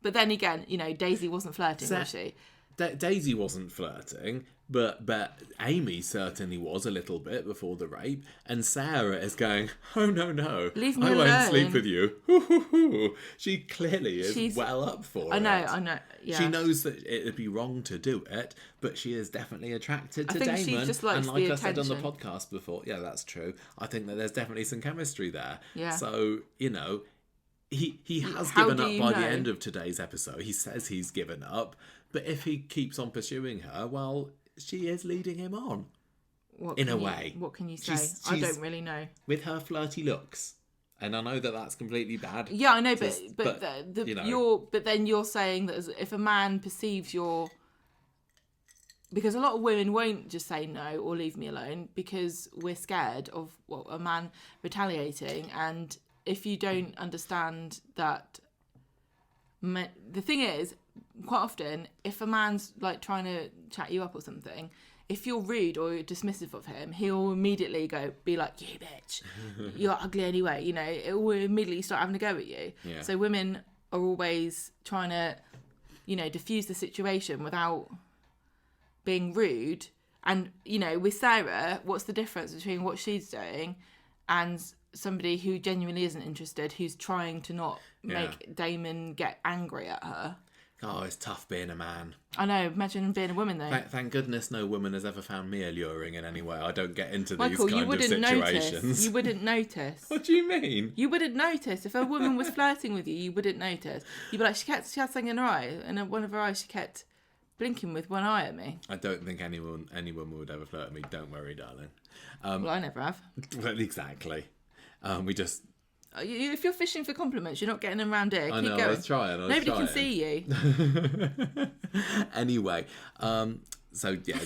But then again, you know, Daisy wasn't flirting, was she? Daisy wasn't flirting, but Amy certainly was a little bit before the rape, and Sarah is going, oh no, leave me I alone. won't sleep with you. She clearly is well up for it. I know. Yeah. She knows that it'd be wrong to do it, but she is definitely attracted to Damon. She just likes and like the I said on the attention. podcast before, yeah, that's true. I think that there's definitely some chemistry there. Yeah. So, you know, he has given up by the end of today's episode. He says he's given up, but if he keeps on pursuing her, well, she is leading him on. In a way. What can you say? I don't really know. With her flirty looks. And I know that that's completely bad. Yeah, I know, but then you're saying that if a man perceives your... Because a lot of women won't just say no or leave me alone because we're scared of a man retaliating. And if you don't understand that... The thing is, quite often, if a man's like trying to chat you up or something, if you're rude or you're dismissive of him, he'll immediately be like, you bitch, you're ugly anyway, you know, it will immediately start having a go at you. Yeah. So women are always trying to, you know, diffuse the situation without being rude. And, you know, with Sarah, what's the difference between what she's doing and somebody who genuinely isn't interested, who's trying to not make Damon get angry at her? Oh, it's tough being a man. I know. Imagine being a woman, though. Thank goodness no woman has ever found me alluring in any way. I don't get into Michael, these kind of situations. Notice. You wouldn't notice. What do you mean? You wouldn't notice. If a woman was flirting with you, you wouldn't notice. You'd be like, she had something in her eye, and in one of her eyes she kept blinking with one eye at me. I don't think any woman would ever flirt at me. Don't worry, darling. Well, I never have. Well, exactly. We just... If you're fishing for compliments, you're not getting them around here. I know, Keep going. I was trying. Nobody can see you. Anyway, so yeah,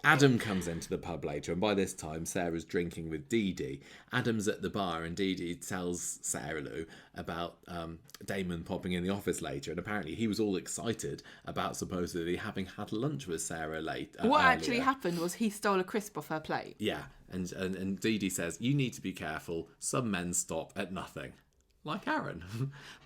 Adam comes into the pub later, and by this time Sarah's drinking with Dee Dee. Adam's at the bar, and Dee Dee tells Sarah Lou about Damon popping in the office later, and apparently he was all excited about supposedly having had lunch with Sarah later. What actually happened was he stole a crisp off her plate. Yeah, and Dee Dee says, you need to be careful, some men stop at nothing. Like Aaron.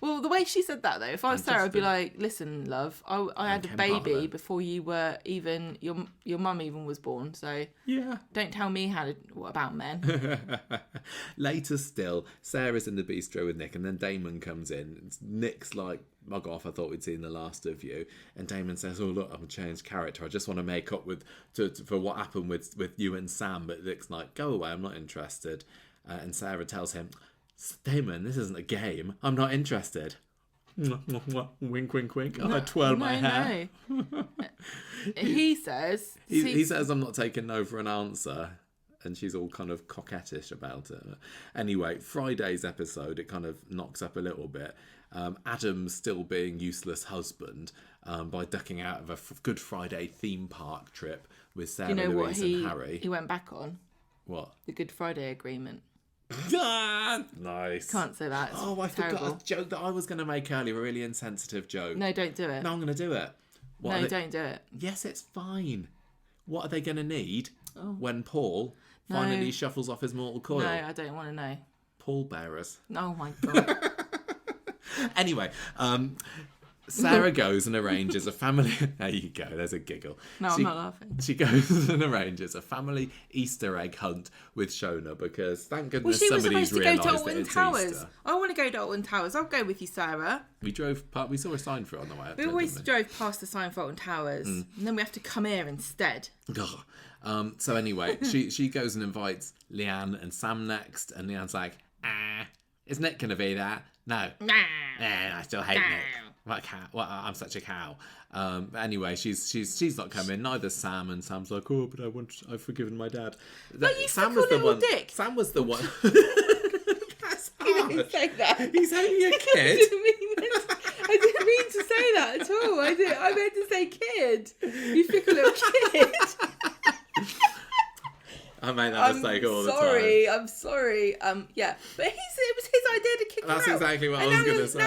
Well, the way she said that, though, if I was Sarah, I'd be like, listen, love, I had a baby before you were even, your mum even was born, so yeah, don't tell me what about men. Later still, Sarah's in the bistro with Nick, and then Damon comes in. Nick's like, mug off, I thought we'd seen the last of you. And Damon says, oh, look, I'm a changed character. I just want to make up for what happened with you and Sam. But Nick's like, go away, I'm not interested. And Sarah tells him, Damon, this isn't a game. I'm not interested. Wink, wink, wink. I twirl my hair. No. He says... He says, I'm not taking no for an answer. And she's all kind of coquettish about it. Anyway, Friday's episode, it kind of knocks up a little bit. Adam's still being useless husband by ducking out of a Good Friday theme park trip with Sarah, Louise and Harry. He went back on? What? The Good Friday Agreement. Nice. Can't say that. Oh, I forgot a joke that I was going to make earlier, a really insensitive joke. No, don't do it. No, I'm going to do it. No, don't do it. Yes, it's fine. what are they going to need when Paul finally shuffles off his mortal coil? No, I don't want to know. Pallbearers. Oh my God. Anyway, Sarah goes and arranges a family... There you go, there's a giggle. No, I'm not laughing. She goes and arranges a family Easter egg hunt with Shona because, thank goodness, She was somebody's supposed to go to realised that Alton it's Towers. Easter. I want to go to Alton Towers. I'll go with you, Sarah. We saw a sign for it on the way up. We always drove past the sign for Alton Towers. And then we have to come here instead. So anyway, she goes and invites Leanne and Sam next, and Leanne's like, is Nick going to be there? No. I still hate Nick. What a cow. Well, I'm such a cow. Anyway, she's not coming. Neither's Sam, and Sam's like, oh, but I've forgiven my dad. You Sam was the one. Dick. Sam was the one. That's You didn't say that. He's only a kid. I didn't mean to say that at all. I meant to say kid. You fickle little kid. I make that mistake all the time. I'm sorry. Yeah, but it was his idea to kick her out. That's exactly what I was going to say.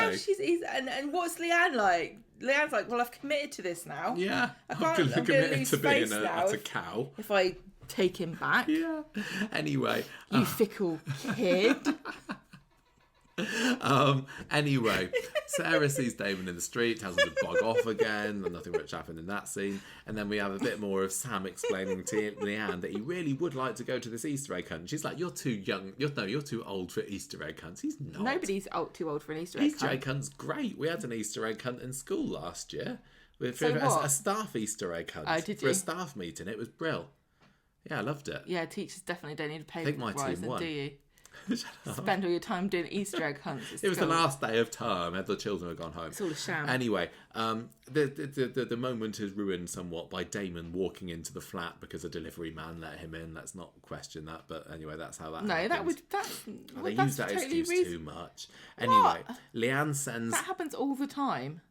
Now and what's Leanne like? Leanne's like, well, I've committed to this now. Yeah, I'm committed to being a cow. If I take him back. Yeah. Anyway. You fickle kid. Anyway, Sarah sees Damon in the street, tells him to bog off again, and nothing much happened in that scene. And then we have a bit more of Sam explaining to Leanne that he really would like to go to this Easter egg hunt. She's like, you're too young. You're too old for Easter egg hunts. He's not. Nobody's too old for an Easter egg hunt. Easter egg hunt's great. We had an Easter egg hunt in school last year. What? A staff Easter egg hunt. Oh, did for you? a staff meeting. It was brill. Yeah, I loved it. Yeah, teachers definitely don't need a pay I think my rise, team won. do you? Spend all your time doing Easter egg hunts. It was the last day of term. The children had gone home. It's all a sham. Anyway, the moment is ruined somewhat by Damon walking into the flat because a delivery man let him in. Let's not question that, but anyway, that's how that happens. They use that totally excuse too much. Anyway, Leanne sends... That happens all the time.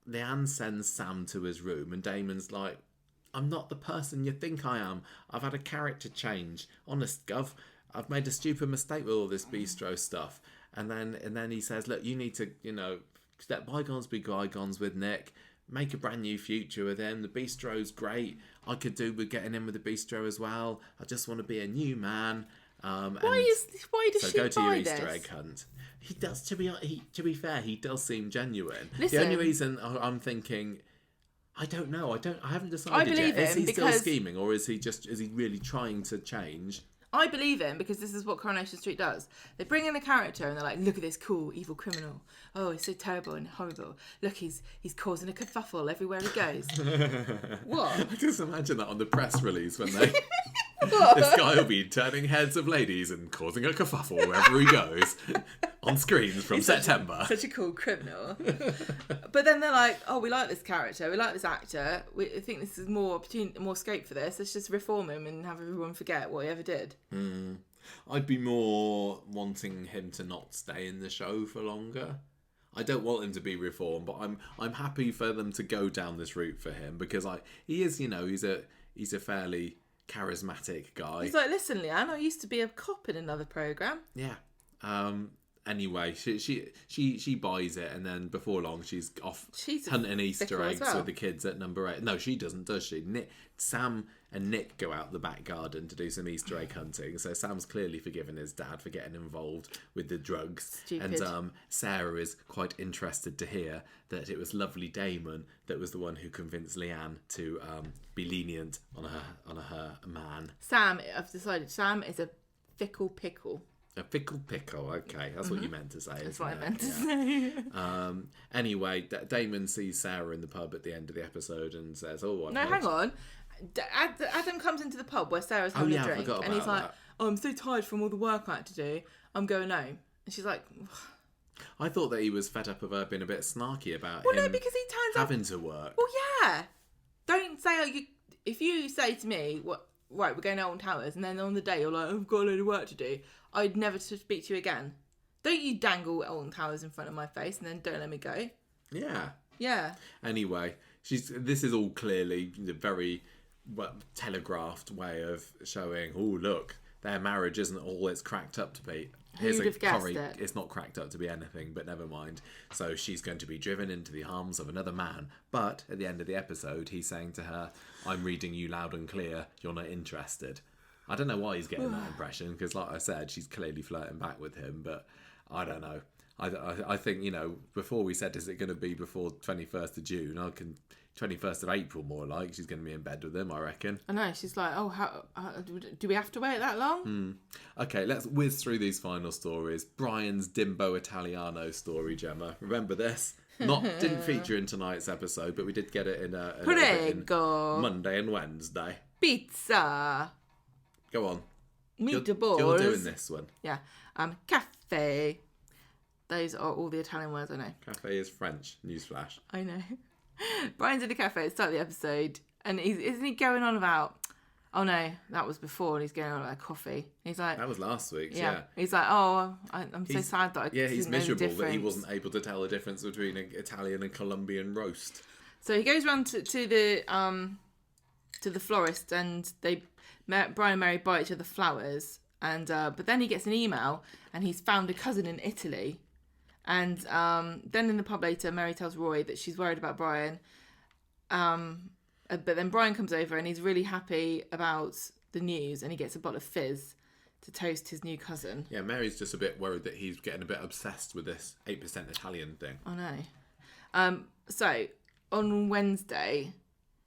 Leanne sends Sam to his room and Damon's like, I'm not the person you think I am. I've had a character change. Honest, Gov. I've made a stupid mistake with all this bistro stuff. And then he says, look, you need to, let bygones be bygones with Nick. Make a brand new future with him. The bistro's great. I could do with getting in with the bistro as well. I just want to be a new man. Why does she go to buy your Easter this? egg hunt. He does. To be fair, he does seem genuine. Listen, the only reason I'm thinking, I don't know. I haven't decided I believe yet. Is him he still because- scheming, or is he really trying to change? I believe him because this is what Coronation Street does. They bring in a character and they're like, look at this cool evil criminal. Oh, he's so terrible and horrible. Look, he's causing a kerfuffle everywhere he goes. What? I just imagine that on the press release when they... This guy will be turning heads of ladies and causing a kerfuffle wherever he goes on screens from September. Such a cool criminal. But then they're like, oh, we like this character. We like this actor. We think this is more opportunity, more scope for this. Let's just reform him and have everyone forget what he ever did. I'd be more wanting him to not stay in the show for longer. I don't want him to be reformed, but I'm happy for them to go down this route for him because he is, he's a fairly charismatic guy. He's like, listen, Leanne, I used to be a cop in another programme. Yeah. Anyway, she buys it, and then before long she's off hunting Easter eggs with the kids at number 8. No, she doesn't, does she? Sam and Nick go out the back garden to do some Easter egg hunting. So Sam's clearly forgiven his dad for getting involved with the drugs. Stupid. And Sarah is quite interested to hear that it was lovely Damon that was the one who convinced Leanne to be lenient on her man. I've decided Sam is a fickle pickle. A fickle pickle, okay. That's what you meant to say. That's what I meant to say. Anyway, Damon sees Sarah in the pub at the end of the episode and says, oh, No, hang on. Adam comes into the pub where Sarah's having a drink. I forgot and he's about like, oh, I'm so tired from all the work I had to do. I'm going home. And she's like... I thought that he was fed up of her being a bit snarky about no, because he turns having to work. Well, yeah. Don't say... If you say to me, right, we're going out on Towers, and then on the day you're like, I've got a load of work to do, I'd never speak to you again. Don't you dangle Alton Towers in front of my face and then don't let me go. Yeah. Yeah. Anyway, this is all clearly the very telegraphed way of showing, oh, look, their marriage isn't all it's cracked up to be. Who'd have guessed it? It's not cracked up to be anything, but never mind. So she's going to be driven into the arms of another man. But at the end of the episode, he's saying to her, I'm reading you loud and clear, you're not interested. I don't know why he's getting that impression, because like I said, she's clearly flirting back with him, but I don't know. I think, you know, before we said, is it going to be before 21st of June? 21st of April, more like. She's going to be in bed with him, I reckon. I know. She's like, oh, how do we have to wait that long? Okay, let's whiz through these final stories. Brian's Dimbo Italiano story, Gemma. Remember this? Didn't feature in tonight's episode, but we did get it in Prego. Monday and Wednesday. Pizza. Go on. Meatballs. You're doing this one. Yeah. Cafe. Those are all the Italian words I know. Cafe is French. Newsflash. I know. Brian's in the cafe at the start of the episode, and isn't he going on about, oh no, that was before, and he's going on about coffee. He's like, that was last week's, yeah. He's like, oh, I'm so sad that I didn't he's know the miserable that he difference. wasn't able to tell the difference between an Italian and Colombian roast. So he goes round to the florist, and Brian and Mary buy each other flowers, and but then he gets an email, and he's found a cousin in Italy. And then in the pub later, Mary tells Roy that she's worried about Brian. But then Brian comes over and he's really happy about the news, and he gets a bottle of fizz to toast his new cousin. Yeah, Mary's just a bit worried that he's getting a bit obsessed with this 8% Italian thing. I know. So on Wednesday,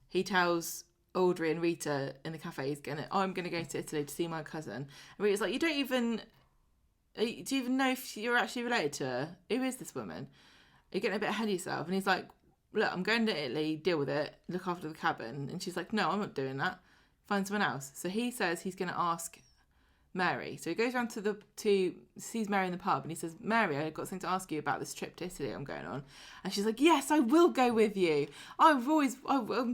he tells Audrey and Rita in the cafe, I'm going to go to Italy to see my cousin. And Rita's like, do you even know if you're actually related to her? Who is this woman? You're getting a bit ahead of yourself. And he's like, look, I'm going to Italy, deal with it, look after the cabin. And she's like, no, I'm not doing that. Find someone else. So he says he's going to ask Mary. So he goes round sees Mary in the pub, and he says, Mary, I've got something to ask you about this trip to Italy I'm going on. And she's like, yes, I will go with you. I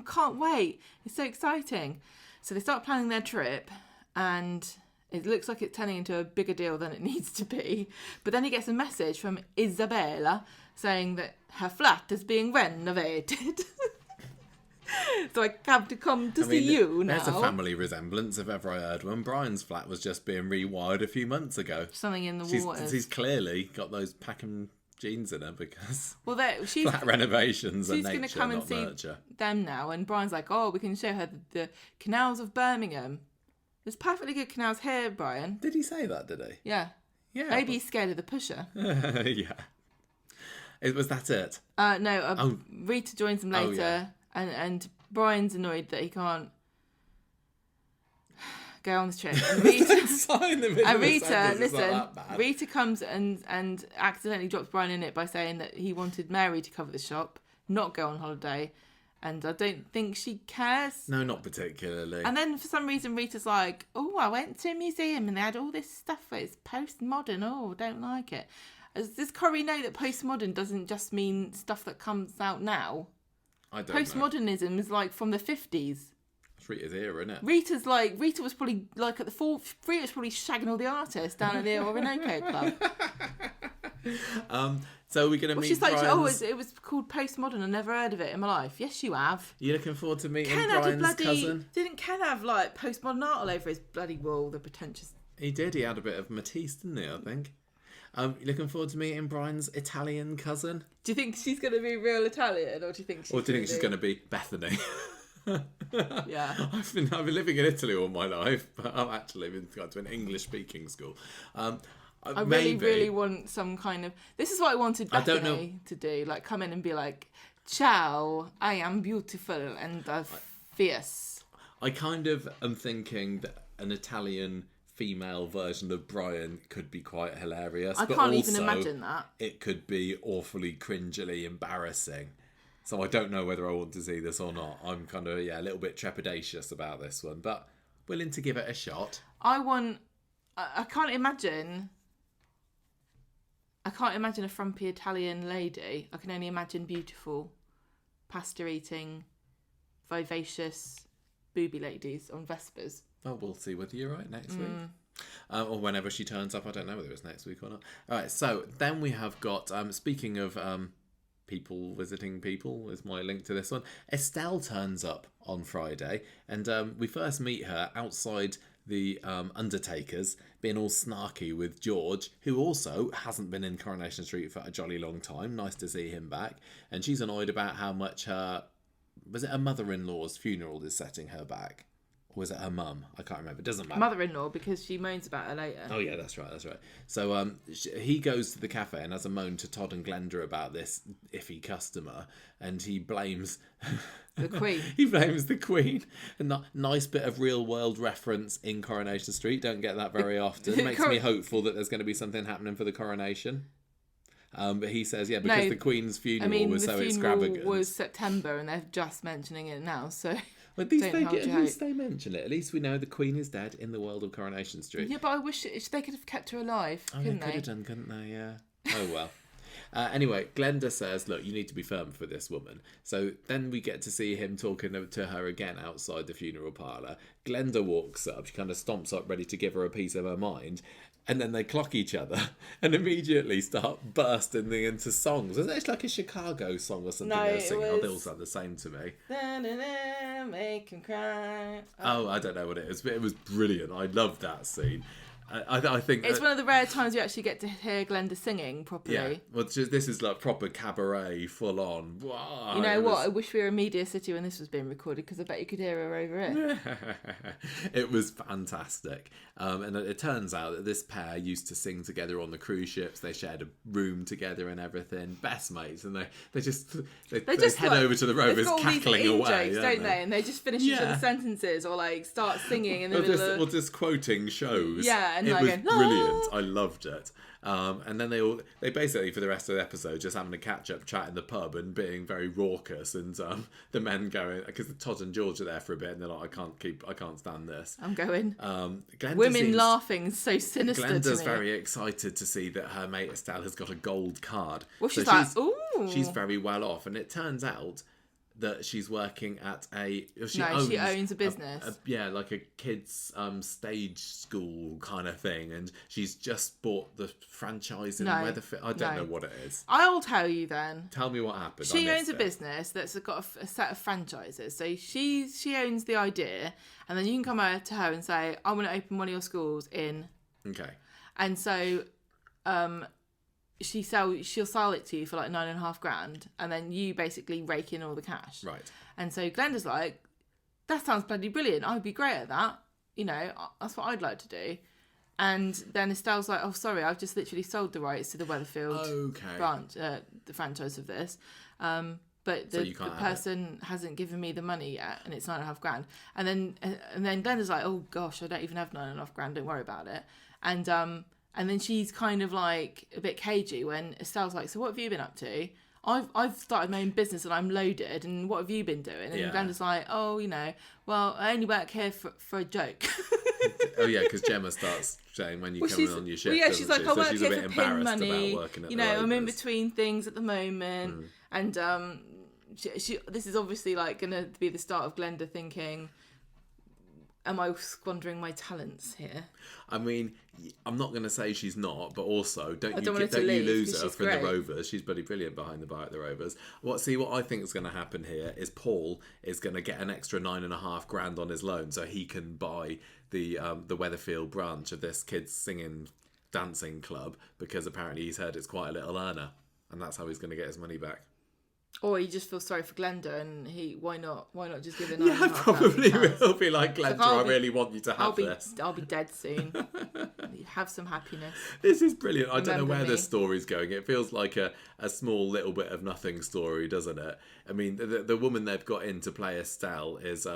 can't wait. It's so exciting. So they start planning their trip, and it looks like it's turning into a bigger deal than it needs to be. But then he gets a message from Isabella saying that her flat is being renovated. So I have to come to see you now. There's a family resemblance, if ever I heard one. Brian's flat was just being rewired a few months ago. Something in the waters. She's clearly got those packing genes in her, because she's flat renovations are nature, going to come and not see nurture. Them now. And Brian's like, oh, we can show her the canals of Birmingham. There's perfectly good canals here, Brian. Did he say that, did he? Yeah. Yeah. Maybe he's scared of the pusher. Yeah. Was that it? No, Rita joins them later, and Brian's annoyed that he can't go on this trip. And Rita comes and accidentally drops Brian in it by saying that he wanted Mary to cover the shop, not go on holiday. And I don't think she cares. No, not particularly. And then for some reason Rita's like, oh, I went to a museum and they had all this stuff that is postmodern. Oh, don't like it. Does Corrie know that postmodern doesn't just mean stuff that comes out now? I don't know. Postmodernism is like from the 50s. It's Rita's era, isn't it? Rita was probably like at the Rita was probably shagging all the artists down at the Orinoco Club. So we're going to meet she's like, Brian's... it was called postmodern. I never heard of it in my life. Yes, you have. You looking forward to meeting Brian's cousin? Didn't Ken have like postmodern art all over his bloody wall? The pretentious. He did. He had a bit of Matisse, didn't he? I think. You looking forward to meeting Brian's Italian cousin? Do you think she's going to be real Italian, or do you think she's going to be Bethany? Yeah. I've been living in Italy all my life, but I've actually been to an English speaking school. I really want some kind of... This is what I wanted Bethany to do. Like, come in and be like, ciao, I am beautiful and fierce. I kind of am thinking that an Italian female version of Brian could be quite hilarious. I can't even imagine that. It could be awfully cringily embarrassing. So I don't know whether I want to see this or not. I'm kind of, a little bit trepidatious about this one, but willing to give it a shot. I can't imagine a frumpy Italian lady. I can only imagine beautiful, pasta-eating, vivacious, booby ladies on Vespers. Well, we'll see whether you're right next week. Or whenever she turns up. I don't know whether it's next week or not. All right, so then we have got, speaking of people visiting people, is my link to this one. Estelle turns up on Friday, and we first meet her outside the undertakers being all snarky with George, who also hasn't been in Coronation Street for a jolly long time. Nice to see him back. And she's annoyed about how much her mother-in-law's funeral is setting her back. Or was it her mum? I can't remember. It doesn't matter. Mother-in-law, because she moans about her later. Oh yeah, that's right. So he goes to the cafe and has a moan to Todd and Glenda about this iffy customer, and he blames the Queen. He blames the Queen. A nice bit of real-world reference in Coronation Street. Don't get that very often. Makes me hopeful that there's going to be something happening for the coronation. But he says, because the Queen's funeral was so extravagant. The funeral was September, and they're just mentioning it now, so... Well, at least they mention it. At least we know the Queen is dead in the world of Coronation Street. Yeah, but I wish they could have kept her alive, couldn't they? Could have done, couldn't they? Yeah. Oh, well. Anyway, Glenda says, look, you need to be firm for this woman. So then we get to see him talking to her again outside the funeral parlour. Glenda walks up. She kind of stomps up, ready to give her a piece of her mind. And then they clock each other and immediately start bursting into songs. Is it like a Chicago song or something they're singing? Oh, they all sound the same to me. Make him cry. Oh, I don't know what it is, but it was brilliant. I loved that scene. I think it's one of the rare times you actually get to hear Glenda singing properly. Yeah, well, this is like proper cabaret, full on. Wow, you know what? I wish we were in Media City when this was being recorded, because I bet you could hear her over it. It was fantastic. And it turns out that this pair used to sing together on the cruise ships. They shared a room together and everything. Best mates, and they just head over to the Rovers cackling away, jokes, don't they? And they just finish each other's sentences or like start singing in the middle of... just quoting shows. Yeah. And it like was going, brilliant. I loved it. And then they basically for the rest of the episode just having a catch up chat in the pub and being very raucous, and the men going, because Todd and George are there for a bit and they're like, I can't stand this. I'm going. Women laughing so sinister. Glenda's very excited to see that her mate Estelle has got a gold card. Well, she's like, ooh. She's very well off, and it turns out that she's working at she owns a business. Like a kids stage school kind of thing, and she's just bought the franchise in Weatherfield. I don't know what it is. I'll tell you then. Tell me what happened. She owns a business that's got a set of franchises. So she owns the idea, and then you can come over to her and say, I want to open one of your schools in. Okay. And so she'll sell it to you for like $9,500, and then you basically rake in all the cash. Right. And so Glenda's like, that sounds bloody brilliant. I'd be great at that. You know, that's what I'd like to do. And then Estelle's like, oh, sorry, I've just literally sold the rights to the Weatherfield branch, the franchise of this. But the person hasn't given me the money yet, and it's $9,500. And then Glenda's like, oh gosh, I don't even have $9,500. Don't worry about it. And then she's kind of like a bit cagey when Estelle's like, so what have you been up to? I've started my own business and I'm loaded, and what have you been doing? And Glenda's like, oh, well, I only work here for a joke. Oh yeah, because Gemma starts saying when you come in on your shift. Well, yeah, she's like, I work here for pin money. About working at I'm in between things at the moment, and she this is obviously like going to be the start of Glenda thinking, am I squandering my talents here? I mean, I'm not going to say she's not, but also don't you lose her from the Rovers. She's bloody brilliant behind the bar at the Rovers. What I think is going to happen here is Paul is going to get an extra $9,500 on his loan so he can buy the Weatherfield branch of this kids singing dancing club, because apparently he's heard it's quite a little earner, and that's how he's going to get his money back. Or he just feels sorry for Glenda, and why not just give it $9,500? Yeah, probably will be like, Glenda, I really want you to have this. I'll be dead soon. Have some happiness. This is brilliant. I don't know where the story's going. It feels like a small little bit of nothing story, doesn't it? I mean, the woman they've got in to play Estelle is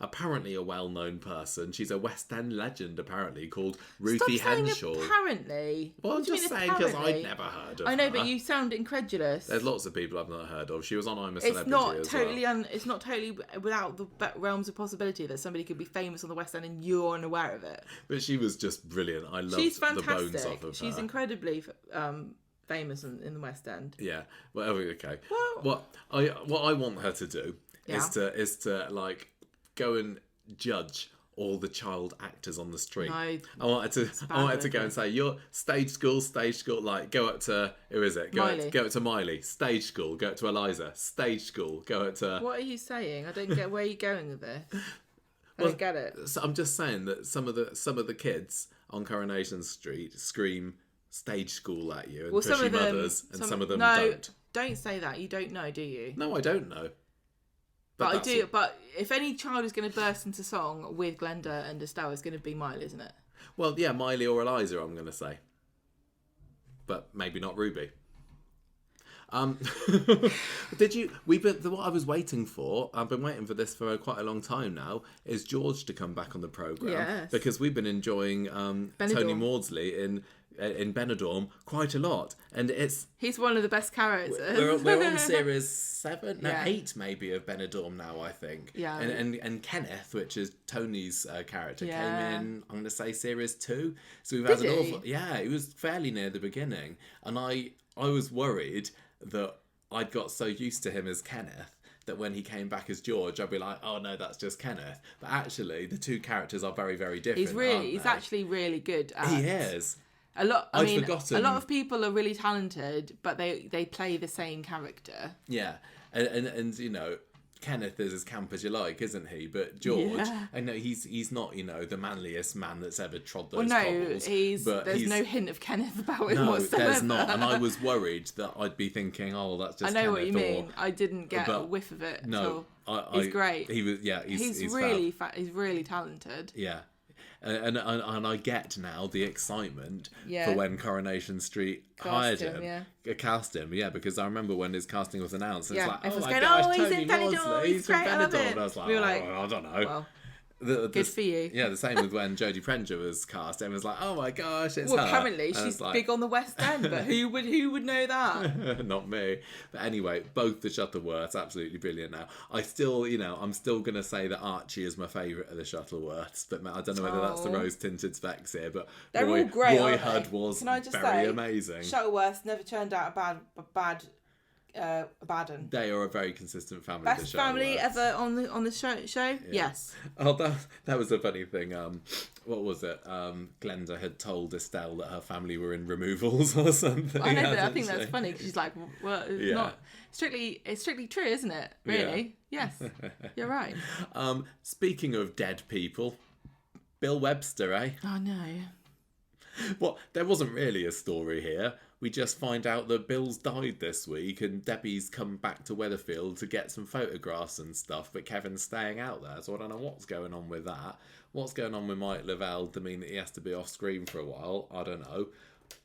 apparently a well-known person. She's a West End legend, apparently, called Ruthie Henshaw. Apparently. Well, I'm just saying because I'd never heard of her. I know, but you sound incredulous. There's lots of people I've not heard of. She was on I'm a Celebrity It's not totally without the realms of possibility that somebody could be famous on the West End and you're unaware of it. But she was just brilliant. I loved the bones off of her. She's incredibly famous in the West End. Yeah. Well, okay. What I want her to do is to like go and judge all the child actors on the street. No, I want her to go and say, you're stage school, like go up to, who is it? Go up to Miley, stage school, go up to Eliza, stage school, go up to... What are you saying? I don't get where you're going with this. I don't get it. So I'm just saying that some of the kids on Coronation Street scream stage school at you and Well, pushy mothers, and some of them don't. Don't say that. You don't know, do you? No, I don't know. But I do. But if any child is going to burst into song with Glenda and Estelle, it's going to be Miley, isn't it? Well, yeah, Miley or Eliza, I'm going to say. But maybe not Ruby. Did you? What I was waiting for. I've been waiting for this for quite a long time now. Is George to come back on the program? Yes. Because we've been enjoying Tony Maudsley in Benidorm quite a lot, and he's one of the best characters. We're on series 7, no, Yeah. 8 maybe of Benidorm now, I think. Yeah. And Kenneth, which is Tony's character, Yeah. came in. I'm going to say series 2. So we've Did had an he? awful. Yeah, it was fairly near the beginning, and I was worried that I'd got so used to him as Kenneth that when he came back as George, I'd be like, oh no, that's just Kenneth. But actually, the two characters are very, very different. He's actually really good at. He is. A lot. I mean, forgotten. a lot of people are really talented, but they play the same character. Yeah, and you know, Kenneth is as camp as you like, isn't he? But George, I know he's not, you know, the manliest man that's ever trod those cobbles. There's no hint of Kenneth about him whatsoever. There's not, and I was worried that I'd be thinking, oh, that's just. I know Kenneth, what you mean. I didn't get a whiff of it. No, he's great. He was, yeah, he's really he's really talented. Yeah. And I get now the excitement for when Coronation Street hired him. Cast him, because I remember when his casting was announced, it's like, oh my gosh, he's Tony in Benidorm, Maudsley, he's from great, I love Benidorm. it. And I was like, We were like, I don't know. Well, good for you. Yeah, the same with when Jodie Prenger was cast. Everyone was like, oh my gosh, it's well, her. apparently she's big on the West End, but who would know that? Not me. But anyway, both the Shuttleworths, absolutely brilliant now. I'm still going to say that Archie is my favourite of the Shuttleworths, but I don't know whether that's the rose-tinted specs here, but they're all great, Roy Hudd was very amazing. Shuttleworths never turned out a bad un. They are a very consistent family. Best family ever on the show? Yeah. Yes. Oh, that was a funny thing. What was it? Glenda had told Estelle that her family were in removals or something. I know, but I think that's funny because she's like, well, it's not strictly true, isn't it? Really? Yeah. Yes. You're right. Speaking of dead people, Bill Webster, eh? Oh no. Well, there wasn't really a story here. We just find out that Bill's died this week and Debbie's come back to Weatherfield to get some photographs and stuff, but Kevin's staying out there, so I don't know what's going on with that. What's going on with Mike Lavelle to mean that he has to be off screen for a while? I don't know.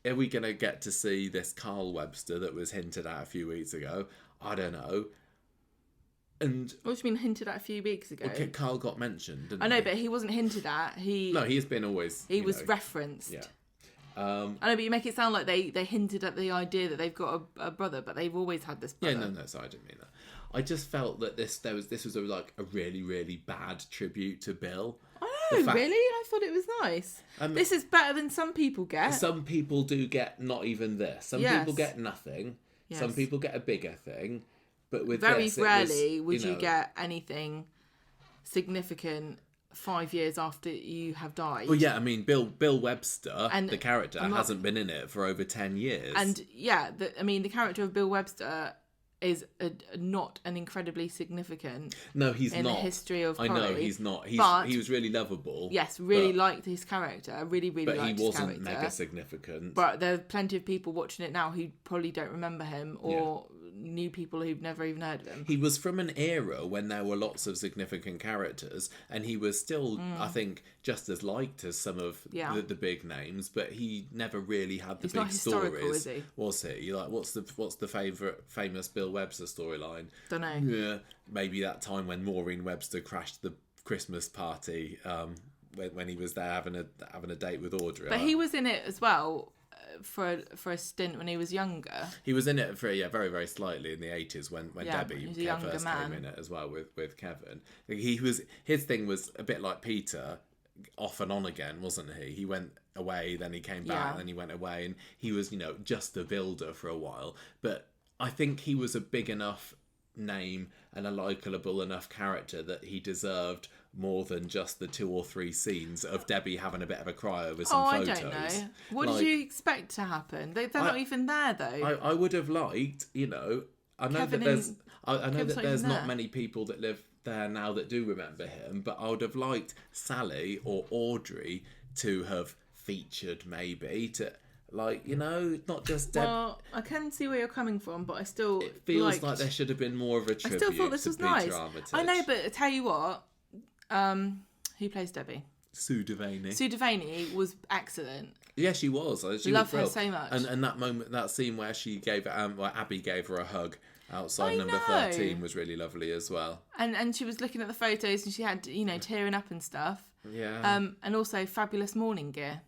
Are we going to get to see this Carl Webster that was hinted at a few weeks ago? I don't know. And what do you mean hinted at a few weeks ago? Well, Carl got mentioned, didn't I know, he? but he wasn't hinted at. He's been always... He was referenced. Yeah. I know, but you make it sound like they hinted at the idea that they've got a brother, but they've always had this brother. Yeah, no, sorry, I didn't mean that. I just felt that this was a really, really bad tribute to Bill. I know, really? I thought it was nice. This is better than some people get. Some people do get not even this. Some people get nothing. Yes. Some people get a bigger thing. But with very this, rarely would you get anything significant 5 years after you have died. Well, yeah, I mean, Bill Webster, the character, hasn't been in it for over 10 years. And yeah, the character of Bill Webster is not an incredibly significant. No, he's in not. The history of I Corrie. know he's not. He was really lovable. Yes, liked his character. Really liked his character. But he wasn't mega significant. But there are plenty of people watching it now who probably don't remember him or new people who've never even heard of him. He was from an era when there were lots of significant characters, and he was still, I think, just as liked as some of the big names, but he never really had the big stories. Is he? Was he? Like, what's the famous Bill Webster storyline? Don't know. Yeah, maybe that time when Maureen Webster crashed the Christmas party when he was there having a date with Audrey. But he was in it as well. For a stint when he was younger. He was in it for very, very slightly in the 80s when Debbie first came in it as well with Kevin. His thing was a bit like Peter, off and on again, wasn't he? He went away, then he came back, then he went away, and he was, just a builder for a while. But I think he was a big enough name and a likeable enough character that he deserved more than just the 2 or 3 scenes of Debbie having a bit of a cry over some photos. I don't know. What did you expect to happen? They're not even there, though. I would have liked, I know that there's not many people that live there now that do remember him, but I would have liked Sally or Audrey to have featured, maybe, to, like, you know, not just Deb. Well, I can see where you're coming from, but I still It feels like there should have been more of a tribute. I still thought this to was Peter nice. Armitage. I know, but I tell you what, who plays Debbie? Sue Devaney. Sue Devaney was excellent. Yeah, she was. She Love was her so much. And that moment, that scene where she gave where Abby gave her a hug outside I number know. 13 was really lovely as well. And she was looking at the photos and she had, you know, tearing up and stuff. Yeah. And also fabulous morning gear.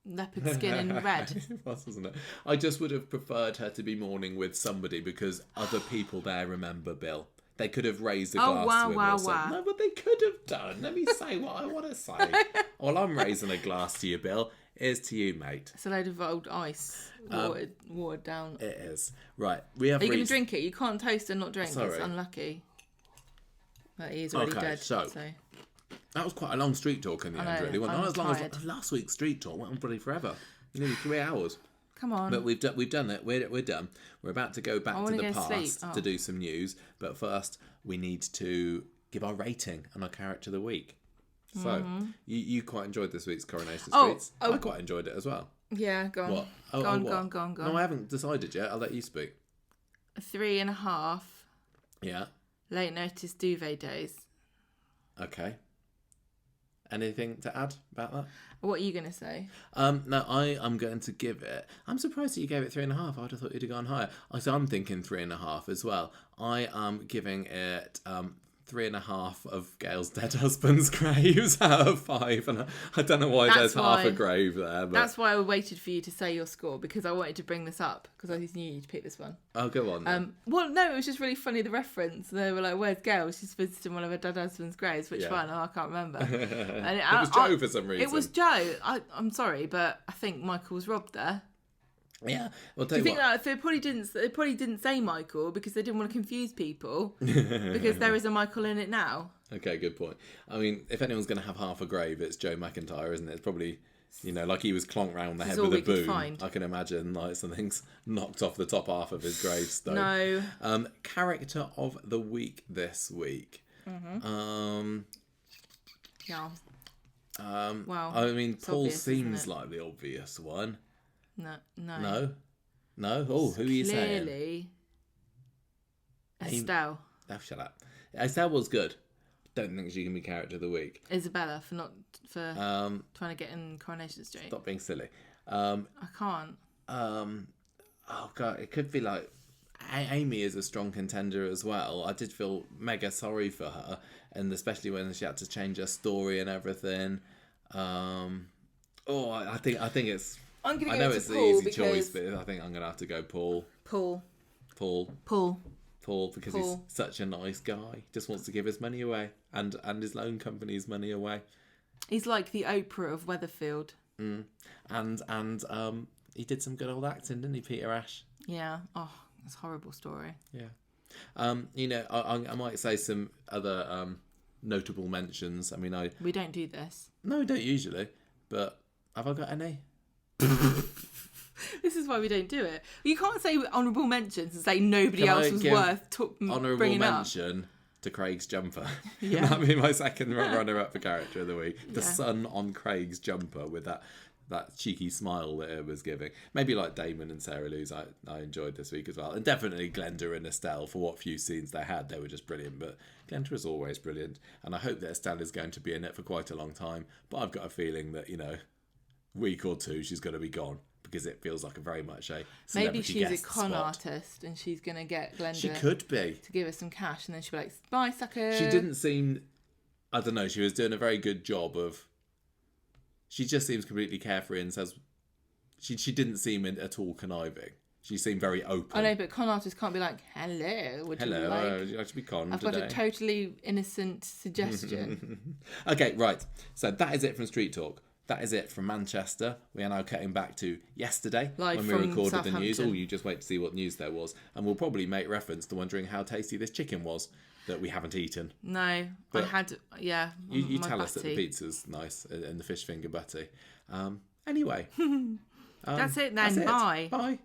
Leopard skin and red. It was, wasn't it? I just would have preferred her to be mourning with somebody because other people there remember Bill. They could have raised a glass to him or something. No, but they could have done. Let me say what I want to say. Well, I'm raising a glass to you, Bill. Here's to you, mate. It's a load of old ice, watered down. It is. Right, we have Are you going to drink it? You can't toast and not drink. Sorry. It's unlucky. But he is already dead. So that was quite a long street talk in the end, really. Well, not as long as last week's street talk. Went on bloody forever. Nearly 3 hours. Come on. But we've done it. We're done. We're about to go back to the past to do some news. But first, we need to give our rating and our character of the week. So, you quite enjoyed this week's Coronation Streets. I quite enjoyed it as well. Yeah, go on. What? Go on. No, I haven't decided yet. I'll let you speak. 3.5. Yeah. Late notice duvet days. Okay. Anything to add about that? What are you going to say? No, I'm going to give it. I'm surprised that you gave it 3.5. I'd have thought you'd have gone higher. So I'm thinking 3.5 as well. I am giving it 3.5 of Gail's dead husband's graves out of 5, and I don't know why there's half a grave there. But that's why I waited for you to say your score, because I wanted to bring this up because I knew you'd pick this one. Oh, go on. Then. Well, no, it was just really funny, the reference. They were like, "Where's Gail? She's visiting one of her dead husband's graves." Which one? Oh, I can't remember. And it was Joe for some reason. It was Joe. I'm sorry, but I think Michael was robbed there. Yeah, well, do you think that they probably didn't say Michael because they didn't want to confuse people because there is a Michael in it now. Okay, good point. I mean, if anyone's going to have half a grave, it's Joe McIntyre, isn't it? It's probably, you know, like he was clonked round the head with a boom. I can imagine like something's knocked off the top half of his gravestone. No. Character of the week this week. Mm-hmm. Yeah. Well, I mean, Paul obvious, seems like the obvious one. No. Oh, who are you saying? Clearly, Estelle. Oh, shut up. Estelle was good. Don't think she can be character of the week. Isabella for trying to get in Coronation Street. Stop being silly. I can't. Oh god, it could be like Amy is a strong contender as well. I did feel mega sorry for her, and especially when she had to change her story and everything. I think it's. I'm gonna I know it's the easy choice, but I think I'm going to have to go Paul. Paul, because he's such a nice guy. Just wants to give his money away and his loan company's money away. He's like the Oprah of Weatherfield. And he did some good old acting, didn't he, Peter Ash? Yeah. Oh, that's a horrible story. Yeah. You know, I might say some other notable mentions. I mean, we don't do this. No, we don't usually. But have I got any? This is why we don't do it. You can't say honourable mentions and say nobody else was worth honourable mention to Craig's jumper. Yeah. That'd be my second runner-up for character of the week. The sun on Craig's jumper with that cheeky smile that it was giving. Maybe like Damon and Sarah Lou's I enjoyed this week as well. And definitely Glenda and Estelle, for what few scenes they had, they were just brilliant. But Glenda is always brilliant. And I hope that Estelle is going to be in it for quite a long time. But I've got a feeling that, you know, week or two she's going to be gone. Because it feels like a very much a maybe she's a con artist and she's going to get Glenda. She could be. To give her some cash and then she'll be like, bye, sucker. She didn't seem, I don't know, she was doing a very good job of, she just seems completely carefree and says, she didn't seem at all conniving. She seemed very open. I know, but con artists can't be like, hello, would you like to be con I've today? got a totally innocent suggestion. Okay, right. So that is it from Street Talk. That is it from Manchester. We are now cutting back to yesterday when we recorded the news. You just wait to see what news there was. And we'll probably make reference to wondering how tasty this chicken was that we haven't eaten. No, but I had, You tell us that the pizza's nice and the fish finger butty. Anyway. That's it then. Bye. Bye.